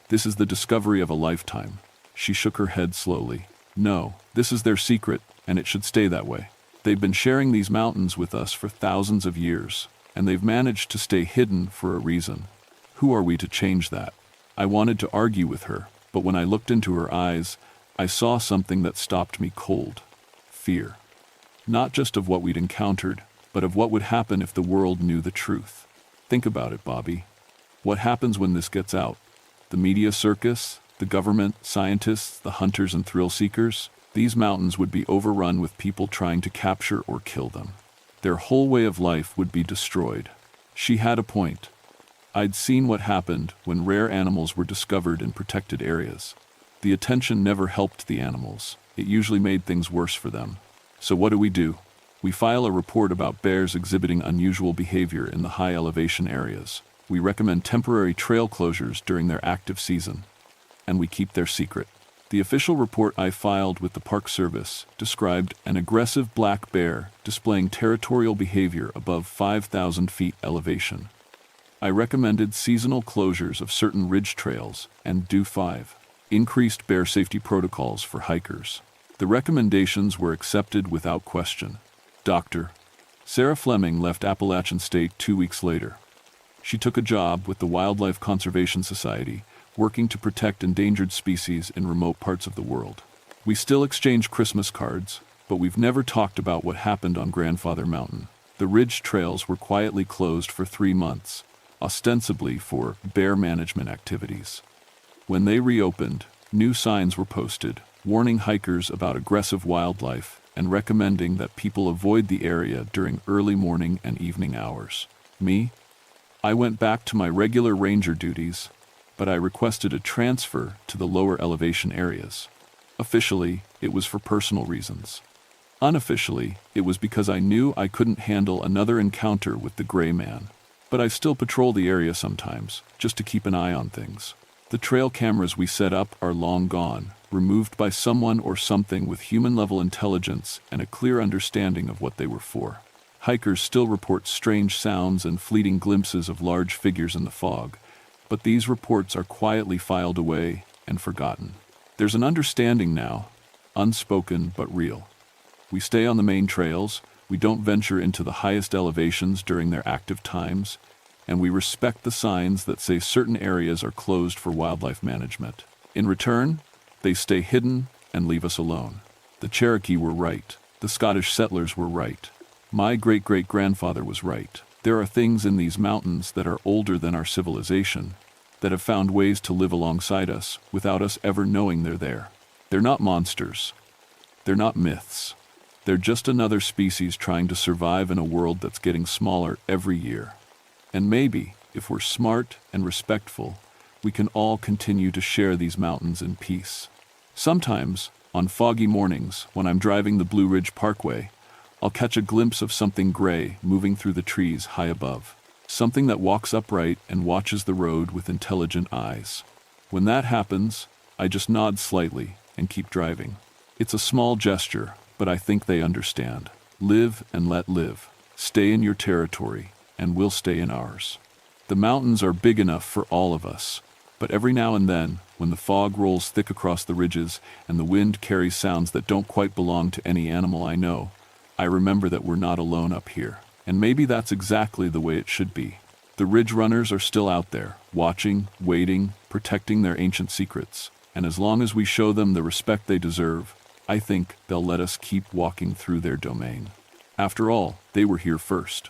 This is the discovery of a lifetime." She shook her head slowly. "No, this is their secret, and it should stay that way. They've been sharing these mountains with us for thousands of years, and they've managed to stay hidden for a reason. Who are we to change that?" I wanted to argue with her, but when I looked into her eyes, I saw something that stopped me cold. Fear. Not just of what we'd encountered, but of what would happen if the world knew the truth. Think about it, Bobby. What happens when this gets out? The media circus, the government, scientists, the hunters and thrill seekers? These mountains would be overrun with people trying to capture or kill them. Their whole way of life would be destroyed. She had a point. I'd seen what happened when rare animals were discovered in protected areas. The attention never helped the animals. It usually made things worse for them. So what do? We file a report about bears exhibiting unusual behavior in the high elevation areas. We recommend temporary trail closures during their active season, and we keep their secret. The official report I filed with the Park Service described an aggressive black bear displaying territorial behavior above 5,000 feet elevation. I recommended seasonal closures of certain ridge trails and do 5 increased bear safety protocols for hikers. The recommendations were accepted without question. Dr. Sarah Fleming left Appalachian State 2 weeks later. She took a job with the Wildlife Conservation Society, working to protect endangered species in remote parts of the world. We still exchange Christmas cards, but we've never talked about what happened on Grandfather Mountain. The ridge trails were quietly closed for 3 months, ostensibly for bear management activities. When they reopened, new signs were posted, warning hikers about aggressive wildlife and recommending that people avoid the area during early morning and evening hours. I went back to my regular ranger duties, but I requested a transfer to the lower elevation areas. Officially, it was for personal reasons. Unofficially, it was because I knew I couldn't handle another encounter with the gray man. But I still patrol the area sometimes, just to keep an eye on things. The trail cameras we set up are long gone, removed by someone or something with human-level intelligence and a clear understanding of what they were for. Hikers still report strange sounds and fleeting glimpses of large figures in the fog, but these reports are quietly filed away and forgotten. There's an understanding now, unspoken but real. We stay on the main trails, we don't venture into the highest elevations during their active times, and we respect the signs that say certain areas are closed for wildlife management. In return, they stay hidden and leave us alone. The Cherokee were right. The Scottish settlers were right. My great-great-grandfather was right. There are things in these mountains that are older than our civilization, that have found ways to live alongside us without us ever knowing they're there. They're not monsters. They're not myths. They're just another species trying to survive in a world that's getting smaller every year. And maybe, if we're smart and respectful, we can all continue to share these mountains in peace. Sometimes, on foggy mornings, when I'm driving the Blue Ridge Parkway, I'll catch a glimpse of something gray moving through the trees high above. Something that walks upright and watches the road with intelligent eyes. When that happens, I just nod slightly and keep driving. It's a small gesture, but I think they understand. Live and let live. Stay in your territory, and we'll stay in ours. The mountains are big enough for all of us, but every now and then, when the fog rolls thick across the ridges and the wind carries sounds that don't quite belong to any animal I know, I remember that we're not alone up here. And maybe that's exactly the way it should be. The ridge runners are still out there, watching, waiting, protecting their ancient secrets. And as long as we show them the respect they deserve, I think they'll let us keep walking through their domain. After all, they were here first.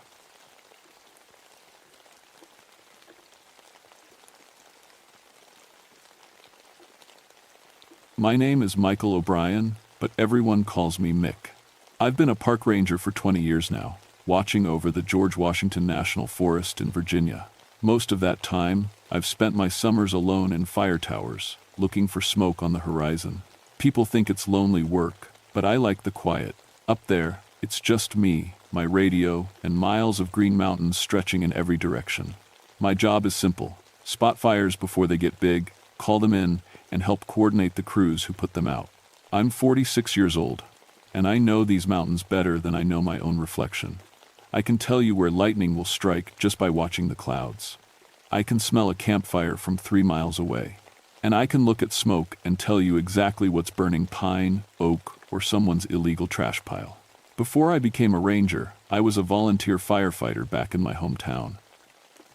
My name is Michael O'Brien, but everyone calls me Mick. I've been a park ranger for 20 years now, watching over the George Washington National Forest in Virginia. Most of that time, I've spent my summers alone in fire towers, looking for smoke on the horizon. People think it's lonely work, but I like the quiet. Up there, it's just me, my radio, and miles of green mountains stretching in every direction. My job is simple: spot fires before they get big, call them in, and help coordinate the crews who put them out. I'm 46 years old, and I know these mountains better than I know my own reflection. I can tell you where lightning will strike just by watching the clouds. I can smell a campfire from 3 miles away. And I can look at smoke and tell you exactly what's burning pine, oak, or someone's illegal trash pile. Before I became a ranger, I was a volunteer firefighter back in my hometown.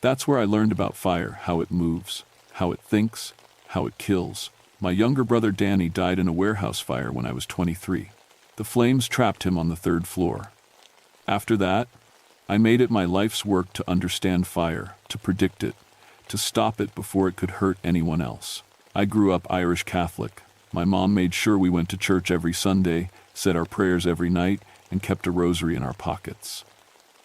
That's where I learned about fire, how it moves, how it thinks, how it kills. My younger brother Danny died in a warehouse fire when I was 23. The flames trapped him on the 3rd floor. After that, I made it my life's work to understand fire, to predict it, to stop it before it could hurt anyone else. I grew up Irish Catholic. My mom made sure we went to church every Sunday, said our prayers every night, and kept a rosary in our pockets.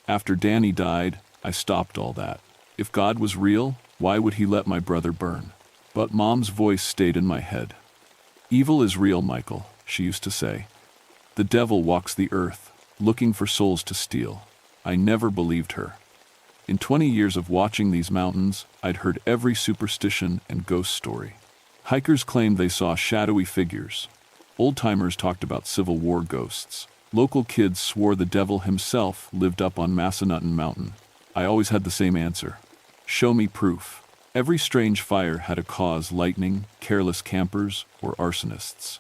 After Danny died, I stopped all that. If God was real, why would he let my brother burn? But Mom's voice stayed in my head. Evil is real, Michael, she used to say. The devil walks the earth, looking for souls to steal. I never believed her. In 20 years of watching these mountains, I'd heard every superstition and ghost story. Hikers claimed they saw shadowy figures. Old-timers talked about Civil War ghosts. Local kids swore the devil himself lived up on Massanutten Mountain. I always had the same answer. Show me proof. Every strange fire had a cause: lightning, careless campers, or arsonists.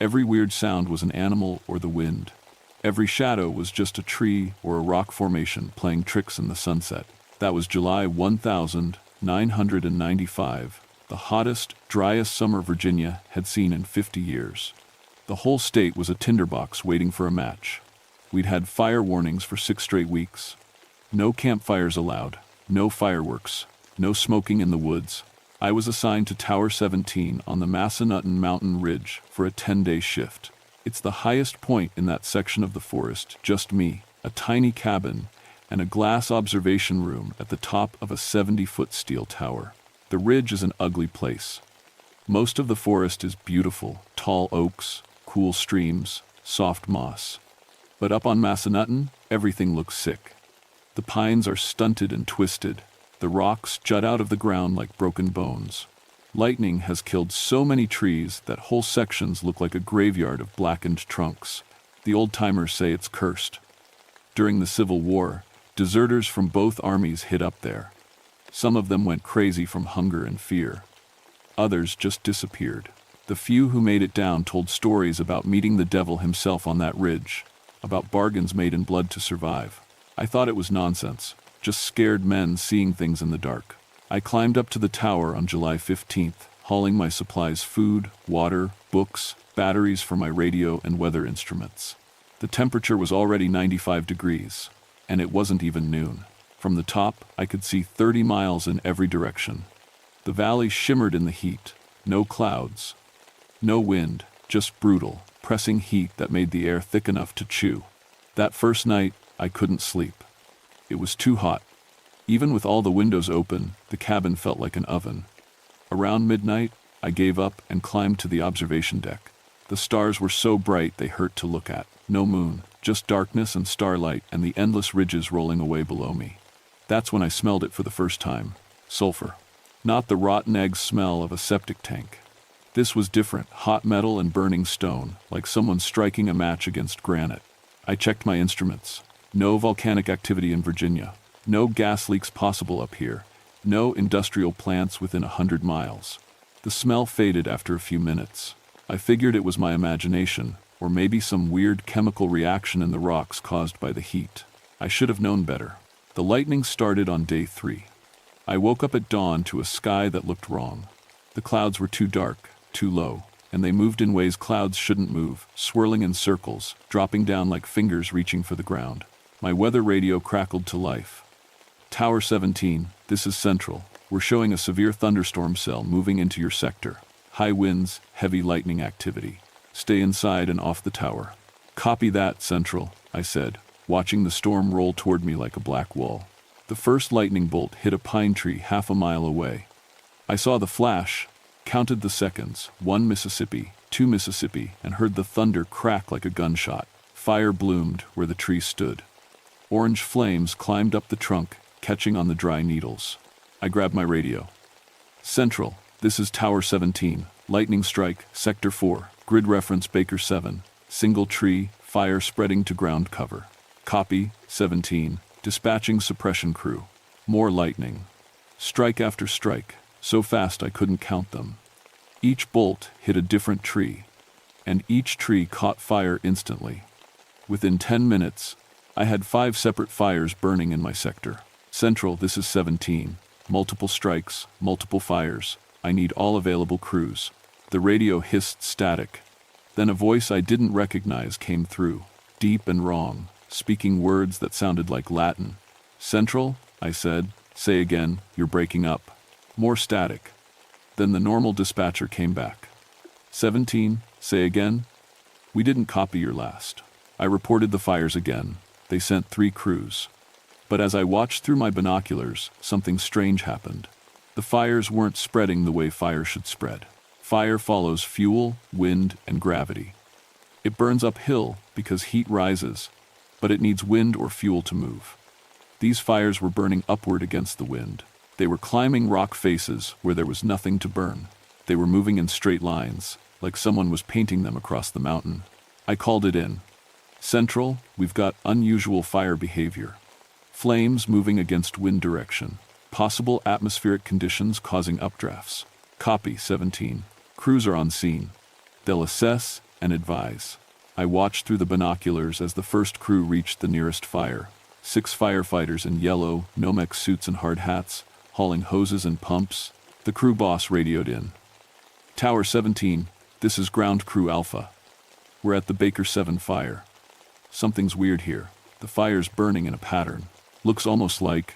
Every weird sound was an animal or the wind. Every shadow was just a tree or a rock formation playing tricks in the sunset. That was July 1995, the hottest, driest summer Virginia had seen in 50 years. The whole state was a tinderbox waiting for a match. We'd had fire warnings for 6 straight weeks. No campfires allowed, no fireworks, no smoking in the woods. I was assigned to Tower 17 on the Massanutten Mountain Ridge for a 10-day shift. It's the highest point in that section of the forest, just me, a tiny cabin, and a glass observation room at the top of a 70-foot steel tower. The ridge is an ugly place. Most of the forest is beautiful: tall oaks, cool streams, soft moss. But up on Massanutten, everything looks sick. The pines are stunted and twisted. The rocks jut out of the ground like broken bones. Lightning has killed so many trees that whole sections look like a graveyard of blackened trunks. The old-timers say it's cursed. During the Civil War, deserters from both armies hid up there. Some of them went crazy from hunger and fear. Others just disappeared. The few who made it down told stories about meeting the devil himself on that ridge, about bargains made in blood to survive. I thought it was nonsense, just scared men seeing things in the dark. I climbed up to the tower on July 15th, hauling my supplies: food, water, books, batteries for my radio and weather instruments. The temperature was already 95 degrees, and it wasn't even noon. From the top, I could see 30 miles in every direction. The valley shimmered in the heat. No clouds, no wind, just brutal, pressing heat that made the air thick enough to chew. That first night, I couldn't sleep. It was too hot. Even with all the windows open, the cabin felt like an oven. Around midnight, I gave up and climbed to the observation deck. The stars were so bright they hurt to look at. No moon, just darkness and starlight and the endless ridges rolling away below me. That's when I smelled it for the first time: sulfur. Not the rotten egg smell of a septic tank. This was different: hot metal and burning stone, like someone striking a match against granite. I checked my instruments. No volcanic activity in Virginia. No gas leaks possible up here. No industrial plants within 100 miles. The smell faded after a few minutes. I figured it was my imagination, or maybe some weird chemical reaction in the rocks caused by the heat. I should have known better. The lightning started on day 3. I woke up at dawn to a sky that looked wrong. The clouds were too dark, too low, and they moved in ways clouds shouldn't move, swirling in circles, dropping down like fingers reaching for the ground. My weather radio crackled to life. Tower 17, this is Central. We're showing a severe thunderstorm cell moving into your sector. High winds, heavy lightning activity. Stay inside and off the tower. Copy that, Central, I said, watching the storm roll toward me like a black wall. The first lightning bolt hit a pine tree half a mile away. I saw the flash, counted the seconds: 1 Mississippi, 2 Mississippi, and heard the thunder crack like a gunshot. Fire bloomed where the tree stood. Orange flames climbed up the trunk, catching on the dry needles. I grabbed my radio. Central, this is Tower 17, lightning strike, Sector 4, grid reference Baker 7, single tree, fire spreading to ground cover. Copy, 17, dispatching suppression crew. More lightning. Strike after strike, so fast I couldn't count them. Each bolt hit a different tree, and each tree caught fire instantly. Within 10 minutes, I had 5 separate fires burning in my sector. Central, this is 17. Multiple strikes, multiple fires. I need all available crews. The radio hissed static. Then a voice I didn't recognize came through, deep and wrong, speaking words that sounded like Latin. Central, I said. Say again, you're breaking up. More static. Then the normal dispatcher came back. 17, say again. We didn't copy your last. I reported the fires again. They sent 3 crews. But as I watched through my binoculars, something strange happened. The fires weren't spreading the way fire should spread. Fire follows fuel, wind, and gravity. It burns uphill because heat rises, but it needs wind or fuel to move. These fires were burning upward against the wind. They were climbing rock faces where there was nothing to burn. They were moving in straight lines, like someone was painting them across the mountain. I called it in. Central, we've got unusual fire behavior. Flames moving against wind direction. Possible atmospheric conditions causing updrafts. Copy 17. Crews are on scene. They'll assess and advise. I watched through the binoculars as the first crew reached the nearest fire. 6 firefighters in yellow, Nomex suits and hard hats, hauling hoses and pumps. The crew boss radioed in. Tower 17, this is Ground Crew Alpha. We're at the Baker 7 fire. Something's weird here. The fire's burning in a pattern. Looks almost like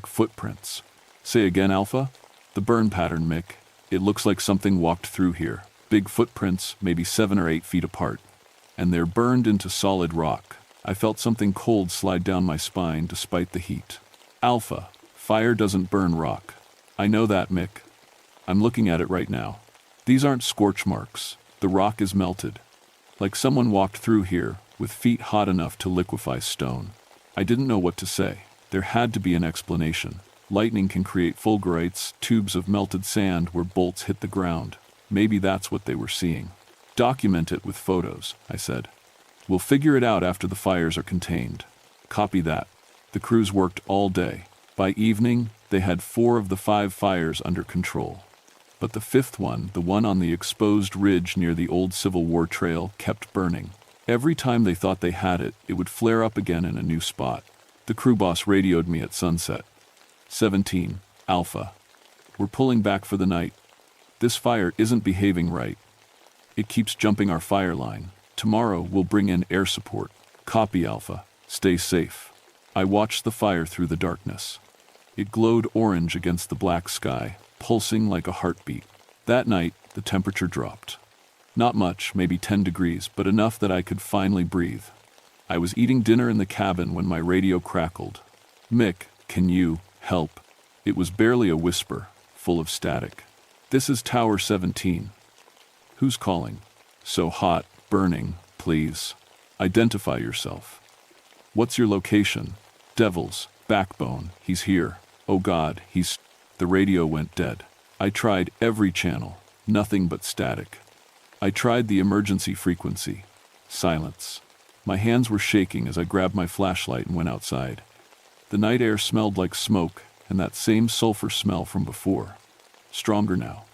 footprints. Say again, Alpha? The burn pattern, Mick. It looks like something walked through here. Big footprints, maybe 7 or 8 feet apart. And they're burned into solid rock. I felt something cold slide down my spine despite the heat. Alpha, fire doesn't burn rock. I know that, Mick. I'm looking at it right now. These aren't scorch marks. The rock is melted. Like someone walked through here with feet hot enough to liquefy stone. I didn't know what to say. There had to be an explanation. Lightning can create fulgurites, tubes of melted sand where bolts hit the ground. Maybe that's what they were seeing. Document it with photos, I said. We'll figure it out after the fires are contained. Copy that. The crews worked all day. By evening, they had 4 of the 5 fires under control. But the 5th one, the one on the exposed ridge near the old Civil War trail, kept burning. Every time they thought they had it, it would flare up again in a new spot. The crew boss radioed me at sunset. 17, Alpha. We're pulling back for the night. This fire isn't behaving right. It keeps jumping our fire line. Tomorrow we'll bring in air support. Copy, Alpha. Stay safe. I watched the fire through the darkness. It glowed orange against the black sky, pulsing like a heartbeat. That night, the temperature dropped. Not much, maybe 10 degrees, but enough that I could finally breathe. I was eating dinner in the cabin when my radio crackled. Mick, can you help? It was barely a whisper, full of static. This is Tower 17. Who's calling? So hot, burning, please. Identify yourself. What's your location? Devil's backbone, he's here. Oh God, he's... The radio went dead. I tried every channel, nothing but static. I tried the emergency frequency. Silence. My hands were shaking as I grabbed my flashlight and went outside. The night air smelled like smoke and that same sulfur smell from before. Stronger now.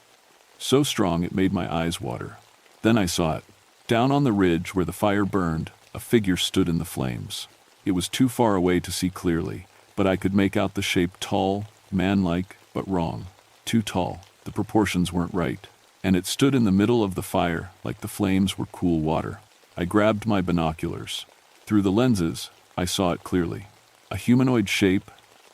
So strong it made my eyes water. Then I saw it. Down on the ridge where the fire burned, a figure stood in the flames. It was too far away to see clearly, but I could make out the shape tall, man-like, but wrong. Too tall. The proportions weren't right. And it stood in the middle of the fire like the flames were cool water. I grabbed my binoculars. Through the lenses, I saw it clearly. A humanoid shape,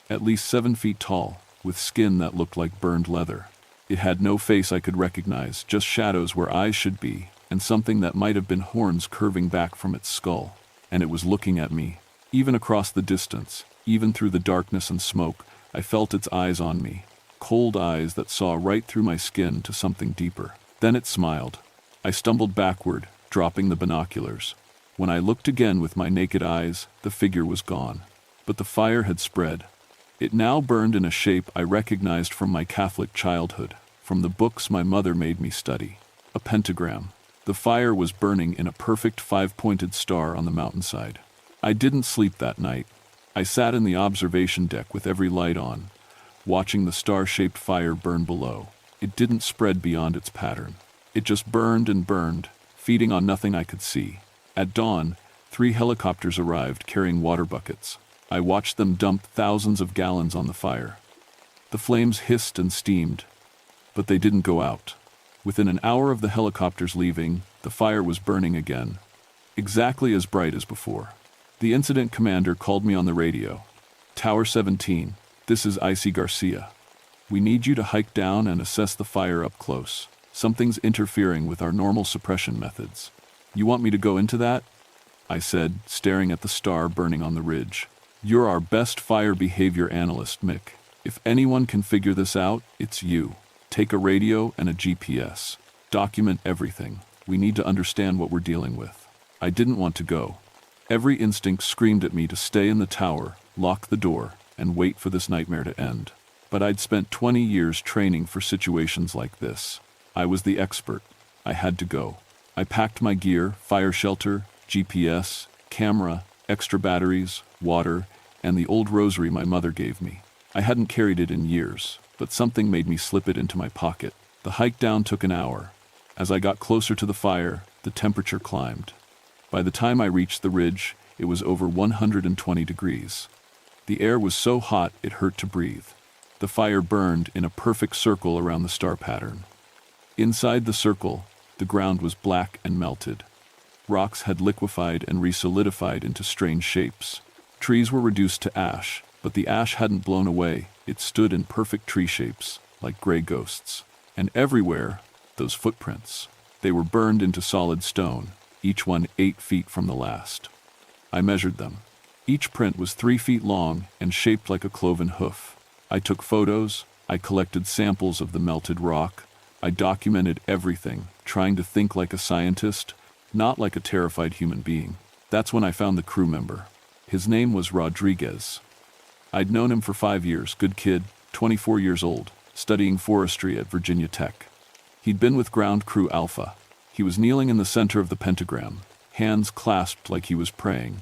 at least 7 feet tall, with skin that looked like burned leather. It had no face I could recognize, just shadows where eyes should be, and something that might have been horns curving back from its skull. And it was looking at me. Even across the distance, even through the darkness and smoke, I felt its eyes on me. Cold eyes that saw right through my skin to something deeper. Then it smiled. I stumbled backward, dropping the binoculars. When I looked again with my naked eyes, the figure was gone. But the fire had spread. It now burned in a shape I recognized from my Catholic childhood, from the books my mother made me study. A pentagram. The fire was burning in a perfect 5-pointed star on the mountainside. I didn't sleep that night. I sat in the observation deck with every light on, watching the star-shaped fire burn below. It didn't spread beyond its pattern. It just burned and burned, feeding on nothing I could see. At dawn, 3 helicopters arrived carrying water buckets. I watched them dump thousands of gallons on the fire. The flames hissed and steamed, but they didn't go out. Within an hour of the helicopters leaving, the fire was burning again, exactly as bright as before. The incident commander called me on the radio. Tower 17, this is Icy Garcia. We need you to hike down and assess the fire up close. Something's interfering with our normal suppression methods. You want me to go into that? I said, staring at the star burning on the ridge. You're our best fire behavior analyst, Mick. If anyone can figure this out, it's you. Take a radio and a GPS. Document everything. We need to understand what we're dealing with. I didn't want to go. Every instinct screamed at me to stay in the tower, lock the door, and wait for this nightmare to end. But I'd spent 20 years training for situations like this. I was the expert. I had to go. I packed my gear, fire shelter, GPS, camera, extra batteries, water, and the old rosary my mother gave me. I hadn't carried it in years, but something made me slip it into my pocket. The hike down took an hour. As I got closer to the fire, the temperature climbed. By the time I reached the ridge, it was over 120 degrees. The air was so hot it hurt to breathe. The fire burned in a perfect circle around the star pattern. Inside the circle, the ground was black and melted. Rocks had liquefied and resolidified into strange shapes. Trees were reduced to ash, but the ash hadn't blown away. It stood in perfect tree shapes, like gray ghosts. And everywhere, those footprints. They were burned into solid stone, each one 8 feet from the last. I measured them. Each print was 3 feet long and shaped like a cloven hoof. I took photos, I collected samples of the melted rock, I documented everything, trying to think like a scientist, not like a terrified human being. That's when I found the crew member. His name was Rodriguez. I'd known him for 5 years, good kid, 24 years old, studying forestry at Virginia Tech. He'd been with Ground Crew Alpha. He was kneeling in the center of the pentagram, hands clasped like he was praying.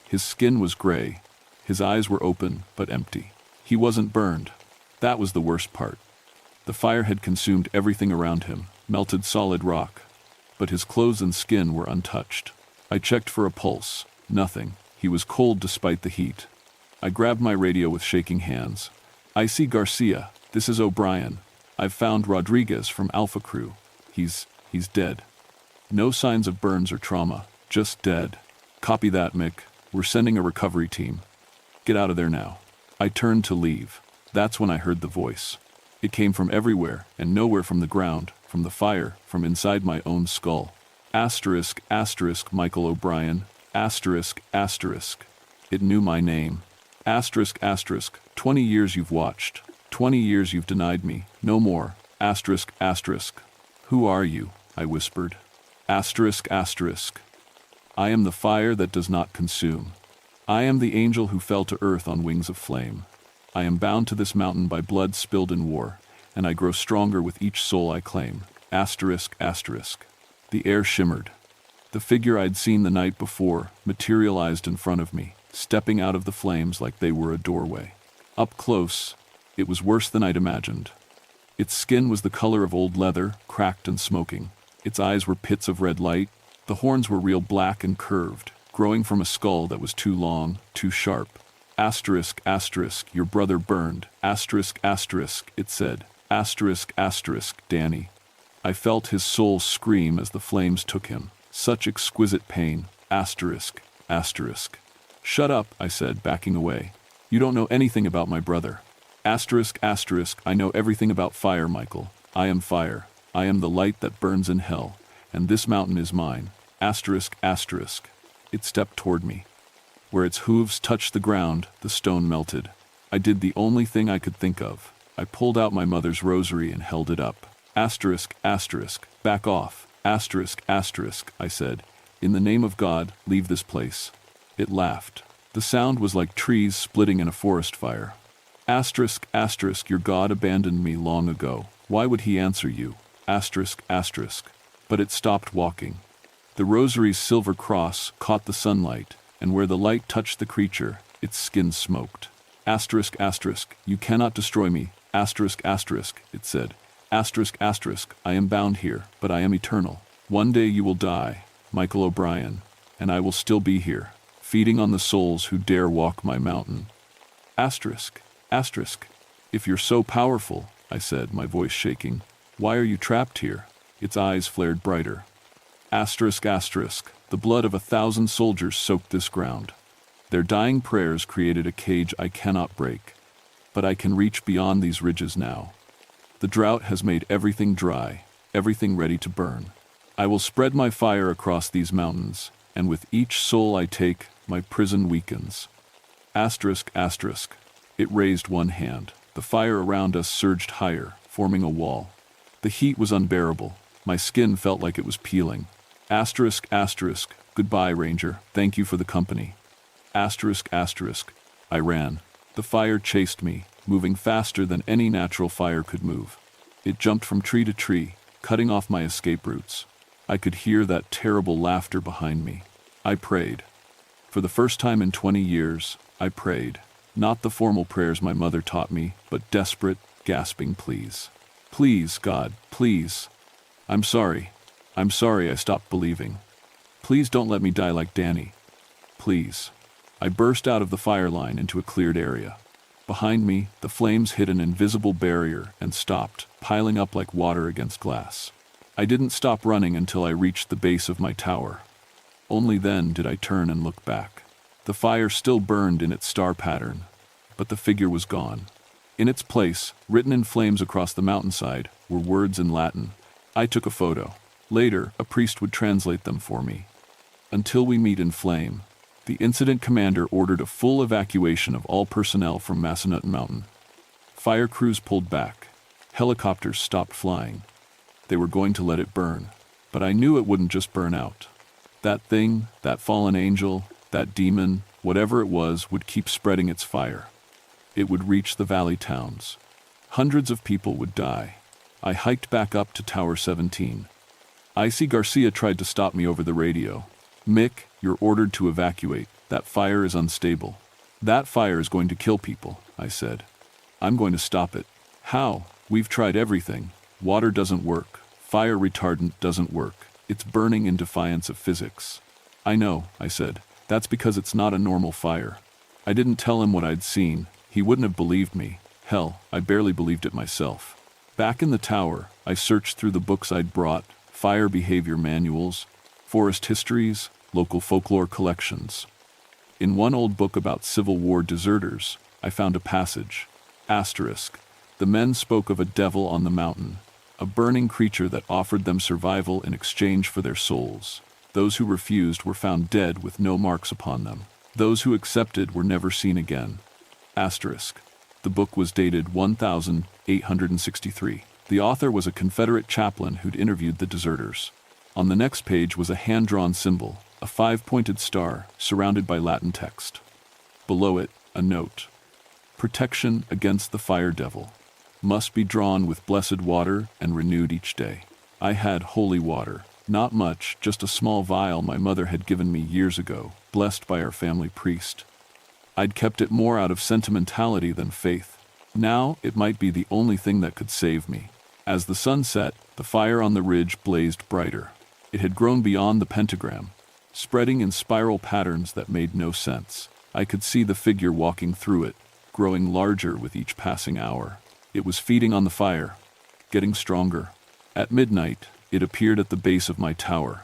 His skin was gray. His eyes were open, but empty. He wasn't burned. That was the worst part. The fire had consumed everything around him, melted solid rock. But his clothes and skin were untouched. I checked for a pulse. Nothing. He was cold despite the heat. I grabbed my radio with shaking hands. "I see Garcia. This is O'Brien. I've found Rodriguez from Alpha Crew. He's dead. No signs of burns or trauma. Just dead." "Copy that, Mick. We're sending a recovery team. Get out of there now." I turned to leave. That's when I heard the voice. It came from everywhere and nowhere from the ground, from the fire, from inside my own skull. Asterisk, asterisk, Michael O'Brien. Asterisk, asterisk. It knew my name. Asterisk, asterisk. 20 years you've watched. 20 years you've denied me. No more. Asterisk, asterisk. "Who are you?" I whispered. Asterisk, asterisk. "I am the fire that does not consume. I am the angel who fell to earth on wings of flame. I am bound to this mountain by blood spilled in war, and I grow stronger with each soul I claim." Asterisk, asterisk. The air shimmered. The figure I'd seen the night before materialized in front of me, stepping out of the flames like they were a doorway. Up close, it was worse than I'd imagined. Its skin was the color of old leather, cracked and smoking. Its eyes were pits of red light. The horns were real black and curved, growing from a skull that was too long, too sharp. Asterisk, asterisk, your brother burned. Asterisk, asterisk, it said. Asterisk, asterisk, Danny. I felt his soul scream as the flames took him. Such exquisite pain. Asterisk, asterisk. "Shut up," I said, backing away. "You don't know anything about my brother." Asterisk, asterisk, I know everything about fire, Michael. I am fire. I am the light that burns in hell, and this mountain is mine. Asterisk, asterisk. It stepped toward me. Where its hooves touched the ground, the stone melted. I did the only thing I could think of. I pulled out my mother's rosary and held it up. Asterisk, asterisk, back off. Asterisk, asterisk, I said. "In the name of God, leave this place." It laughed. The sound was like trees splitting in a forest fire. Asterisk, asterisk, your God abandoned me long ago. Why would he answer you? Asterisk, asterisk. But it stopped walking. The rosary's silver cross caught the sunlight, and where the light touched the creature, its skin smoked. Asterisk, asterisk, you cannot destroy me. Asterisk, asterisk, it said. Asterisk, asterisk, I am bound here, but I am eternal. One day you will die, Michael O'Brien, and I will still be here, feeding on the souls who dare walk my mountain. Asterisk, asterisk, if you're so powerful, I said, my voice shaking, why are you trapped here? Its eyes flared brighter. Asterisk, asterisk, the blood of 1,000 soldiers soaked this ground. Their dying prayers created a cage I cannot break. But I can reach beyond these ridges now. The drought has made everything dry, everything ready to burn. I will spread my fire across these mountains, and with each soul I take, my prison weakens. Asterisk, asterisk. It raised one hand. The fire around us surged higher, forming a wall. The heat was unbearable. My skin felt like it was peeling. Asterisk, asterisk, Goodbye, Ranger. Thank you for the company. Asterisk, asterisk. I ran. The fire chased me, moving faster than any natural fire could move. It jumped from tree to tree, cutting off my escape routes. I could hear that terrible laughter behind me. I prayed. For the first time in 20 years, I prayed. Not the formal prayers my mother taught me, but desperate, gasping pleas. Please, God, please. I'm sorry. I'm sorry I stopped believing. Please don't let me die like Danny. Please. I burst out of the fire line into a cleared area. Behind me, the flames hit an invisible barrier and stopped, piling up like water against glass. I didn't stop running until I reached the base of my tower. Only then did I turn and look back. The fire still burned in its star pattern, but the figure was gone. In its place, written in flames across the mountainside, were words in Latin. I took a photo. Later, a priest would translate them for me. Until we meet in flame. The incident commander ordered a full evacuation of all personnel from Massanutten Mountain. Fire crews pulled back. Helicopters stopped flying. They were going to let it burn. But I knew it wouldn't just burn out. That thing, that fallen angel, that demon, whatever it was, would keep spreading its fire. It would reach the valley towns. Hundreds of people would die. I hiked back up to Tower 17. Icy Garcia tried to stop me over the radio. Mick, you're ordered to evacuate. That fire is unstable. That fire is going to kill people, I said. I'm going to stop it. How? We've tried everything. Water doesn't work. Fire retardant doesn't work. It's burning in defiance of physics. I know, I said. That's because it's not a normal fire. I didn't tell him what I'd seen. He wouldn't have believed me. Hell, I barely believed it myself. Back in the tower, I searched through the books I'd brought, fire behavior manuals, forest histories, local folklore collections. In one old book about Civil War deserters, I found a passage. Asterisk. The men spoke of a devil on the mountain, a burning creature that offered them survival in exchange for their souls. Those who refused were found dead with no marks upon them. Those who accepted were never seen again. Asterisk. The book was dated 1863. The author was a Confederate chaplain who'd interviewed the deserters. On the next page was a hand-drawn symbol, a 5-pointed star surrounded by Latin text. Below it, a note. Protection against the fire devil. Must be drawn with blessed water and renewed each day. I had holy water. Not much, just a small vial my mother had given me years ago, blessed by our family priest. I'd kept it more out of sentimentality than faith. Now, it might be the only thing that could save me. As the sun set, the fire on the ridge blazed brighter. It had grown beyond the pentagram, spreading in spiral patterns that made no sense. I could see the figure walking through it, growing larger with each passing hour. It was feeding on the fire, getting stronger. At midnight, it appeared at the base of my tower.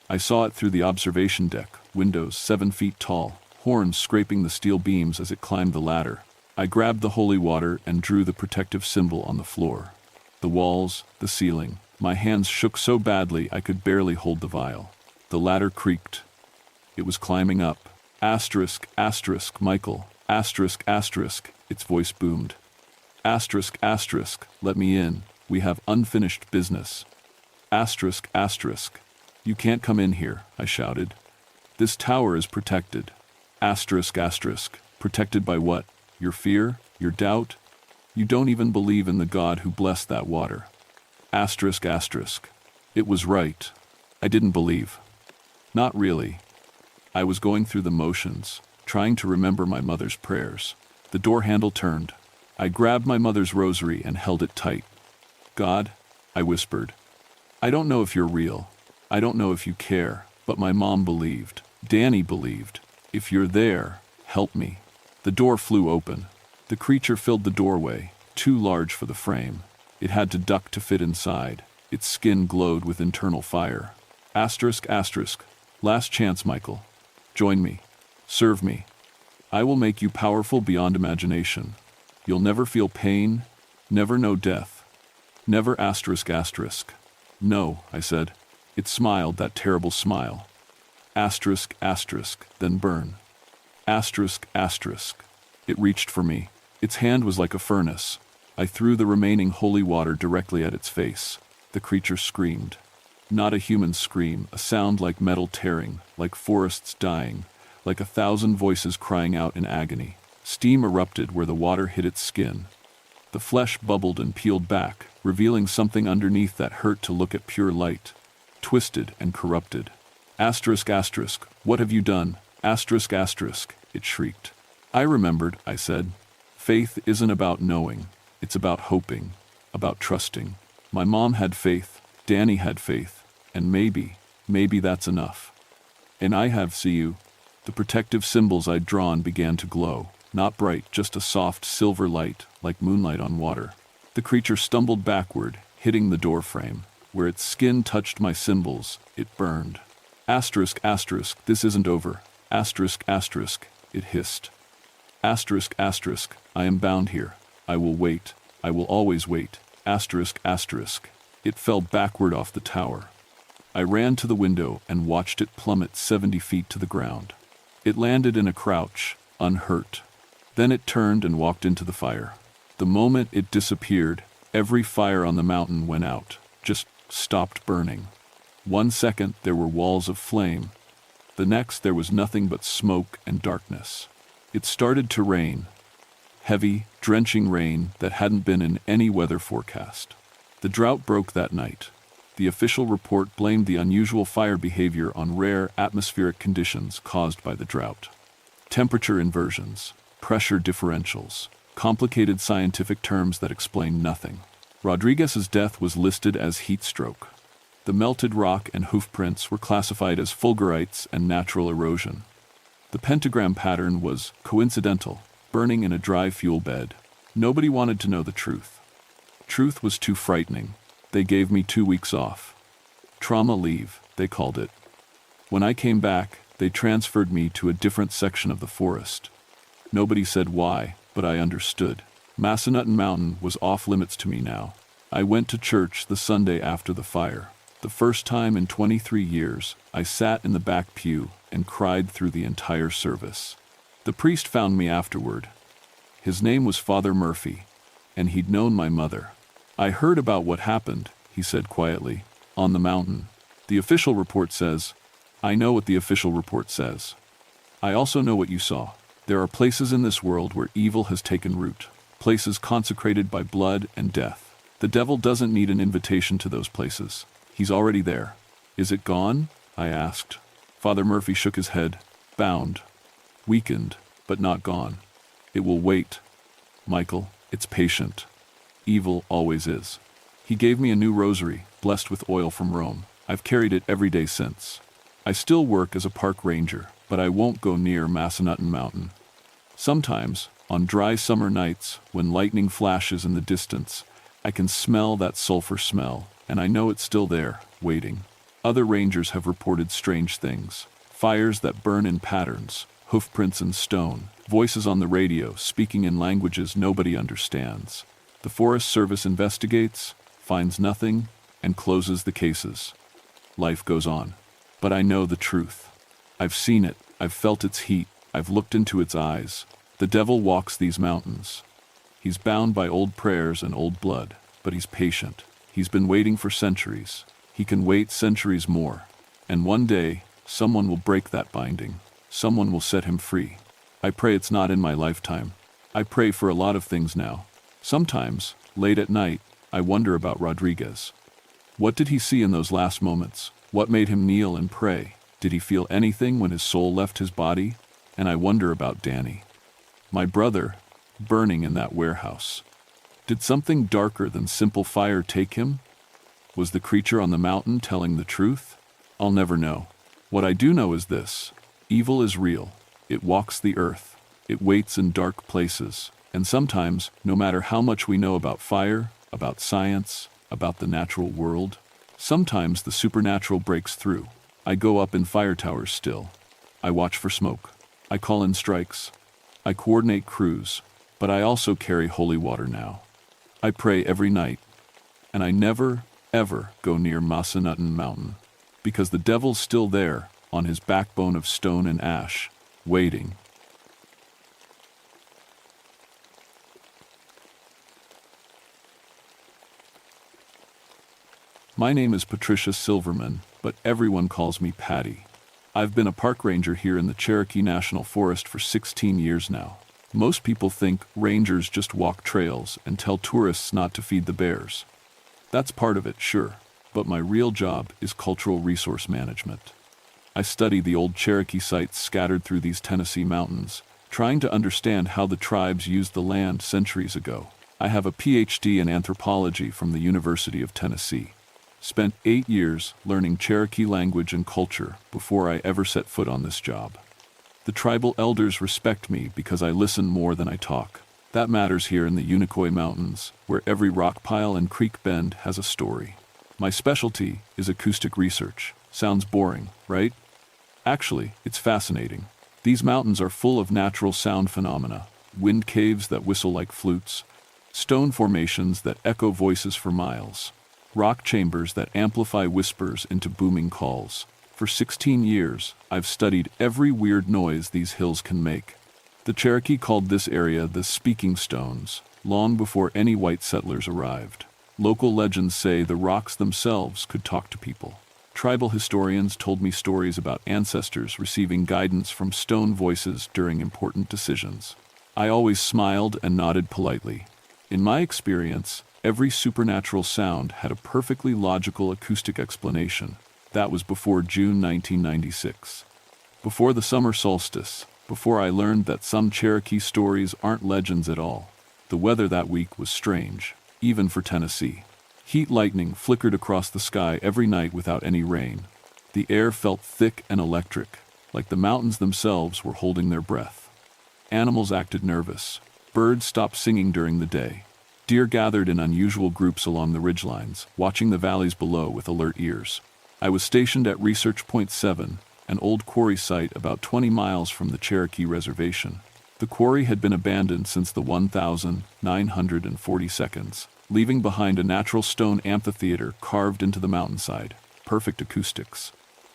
I saw it through the observation deck, windows 7 feet tall, horns scraping the steel beams as it climbed the ladder. I grabbed the holy water and drew the protective symbol on the floor. The walls, the ceiling. My hands shook so badly I could barely hold the vial. The ladder creaked. It was climbing up. Asterisk, asterisk, Michael. Asterisk, asterisk, its voice boomed. Asterisk, asterisk, let me in. We have unfinished business. Asterisk, asterisk. You can't come in here, I shouted. This tower is protected. Asterisk, asterisk. Protected by what? Your fear? Your doubt? You don't even believe in the God who blessed that water. Asterisk, asterisk. It was right. I didn't believe. Not really. I was going through the motions, trying to remember my mother's prayers. The door handle turned. I grabbed my mother's rosary and held it tight. God, I whispered. I don't know if you're real. I don't know if you care, but my mom believed. Danny believed. If you're there, help me. The door flew open. The creature filled the doorway, too large for the frame. It had to duck to fit inside. Its skin glowed with internal fire. Asterisk, asterisk. Last chance, Michael. Join me. Serve me. I will make you powerful beyond imagination. You'll never feel pain, never know death. Never asterisk, asterisk. No, I said. It smiled, that terrible smile. Asterisk, asterisk, then burn. Asterisk, asterisk. It reached for me. Its hand was like a furnace. I threw the remaining holy water directly at its face. The creature screamed. Not a human scream, a sound like metal tearing, like forests dying, like 1,000 voices crying out in agony. Steam erupted where the water hit its skin. The flesh bubbled and peeled back, revealing something underneath that hurt to look at. Pure light, twisted and corrupted. Asterisk, asterisk, what have you done? Asterisk, asterisk, it shrieked. I remembered, I said. Faith isn't about knowing, it's about hoping, about trusting. My mom had faith, Danny had faith, and maybe that's enough. And I have, see you. The protective symbols I'd drawn began to glow, not bright, just a soft silver light, like moonlight on water. The creature stumbled backward, hitting the doorframe. Where its skin touched my symbols, it burned. Asterisk, asterisk, this isn't over. Asterisk, asterisk, it hissed. Asterisk, asterisk, I am bound here. I will wait. I will always wait. Asterisk, asterisk. It fell backward off the tower. I ran to the window and watched it plummet 70 feet to the ground. It landed in a crouch, unhurt. Then it turned and walked into the fire. The moment it disappeared, every fire on the mountain went out, just stopped burning. 1 second there were walls of flame. The next there was nothing but smoke and darkness. It started to rain. Heavy, drenching rain that hadn't been in any weather forecast. The drought broke that night. The official report blamed the unusual fire behavior on rare atmospheric conditions caused by the drought. Temperature inversions, pressure differentials, complicated scientific terms that explain nothing. Rodriguez's death was listed as heat stroke. The melted rock and hoof prints were classified as fulgurites and natural erosion. The pentagram pattern was coincidental, burning in a dry fuel bed. Nobody wanted to know the truth. Truth was too frightening. They gave me 2 weeks off. Trauma leave, they called it. When I came back, they transferred me to a different section of the forest. Nobody said why, but I understood. Massanutten Mountain was off limits to me now. I went to church the Sunday after the fire. The first time in 23 years, I sat in the back pew and cried through the entire service. The priest found me afterward. His name was Father Murphy, and he'd known my mother. I heard about what happened, he said quietly, on the mountain. The official report says, I know what the official report says. I also know what you saw. There are places in this world where evil has taken root, places consecrated by blood and death. The devil doesn't need an invitation to those places. He's already there. Is it gone? I asked. Father Murphy shook his head, bound, weakened, but not gone. It will wait. Michael, it's patient. Evil always is. He gave me a new rosary, blessed with oil from Rome. I've carried it every day since. I still work as a park ranger, but I won't go near Massanutten Mountain. Sometimes, on dry summer nights, when lightning flashes in the distance, I can smell that sulfur smell, and I know it's still there, waiting. Other rangers have reported strange things. Fires that burn in patterns, hoofprints in stone, voices on the radio speaking in languages nobody understands. The Forest Service investigates, finds nothing, and closes the cases. Life goes on. But I know the truth. I've seen it, I've felt its heat, I've looked into its eyes. The devil walks these mountains. He's bound by old prayers and old blood, but he's patient. He's been waiting for centuries. He can wait centuries more. And one day, someone will break that binding. Someone will set him free. I pray it's not in my lifetime. I pray for a lot of things now. Sometimes, late at night, I wonder about Rodriguez. What did he see in those last moments? What made him kneel and pray? Did he feel anything when his soul left his body? And I wonder about Danny. My brother, burning in that warehouse. Did something darker than simple fire take him? Was the creature on the mountain telling the truth? I'll never know. What I do know is this. Evil is real. It walks the earth. It waits in dark places. And sometimes, no matter how much we know about fire, about science, about the natural world, sometimes the supernatural breaks through. I go up in fire towers still. I watch for smoke. I call in strikes. I coordinate crews. But I also carry holy water now. I pray every night. And I never, ever go near Massanutten Mountain. Because the devil's still there, on his backbone of stone and ash, waiting. My name is Patricia Silverman, but everyone calls me Patty. I've been a park ranger here in the Cherokee National Forest for 16 years now. Most people think rangers just walk trails and tell tourists not to feed the bears. That's part of it, sure, but my real job is cultural resource management. I study the old Cherokee sites scattered through these Tennessee mountains, trying to understand how the tribes used the land centuries ago. I have a PhD in anthropology from the University of Tennessee. Spent 8 years learning Cherokee language and culture before I ever set foot on this job. The tribal elders respect me because I listen more than I talk. That matters here in the Unicoi Mountains, where every rock pile and creek bend has a story. My specialty is acoustic research. Sounds boring, right? Actually, it's fascinating. These mountains are full of natural sound phenomena, wind caves that whistle like flutes, stone formations that echo voices for miles, rock chambers that amplify whispers into booming calls. For 16 years, I've studied every weird noise these hills can make. The Cherokee called this area the Speaking Stones, long before any white settlers arrived. Local legends say the rocks themselves could talk to people. Tribal historians told me stories about ancestors receiving guidance from stone voices during important decisions. I always smiled and nodded politely. In my experience, every supernatural sound had a perfectly logical acoustic explanation. That was before June 1996. Before the summer solstice, before I learned that some Cherokee stories aren't legends at all. The weather that week was strange, even for Tennessee. Heat lightning flickered across the sky every night without any rain. The air felt thick and electric, like the mountains themselves were holding their breath. Animals acted nervous. Birds stopped singing during the day. Deer gathered in unusual groups along the ridgelines, watching the valleys below with alert ears. I was stationed at Research Point 7, an old quarry site about 20 miles from the Cherokee Reservation. The quarry had been abandoned since the 1942, leaving behind a natural stone amphitheater carved into the mountainside. Perfect acoustics.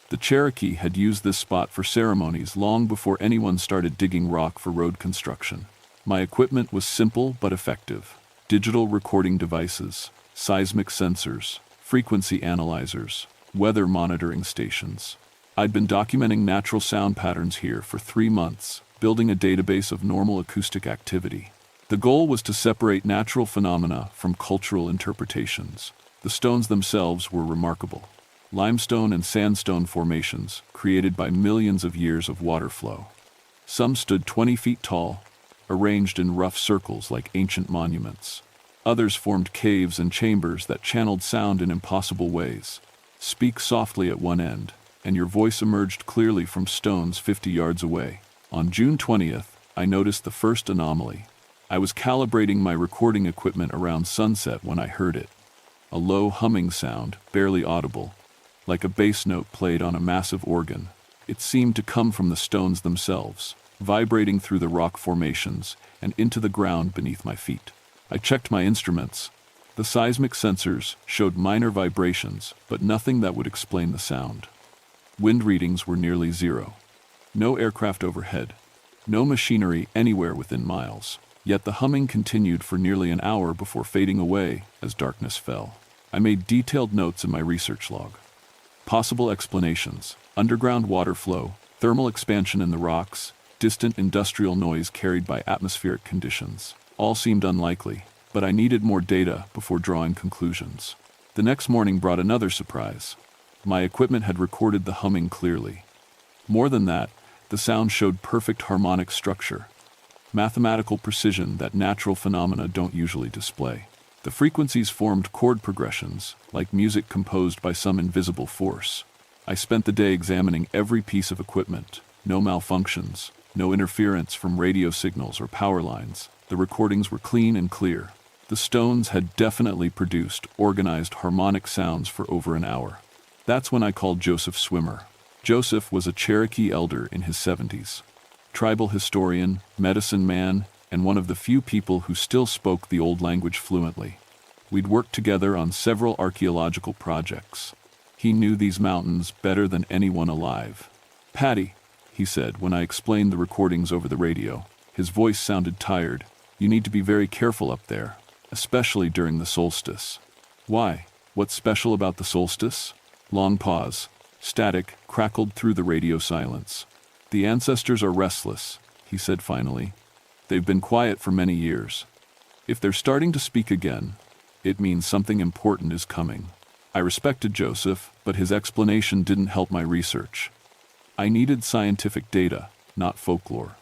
The Cherokee had used this spot for ceremonies long before anyone started digging rock for road construction. My equipment was simple but effective. Digital recording devices, seismic sensors, frequency analyzers, weather monitoring stations. I'd been documenting natural sound patterns here for 3 months, building a database of normal acoustic activity. The goal was to separate natural phenomena from cultural interpretations. The stones themselves were remarkable. Limestone and sandstone formations created by millions of years of water flow. Some stood 20 feet tall, arranged in rough circles like ancient monuments. Others formed caves and chambers that channeled sound in impossible ways. Speak softly at one end, and your voice emerged clearly from stones 50 yards away. On June 20th, I noticed the first anomaly. I was calibrating my recording equipment around sunset when I heard it. A low humming sound, barely audible, like a bass note played on a massive organ. It seemed to come from the stones themselves, vibrating through the rock formations and into the ground beneath my feet. I checked my instruments. The seismic sensors showed minor vibrations, but nothing that would explain the sound. Wind readings were nearly zero. No aircraft overhead. No machinery anywhere within miles. Yet the humming continued for nearly an hour before fading away as darkness fell. I made detailed notes in my research log. Possible explanations: underground water flow, thermal expansion in the rocks, distant industrial noise carried by atmospheric conditions. All seemed unlikely, but I needed more data before drawing conclusions. The next morning brought another surprise. My equipment had recorded the humming clearly. More than that, the sound showed perfect harmonic structure, mathematical precision that natural phenomena don't usually display. The frequencies formed chord progressions, like music composed by some invisible force. I spent the day examining every piece of equipment. No malfunctions, no interference from radio signals or power lines. The recordings were clean and clear. The stones had definitely produced organized harmonic sounds for over an hour. That's when I called Joseph Swimmer. Joseph was a Cherokee elder in his 70s. Tribal historian, medicine man, and one of the few people who still spoke the old language fluently. We'd worked together on several archaeological projects. He knew these mountains better than anyone alive. "Patty," he said when I explained the recordings over the radio. His voice sounded tired. "You need to be very careful up there, especially during the solstice." "Why?" What's special about the solstice? Long pause. Static crackled through the radio silence. The ancestors are restless, he said finally. They've been quiet for many years. If they're starting to speak again, it means something important is coming. I respected Joseph, but his explanation didn't help my research. I needed scientific data, not folklore.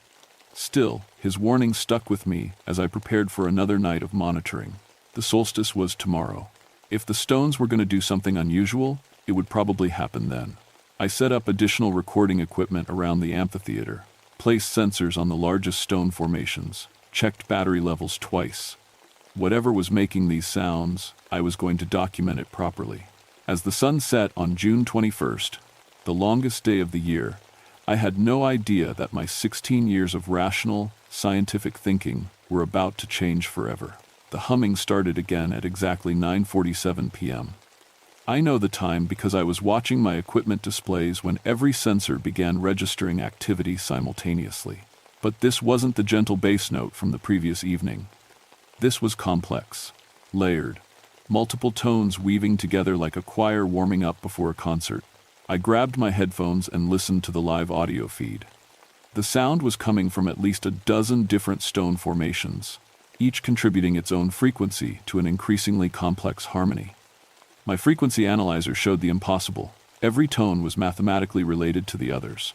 Still, his warning stuck with me as I prepared for another night of monitoring. The solstice was tomorrow. If the stones were going to do something unusual, it would probably happen then. I set up additional recording equipment around the amphitheater, placed sensors on the largest stone formations, checked battery levels twice. Whatever was making these sounds, I was going to document it properly. As the sun set on June 21st, the longest day of the year, I had no idea that my 16 years of rational, scientific thinking were about to change forever. The humming started again at exactly 9:47 p.m. I know the time because I was watching my equipment displays when every sensor began registering activity simultaneously. But this wasn't the gentle bass note from the previous evening. This was complex, layered, multiple tones weaving together like a choir warming up before a concert. I grabbed my headphones and listened to the live audio feed. The sound was coming from at least a dozen different stone formations, each contributing its own frequency to an increasingly complex harmony. My frequency analyzer showed the impossible. Every tone was mathematically related to the others.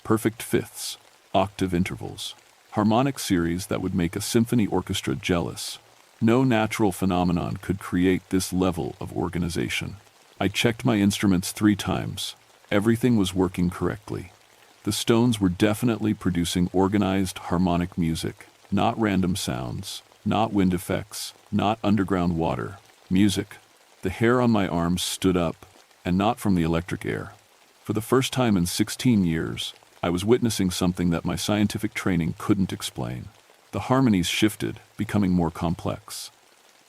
Perfect fifths, octave intervals, harmonic series that would make a symphony orchestra jealous. No natural phenomenon could create this level of organization. I checked my instruments 3 times. Everything was working correctly. The stones were definitely producing organized, harmonic music, not random sounds, not wind effects, not underground water. Music. The hair on my arms stood up, and not from the electric air. For the first time in 16 years, I was witnessing something that my scientific training couldn't explain. The harmonies shifted, becoming more complex.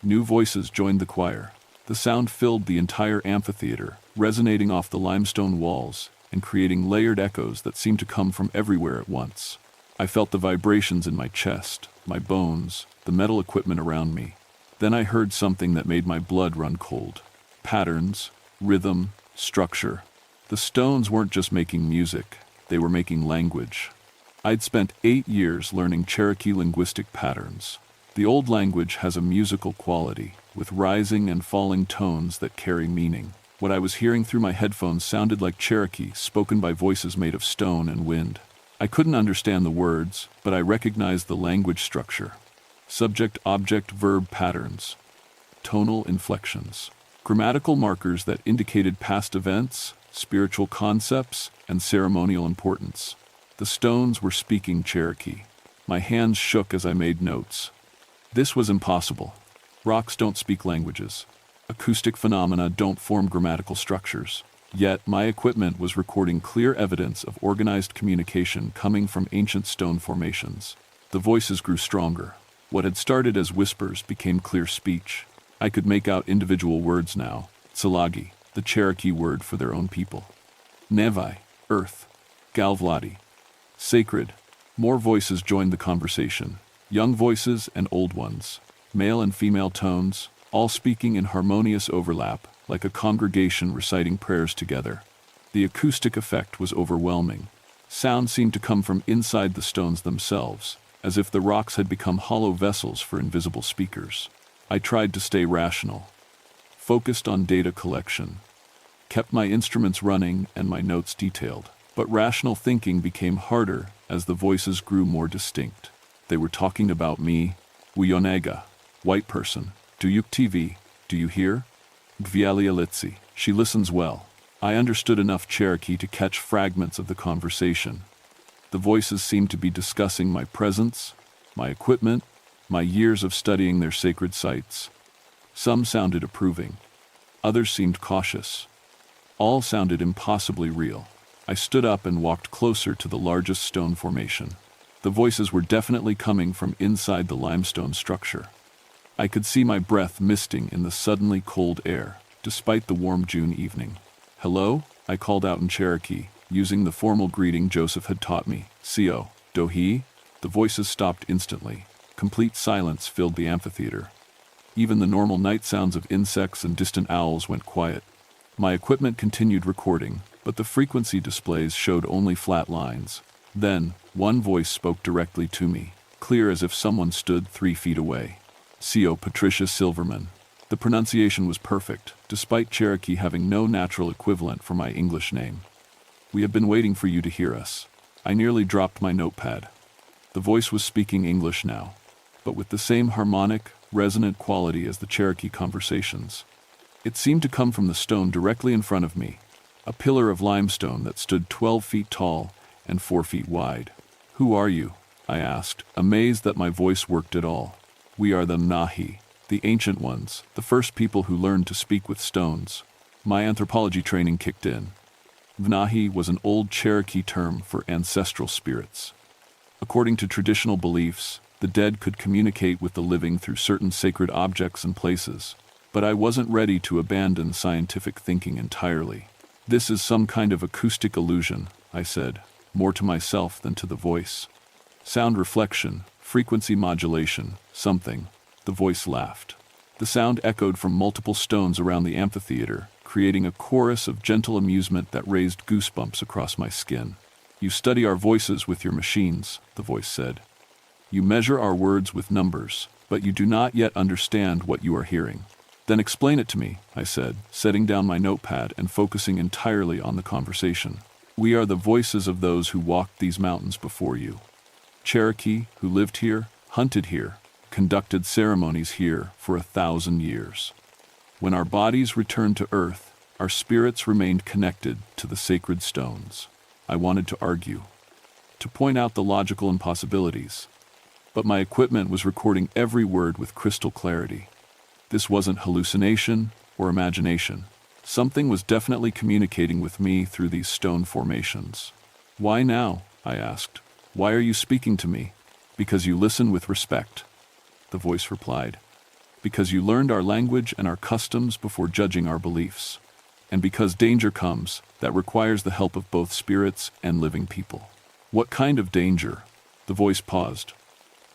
New voices joined the choir. The sound filled the entire amphitheater, resonating off the limestone walls and creating layered echoes that seemed to come from everywhere at once. I felt the vibrations in my chest, my bones, the metal equipment around me. Then I heard something that made my blood run cold. Patterns, rhythm, structure. The stones weren't just making music, they were making language. I'd spent 8 years learning Cherokee linguistic patterns. The old language has a musical quality, with rising and falling tones that carry meaning. What I was hearing through my headphones sounded like Cherokee, spoken by voices made of stone and wind. I couldn't understand the words, but I recognized the language structure. Subject, object, verb patterns. Tonal inflections. Grammatical markers that indicated past events, spiritual concepts, and ceremonial importance. The stones were speaking Cherokee. My hands shook as I made notes. This was impossible. Rocks don't speak languages. Acoustic phenomena don't form grammatical structures. Yet, my equipment was recording clear evidence of organized communication coming from ancient stone formations. The voices grew stronger. What had started as whispers became clear speech. I could make out individual words now. Tsalagi, the Cherokee word for their own people. Nevai, earth. Galvladi, sacred. More voices joined the conversation. Young voices and old ones. Male and female tones, all speaking in harmonious overlap, like a congregation reciting prayers together. The acoustic effect was overwhelming. Sound seemed to come from inside the stones themselves, as if the rocks had become hollow vessels for invisible speakers. I tried to stay rational, focused on data collection, kept my instruments running and my notes detailed. But rational thinking became harder as the voices grew more distinct. They were talking about me, Wionega, white person, Duyuk TV, do you hear? Gvialialitsi, she listens well. I understood enough Cherokee to catch fragments of the conversation. The voices seemed to be discussing my presence, my equipment, my years of studying their sacred sites. Some sounded approving. Others seemed cautious. All sounded impossibly real. I stood up and walked closer to the largest stone formation. The voices were definitely coming from inside the limestone structure. I could see my breath misting in the suddenly cold air, despite the warm June evening. "Hello?" I called out in Cherokee, using the formal greeting Joseph had taught me. "Sio, Dohi?" The voices stopped instantly. Complete silence filled the amphitheater. Even the normal night sounds of insects and distant owls went quiet. My equipment continued recording, but the frequency displays showed only flat lines. Then, one voice spoke directly to me, clear as if someone stood 3 feet away. C.O. Patricia Silverman. The pronunciation was perfect, despite Cherokee having no natural equivalent for my English name. "We have been waiting for you to hear us." I nearly dropped my notepad. The voice was speaking English now, but with the same harmonic, resonant quality as the Cherokee conversations. It seemed to come from the stone directly in front of me, a pillar of limestone that stood 12 feet tall and 4 feet wide. "Who are you?" I asked, amazed that my voice worked at all. "We are the Nahi, the ancient ones, the first people who learned to speak with stones." My anthropology training kicked in. Vnahi was an old Cherokee term for ancestral spirits. According to traditional beliefs, the dead could communicate with the living through certain sacred objects and places, but I wasn't ready to abandon scientific thinking entirely. "This is some kind of acoustic illusion," I said, more to myself than to the voice. "Sound reflection, frequency modulation, something." The voice laughed. The sound echoed from multiple stones around the amphitheater, creating a chorus of gentle amusement that raised goosebumps across my skin. "You study our voices with your machines," the voice said. "You measure our words with numbers, but you do not yet understand what you are hearing." "Then explain it to me," I said, setting down my notepad and focusing entirely on the conversation. "We are the voices of those who walked these mountains before you. Cherokee, who lived here, hunted here, conducted ceremonies here for 1,000 years. When our bodies returned to earth, our spirits remained connected to the sacred stones." I wanted to argue, to point out the logical impossibilities, but my equipment was recording every word with crystal clarity. This wasn't hallucination or imagination. Something was definitely communicating with me through these stone formations. "Why now?" I asked. "Why are you speaking to me?" "Because you listen with respect," the voice replied. "Because you learned our language and our customs before judging our beliefs. And because danger comes, that requires the help of both spirits and living people." "What kind of danger?" The voice paused.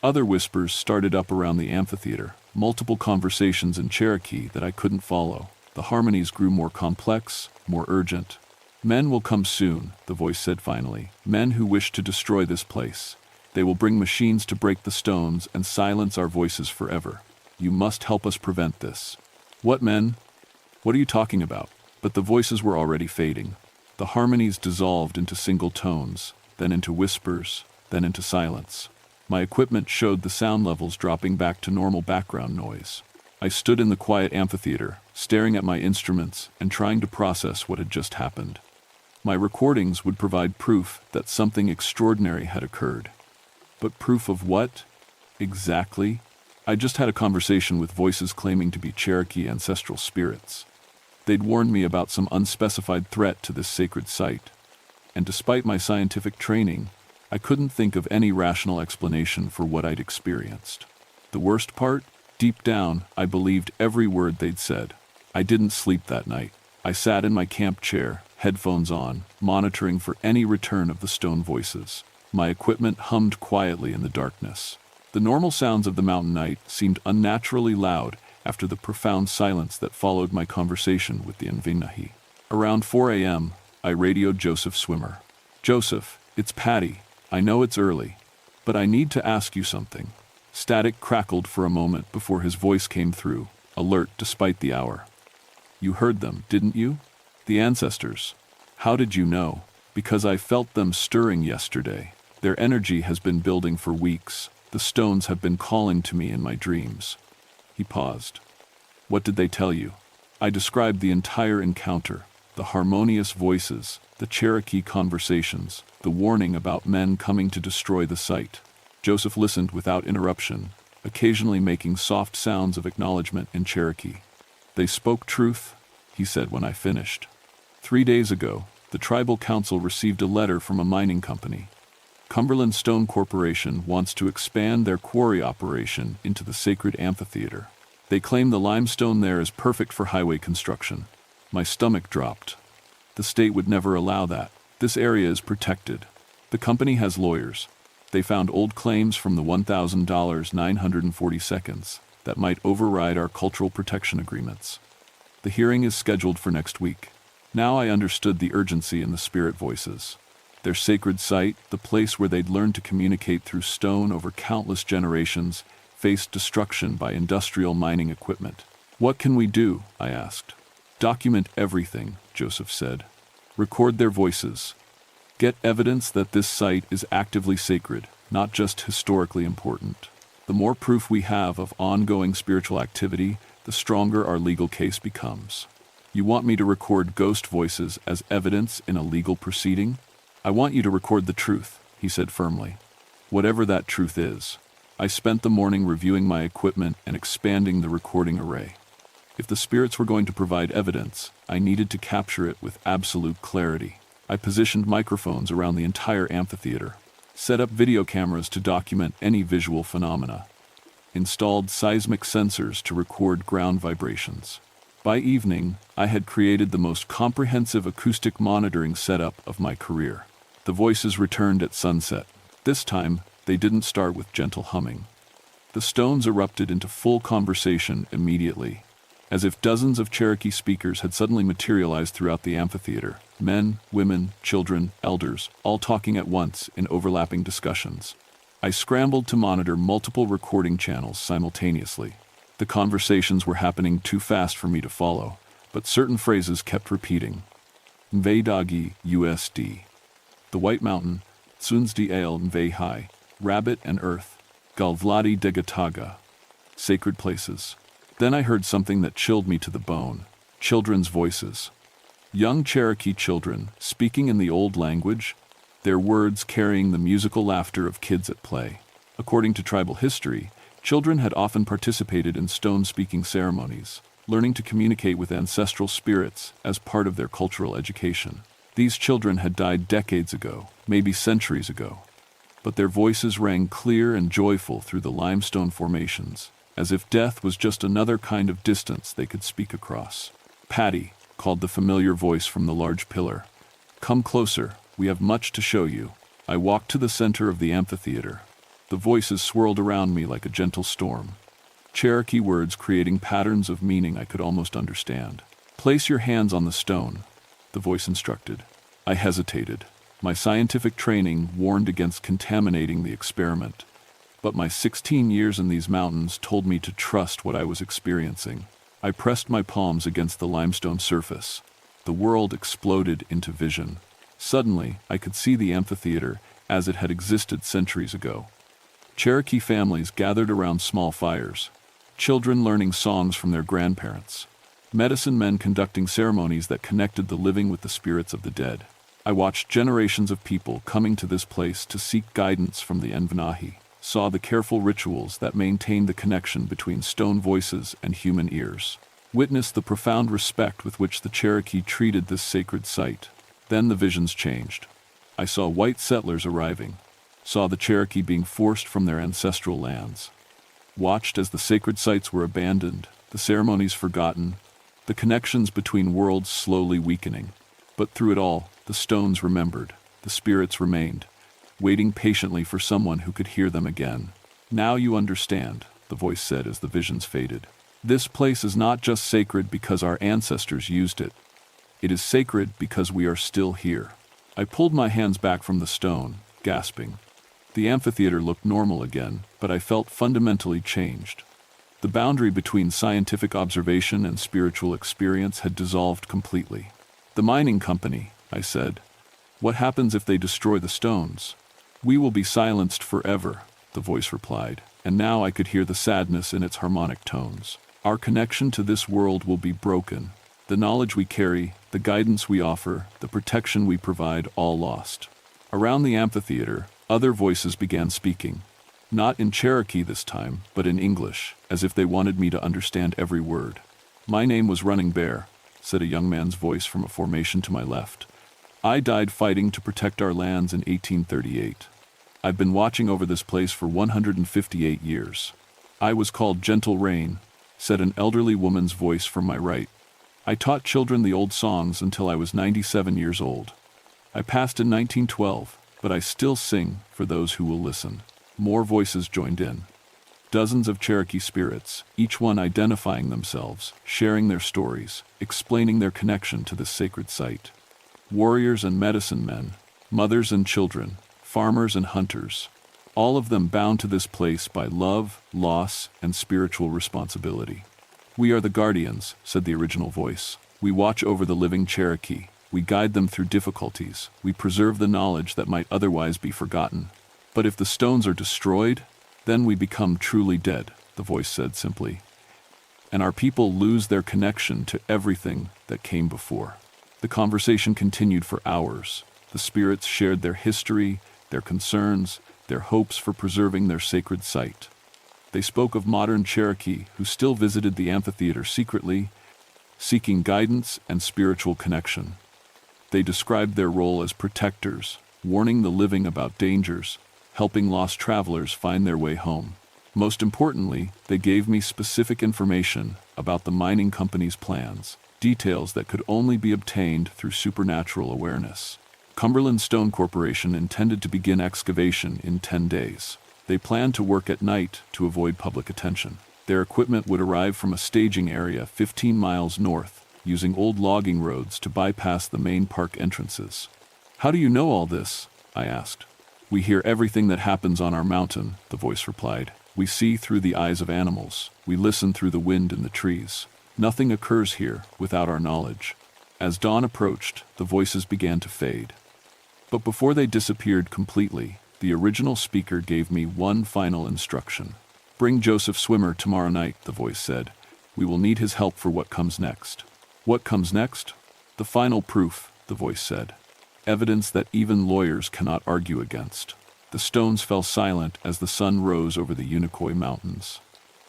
Other whispers started up around the amphitheater, multiple conversations in Cherokee that I couldn't follow. The harmonies grew more complex, more urgent. "Men will come soon," the voice said finally. "Men who wish to destroy this place. They will bring machines to break the stones and silence our voices forever. You must help us prevent this." "What men? What are you talking about?" But the voices were already fading. The harmonies dissolved into single tones, then into whispers, then into silence. My equipment showed the sound levels dropping back to normal background noise. I stood in the quiet amphitheater, staring at my instruments and trying to process what had just happened. My recordings would provide proof that something extraordinary had occurred. But proof of what? Exactly? I just had a conversation with voices claiming to be Cherokee ancestral spirits. They'd warned me about some unspecified threat to this sacred site. And despite my scientific training, I couldn't think of any rational explanation for what I'd experienced. The worst part? Deep down, I believed every word they'd said. I didn't sleep that night. I sat in my camp chair, headphones on, monitoring for any return of the stone voices. My equipment hummed quietly in the darkness. The normal sounds of the mountain night seemed unnaturally loud after the profound silence that followed my conversation with the Nvinahi. Around 4 a.m., I radioed Joseph Swimmer. "Joseph, it's Patty. I know it's early, but I need to ask you something." Static crackled for a moment before his voice came through, alert despite the hour. "You heard them, didn't you? The ancestors. How did you know?" "Because I felt them stirring yesterday. Their energy has been building for weeks. The stones have been calling to me in my dreams." He paused. "What did they tell you?" I described the entire encounter, the harmonious voices, the Cherokee conversations, the warning about men coming to destroy the site. Joseph listened without interruption, occasionally making soft sounds of acknowledgement in Cherokee. "They spoke truth," he said when I finished. 3 days ago, the tribal council received a letter from a mining company. Cumberland Stone Corporation wants to expand their quarry operation into the sacred amphitheater. They claim the limestone there is perfect for highway construction. My stomach dropped. The state would never allow that. This area is protected. The company has lawyers. They found old claims from the $1,000 940 seconds. that might override our cultural protection agreements. The hearing is scheduled for next week. Now I understood the urgency in the spirit voices. Their sacred site, the place where they'd learned to communicate through stone over countless generations, faced destruction by industrial mining equipment. "What can we do?" I asked. "Document everything," Joseph said. "Record their voices. Get evidence that this site is actively sacred, not just historically important. The more proof we have of ongoing spiritual activity, the stronger our legal case becomes." "You want me to record ghost voices as evidence in a legal proceeding?" "I want you to record the truth," he said firmly. "Whatever that truth is." I spent the morning reviewing my equipment and expanding the recording array. If the spirits were going to provide evidence, I needed to capture it with absolute clarity. I positioned microphones around the entire amphitheater, set up video cameras to document any visual phenomena, installed seismic sensors to record ground vibrations. By evening, I had created the most comprehensive acoustic monitoring setup of my career. The voices returned at sunset. This time, they didn't start with gentle humming. The stones erupted into full conversation immediately, as if dozens of Cherokee speakers had suddenly materialized throughout the amphitheater. Men, women, children, elders, all talking at once in overlapping discussions. I scrambled to monitor multiple recording channels simultaneously. The conversations were happening too fast for me to follow, but certain phrases kept repeating. Nvedagi, USD. The White Mountain, Tsunsdi Ale Nvehai, Rabbit and Earth, Galvladi Degataga. Sacred places. Then I heard something that chilled me to the bone. Children's voices. Young Cherokee children, speaking in the old language, their words carrying the musical laughter of kids at play. According to tribal history, children had often participated in stone-speaking ceremonies, learning to communicate with ancestral spirits as part of their cultural education. These children had died decades ago, maybe centuries ago, but their voices rang clear and joyful through the limestone formations, as if death was just another kind of distance they could speak across. "Patty," called the familiar voice from the large pillar. "Come closer, we have much to show you." I walked to the center of the amphitheater. The voices swirled around me like a gentle storm. Cherokee words creating patterns of meaning I could almost understand. "Place your hands on the stone," the voice instructed. I hesitated. My scientific training warned against contaminating the experiment, but my 16 years in these mountains told me to trust what I was experiencing. I pressed my palms against the limestone surface. The world exploded into vision. Suddenly, I could see the amphitheater as it had existed centuries ago. Cherokee families gathered around small fires, children learning songs from their grandparents, medicine men conducting ceremonies that connected the living with the spirits of the dead. I watched generations of people coming to this place to seek guidance from the Envenahi, saw the careful rituals that maintained the connection between stone voices and human ears, witnessed the profound respect with which the Cherokee treated this sacred site. Then the visions changed. I saw white settlers arriving, saw the Cherokee being forced from their ancestral lands, watched as the sacred sites were abandoned, the ceremonies forgotten, the connections between worlds slowly weakening. But through it all, the stones remembered, the spirits remained, waiting patiently for someone who could hear them again. "Now you understand," the voice said as the visions faded. "This place is not just sacred because our ancestors used it. It is sacred because we are still here." I pulled my hands back from the stone, gasping. The amphitheater looked normal again, but I felt fundamentally changed. The boundary between scientific observation and spiritual experience had dissolved completely. "The mining company," I said. "What happens if they destroy the stones?" "We will be silenced forever," the voice replied, and now I could hear the sadness in its harmonic tones. "Our connection to this world will be broken. The knowledge we carry, the guidance we offer, the protection we provide, all lost." Around the amphitheater, other voices began speaking. Not in Cherokee this time, but in English, as if they wanted me to understand every word. "My name was Running Bear," said a young man's voice from a formation to my left. "I died fighting to protect our lands in 1838. I've been watching over this place for 158 years. "I was called Gentle Rain," said an elderly woman's voice from my right. "I taught children the old songs until I was 97 years old. I passed in 1912, but I still sing for those who will listen." More voices joined in. Dozens of Cherokee spirits, each one identifying themselves, sharing their stories, explaining their connection to this sacred site. Warriors and medicine men, mothers and children, farmers and hunters, all of them bound to this place by love, loss, and spiritual responsibility. "We are the guardians," said the original voice. "We watch over the living Cherokee. We guide them through difficulties. We preserve the knowledge that might otherwise be forgotten. But if the stones are destroyed, then we become truly dead," the voice said simply. "And our people lose their connection to everything that came before." The conversation continued for hours. The spirits shared their history, their concerns, their hopes for preserving their sacred site. They spoke of modern Cherokee who still visited the amphitheater secretly, seeking guidance and spiritual connection. They described their role as protectors, warning the living about dangers, helping lost travelers find their way home. Most importantly, they gave me specific information about the mining company's plans, details that could only be obtained through supernatural awareness. Cumberland Stone Corporation intended to begin excavation in 10 days. They planned to work at night to avoid public attention. Their equipment would arrive from a staging area 15 miles north, using old logging roads to bypass the main park entrances. "How do you know all this?" I asked. "We hear everything that happens on our mountain," the voice replied. "We see through the eyes of animals. We listen through the wind in the trees. Nothing occurs here without our knowledge." As dawn approached, the voices began to fade. But before they disappeared completely, the original speaker gave me one final instruction. "Bring Joseph Swimmer tomorrow night," the voice said. "We will need his help for what comes next." "What comes next?" "The final proof," the voice said. "Evidence that even lawyers cannot argue against." The stones fell silent as the sun rose over the Unicoi Mountains.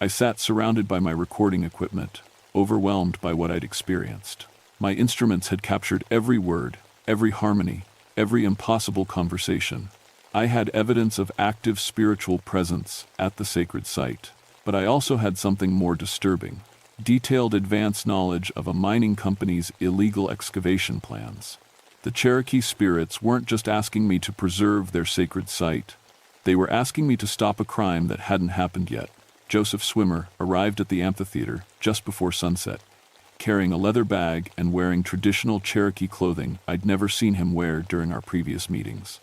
I sat surrounded by my recording equipment, overwhelmed by what I'd experienced. My instruments had captured every word, every harmony, every impossible conversation. I had evidence of active spiritual presence at the sacred site, but I also had something more disturbing: detailed advance knowledge of a mining company's illegal excavation plans. The Cherokee spirits weren't just asking me to preserve their sacred site. They were asking me to stop a crime that hadn't happened yet. Joseph Swimmer arrived at the amphitheater just before sunset, carrying a leather bag and wearing traditional Cherokee clothing I'd never seen him wear during our previous meetings.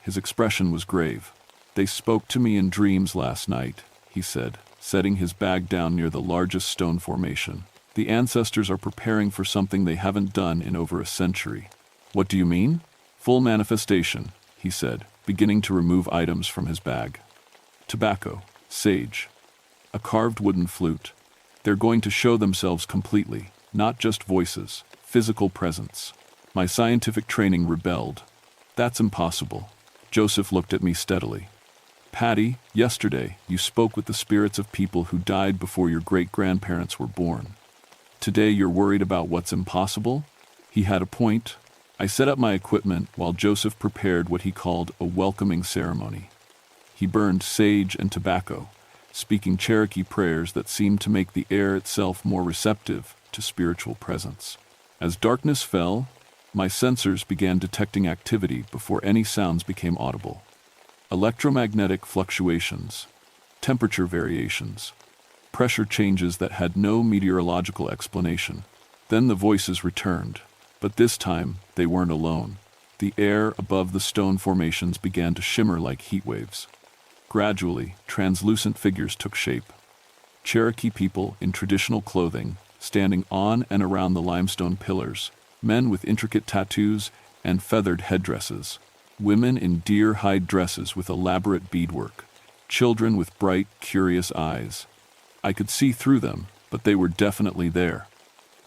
His expression was grave. "They spoke to me in dreams last night," he said, setting his bag down near the largest stone formation. "The ancestors are preparing for something they haven't done in over a century." "What do you mean?" "Full manifestation," he said, beginning to remove items from his bag. "Tobacco, sage, a carved wooden flute. They're going to show themselves completely, not just voices, physical presence." My scientific training rebelled. "That's impossible." Joseph looked at me steadily. "Patty, yesterday you spoke with the spirits of people who died before your great-grandparents were born. Today you're worried about what's impossible?" He had a point. I set up my equipment while Joseph prepared what he called a welcoming ceremony. He burned sage and tobacco, speaking Cherokee prayers that seemed to make the air itself more receptive to spiritual presence. As darkness fell, my sensors began detecting activity before any sounds became audible. Electromagnetic fluctuations, temperature variations, pressure changes that had no meteorological explanation. Then the voices returned. But this time, they weren't alone. The air above the stone formations began to shimmer like heat waves. Gradually, translucent figures took shape. Cherokee people in traditional clothing, standing on and around the limestone pillars, men with intricate tattoos and feathered headdresses, women in deer-hide dresses with elaborate beadwork, children with bright, curious eyes. I could see through them, but they were definitely there.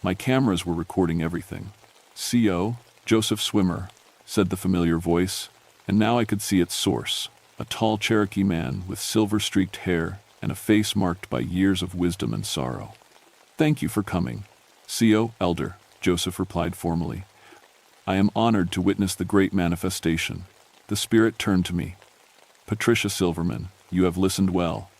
My cameras were recording everything. "CO, Joseph Swimmer," said the familiar voice, and now I could see its source, a tall Cherokee man with silver-streaked hair and a face marked by years of wisdom and sorrow. "Thank you for coming." "CO, Elder," Joseph replied formally. "I am honored to witness the great manifestation." The spirit turned to me. "Patricia Silverman, you have listened well.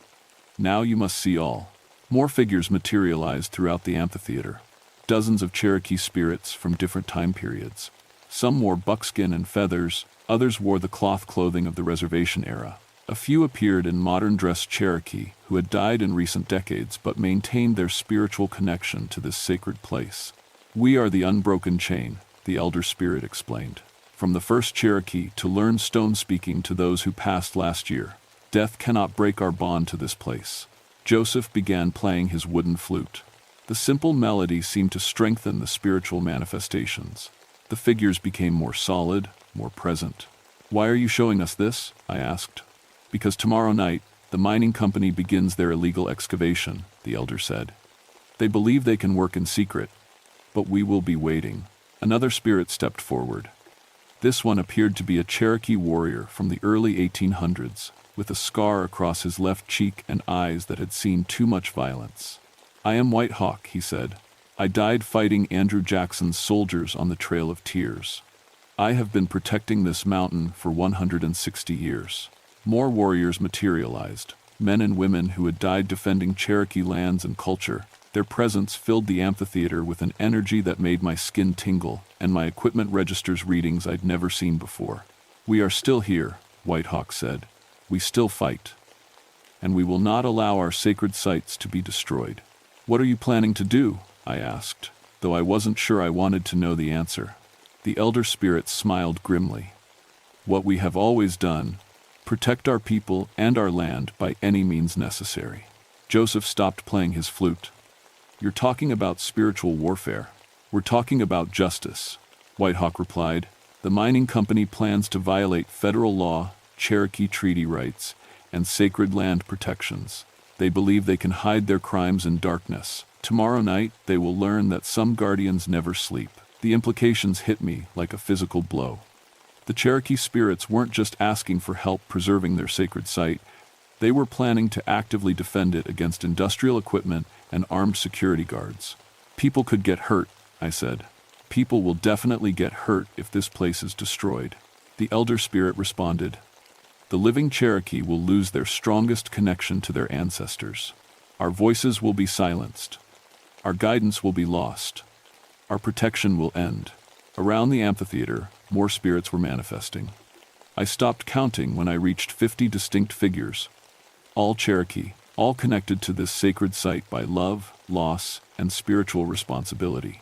Now you must see all." More figures materialized throughout the amphitheater. Dozens of Cherokee spirits from different time periods. Some wore buckskin and feathers, others wore the cloth clothing of the reservation era. A few appeared in modern-dressed Cherokee who had died in recent decades but maintained their spiritual connection to this sacred place. "We are the unbroken chain," the elder spirit explained. "From the first Cherokee to learn stone speaking to those who passed last year, death cannot break our bond to this place." Joseph began playing his wooden flute. The simple melody seemed to strengthen the spiritual manifestations. The figures became more solid, more present. "Why are you showing us this?" I asked. "Because tomorrow night, the mining company begins their illegal excavation," the elder said. "They believe they can work in secret, but we will be waiting." Another spirit stepped forward. This one appeared to be a Cherokee warrior from the early 1800s, with a scar across his left cheek and eyes that had seen too much violence. "I am White Hawk," he said. "I died fighting Andrew Jackson's soldiers on the Trail of Tears. I have been protecting this mountain for 160 years. More warriors materialized, men and women who had died defending Cherokee lands and culture. Their presence filled the amphitheater with an energy that made my skin tingle, and my equipment registers readings I'd never seen before. "We are still here," White Hawk said. "We still fight. And we will not allow our sacred sites to be destroyed." "What are you planning to do?" I asked, though I wasn't sure I wanted to know the answer. The elder spirit smiled grimly. "What we have always done, protect our people and our land by any means necessary." Joseph stopped playing his flute. "You're talking about spiritual warfare." "We're talking about justice," White Hawk replied. "The mining company plans to violate federal law, Cherokee treaty rights, and sacred land protections. They believe they can hide their crimes in darkness. Tomorrow night, they will learn that some guardians never sleep." The implications hit me like a physical blow. The Cherokee spirits weren't just asking for help preserving their sacred site. They were planning to actively defend it against industrial equipment and armed security guards. "People could get hurt," I said. "People will definitely get hurt if this place is destroyed." The elder spirit responded. "The living Cherokee will lose their strongest connection to their ancestors. Our voices will be silenced. Our guidance will be lost. Our protection will end." Around the amphitheater, more spirits were manifesting. I stopped counting when I reached 50 distinct figures, all Cherokee, all connected to this sacred site by love, loss, and spiritual responsibility.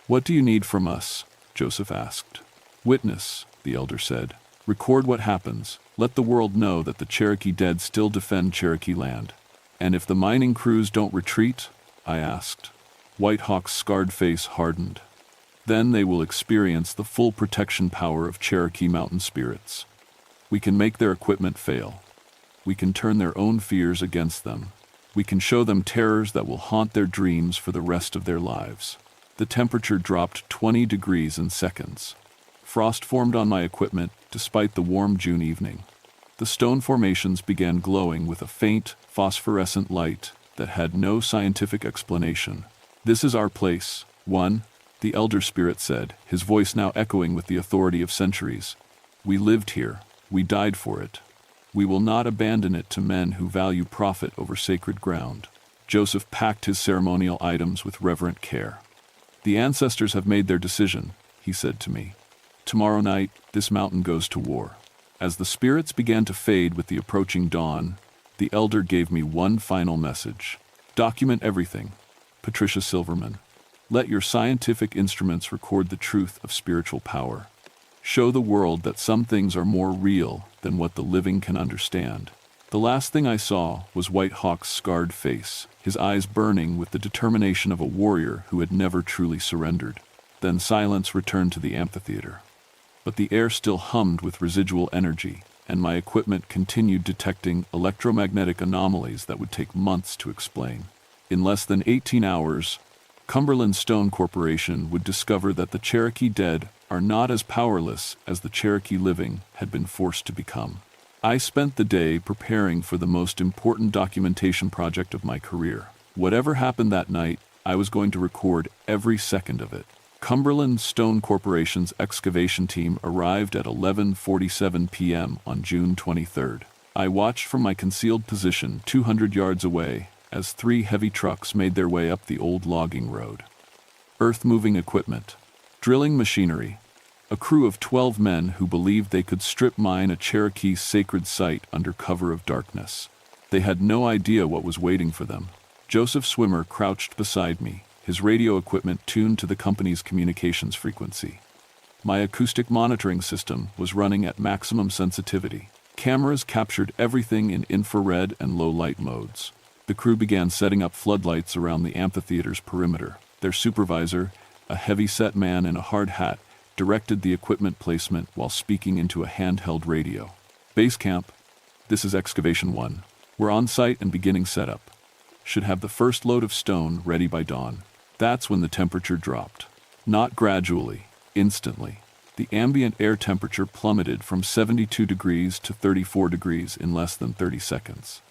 "What do you need from us?" Joseph asked. "Witness," the elder said. "Record what happens. Let the world know that the Cherokee dead still defend Cherokee land." "And if the mining crews don't retreat?" I asked. White Hawk's scarred face hardened. "Then they will experience the full protection power of Cherokee mountain spirits. We can make their equipment fail. We can turn their own fears against them. We can show them terrors that will haunt their dreams for the rest of their lives." The temperature dropped 20 degrees in seconds. Frost formed on my equipment despite the warm June evening. The stone formations began glowing with a faint, phosphorescent light that had no scientific explanation. "This is our place, one," the elder spirit said, his voice now echoing with the authority of centuries. "We lived here. We died for it. We will not abandon it to men who value profit over sacred ground." Joseph packed his ceremonial items with reverent care. "The ancestors have made their decision," he said to me. "Tomorrow night, this mountain goes to war." As the spirits began to fade with the approaching dawn, the elder gave me one final message. "Document everything. Patricia Silverman. Let your scientific instruments record the truth of spiritual power. Show the world that some things are more real than what the living can understand." The last thing I saw was White Hawk's scarred face, his eyes burning with the determination of a warrior who had never truly surrendered. Then silence returned to the amphitheater. But the air still hummed with residual energy, and my equipment continued detecting electromagnetic anomalies that would take months to explain. In less than 18 hours, Cumberland Stone Corporation would discover that the Cherokee dead are not as powerless as the Cherokee living had been forced to become. I spent the day preparing for the most important documentation project of my career. Whatever happened that night, I was going to record every second of it. Cumberland Stone Corporation's excavation team arrived at 11:47 p.m. on June 23rd. I watched from my concealed position 200 yards away as 3 heavy trucks made their way up the old logging road. Earth-moving equipment, drilling machinery, A crew of 12 men who believed they could strip mine a Cherokee sacred site under cover of darkness. They had no idea what was waiting for them. Joseph Swimmer crouched beside me, his radio equipment tuned to the company's communications frequency. My acoustic monitoring system was running at maximum sensitivity. Cameras captured everything in infrared and low-light modes. The crew began setting up floodlights around the amphitheater's perimeter. Their supervisor, a heavy-set man in a hard hat, directed the equipment placement while speaking into a handheld radio. Base camp, this is Excavation 1. We're on site and beginning setup. Should have the first load of stone ready by dawn. That's when the temperature dropped. Not gradually, instantly. The ambient air temperature plummeted from 72 degrees to 34 degrees in less than 30 seconds.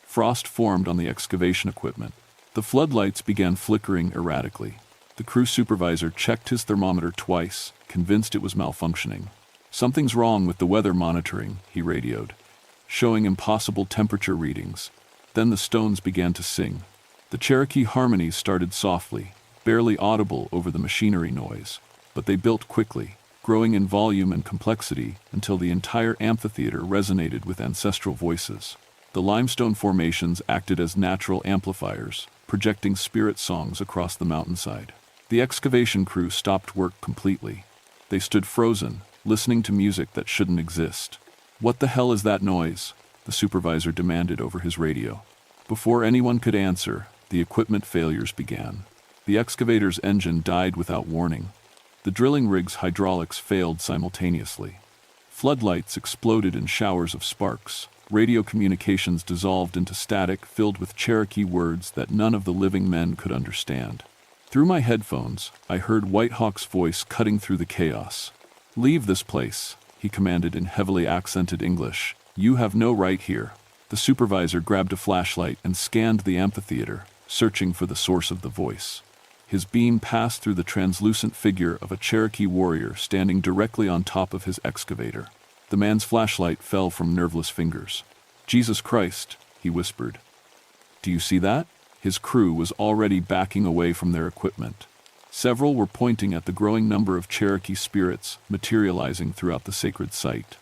Frost formed on the excavation equipment. The floodlights began flickering erratically. The crew supervisor checked his thermometer twice, convinced it was malfunctioning. "Something's wrong with the weather monitoring," he radioed, showing impossible temperature readings. Then the stones began to sing. The Cherokee harmonies started softly, barely audible over the machinery noise, but they built quickly, growing in volume and complexity until the entire amphitheater resonated with ancestral voices. The limestone formations acted as natural amplifiers, projecting spirit songs across the mountainside. The excavation crew stopped work completely. They stood frozen, listening to music that shouldn't exist. "What the hell is that noise?" the supervisor demanded over his radio. Before anyone could answer, the equipment failures began. The excavator's engine died without warning. The drilling rig's hydraulics failed simultaneously. Floodlights exploded in showers of sparks. Radio communications dissolved into static filled with Cherokee words that none of the living men could understand. Through my headphones, I heard Whitehawk's voice cutting through the chaos. "Leave this place," he commanded in heavily accented English. "You have no right here." The supervisor grabbed a flashlight and scanned the amphitheater, searching for the source of the voice. His beam passed through the translucent figure of a Cherokee warrior standing directly on top of his excavator. The man's flashlight fell from nerveless fingers. "Jesus Christ," he whispered. "Do you see that?" His crew was already backing away from their equipment. Several were pointing at the growing number of Cherokee spirits materializing throughout the sacred site.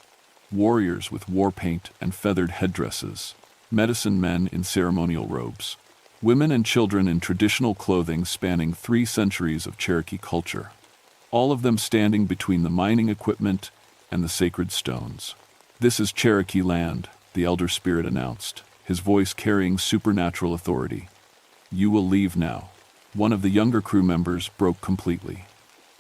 Warriors with war paint and feathered headdresses, medicine men in ceremonial robes, women and children in traditional clothing spanning 3 centuries of Cherokee culture, all of them standing between the mining equipment and the sacred stones. "This is Cherokee land," the elder spirit announced, his voice carrying supernatural authority. "You will leave now." One of the younger crew members broke completely.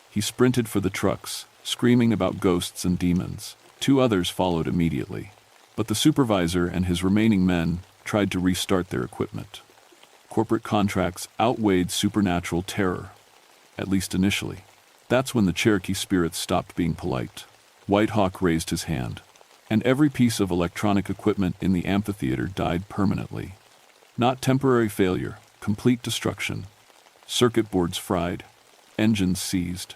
He sprinted for the trucks, screaming about ghosts and demons. 2 others followed immediately. But the supervisor and his remaining men tried to restart their equipment. Corporate contracts outweighed supernatural terror, at least initially. That's when the Cherokee spirits stopped being polite. Whitehawk raised his hand, and every piece of electronic equipment in the amphitheater died permanently. Not temporary failure, complete destruction. Circuit boards fried, engines seized,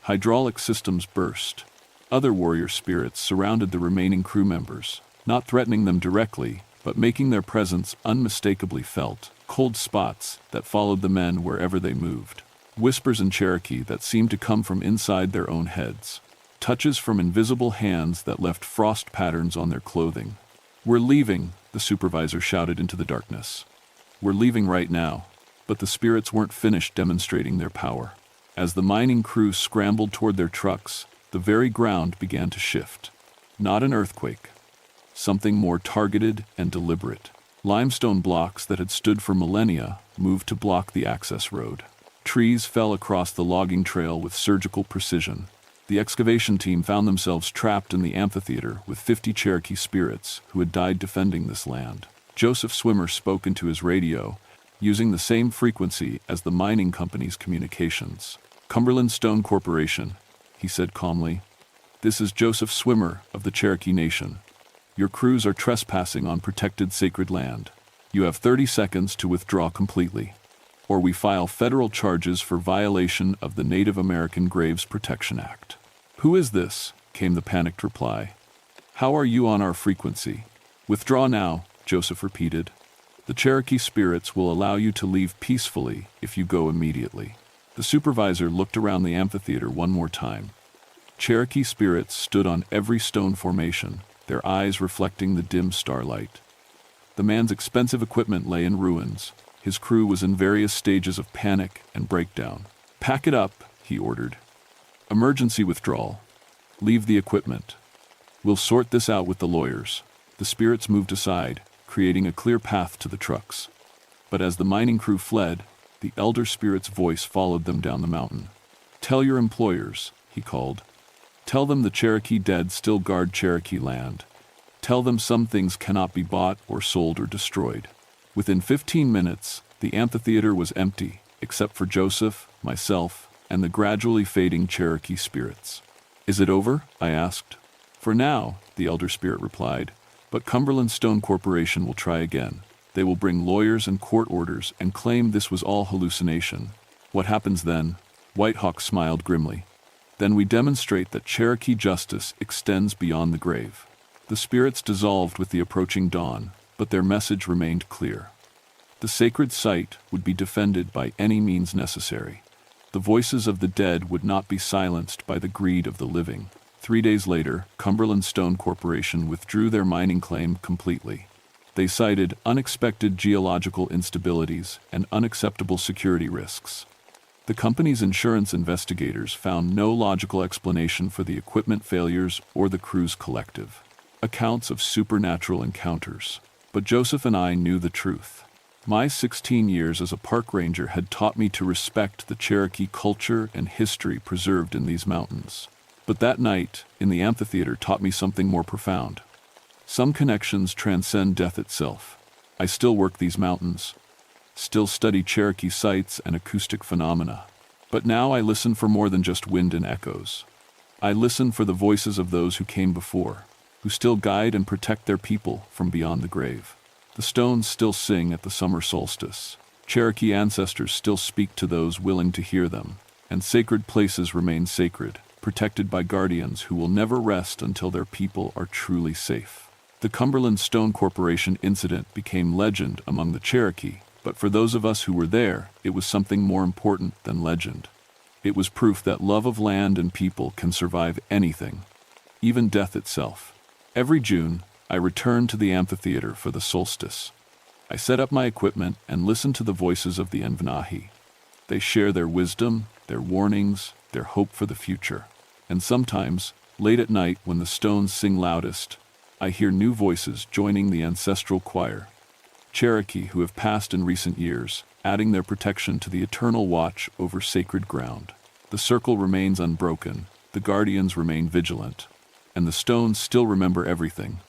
hydraulic systems burst. Other warrior spirits surrounded the remaining crew members, not threatening them directly, but making their presence unmistakably felt. Cold spots that followed the men wherever they moved. Whispers in Cherokee that seemed to come from inside their own heads. Touches from invisible hands that left frost patterns on their clothing. "We're leaving," the supervisor shouted into the darkness. "We're leaving right now." But the spirits weren't finished demonstrating their power. As the mining crews scrambled toward their trucks, the very ground began to shift. Not an earthquake. Something more targeted and deliberate. Limestone blocks that had stood for millennia moved to block the access road. Trees fell across the logging trail with surgical precision. The excavation team found themselves trapped in the amphitheater with 50 Cherokee spirits who had died defending this land. Joseph Swimmer spoke into his radio, using the same frequency as the mining company's communications. "Cumberland Stone Corporation," he said calmly. "This is Joseph Swimmer of the Cherokee Nation. Your crews are trespassing on protected sacred land. You have 30 seconds to withdraw completely, or we file federal charges for violation of the Native American Graves Protection Act." "Who is this?" came the panicked reply. "How are you on our frequency?" "Withdraw now," Joseph repeated. "The Cherokee spirits will allow you to leave peacefully if you go immediately." The supervisor looked around the amphitheater one more time. Cherokee spirits stood on every stone formation, their eyes reflecting the dim starlight. The man's expensive equipment lay in ruins. His crew was in various stages of panic and breakdown. "Pack it up," he ordered. "Emergency withdrawal. Leave the equipment. We'll sort this out with the lawyers." The spirits moved aside, creating a clear path to the trucks. But as the mining crew fled, the elder spirit's voice followed them down the mountain. "Tell your employers," he called. "Tell them the Cherokee dead still guard Cherokee land. Tell them some things cannot be bought or sold or destroyed." Within 15 minutes, the amphitheater was empty, except for Joseph, myself, and the gradually fading Cherokee spirits. "Is it over?" I asked. "For now," the elder spirit replied, "but Cumberland Stone Corporation will try again. They will bring lawyers and court orders and claim this was all hallucination." "What happens then?" Whitehawk smiled grimly. "Then we demonstrate that Cherokee justice extends beyond the grave." The spirits dissolved with the approaching dawn, but their message remained clear. The sacred site would be defended by any means necessary. The voices of the dead would not be silenced by the greed of the living. 3 days later, Cumberland Stone Corporation withdrew their mining claim completely. They cited unexpected geological instabilities and unacceptable security risks. The company's insurance investigators found no logical explanation for the equipment failures or the crew's collective accounts of supernatural encounters. But Joseph and I knew the truth. My 16 years as a park ranger had taught me to respect the Cherokee culture and history preserved in these mountains. But that night, in the amphitheater, taught me something more profound. Some connections transcend death itself. I still work these mountains, still study Cherokee sites and acoustic phenomena. But now I listen for more than just wind and echoes. I listen for the voices of those who came before, who still guide and protect their people from beyond the grave. The stones still sing at the summer solstice. Cherokee ancestors still speak to those willing to hear them, and sacred places remain sacred, protected by guardians who will never rest until their people are truly safe. The Cumberland Stone Corporation incident became legend among the Cherokee, but for those of us who were there, it was something more important than legend. It was proof that love of land and people can survive anything, even death itself. Every June, I return to the amphitheater for the solstice. I set up my equipment and listen to the voices of the Envenahi. They share their wisdom, their warnings, their hope for the future. And sometimes, late at night when the stones sing loudest, I hear new voices joining the ancestral choir. Cherokee who have passed in recent years, adding their protection to the eternal watch over sacred ground. The circle remains unbroken, the guardians remain vigilant, and the stones still remember everything,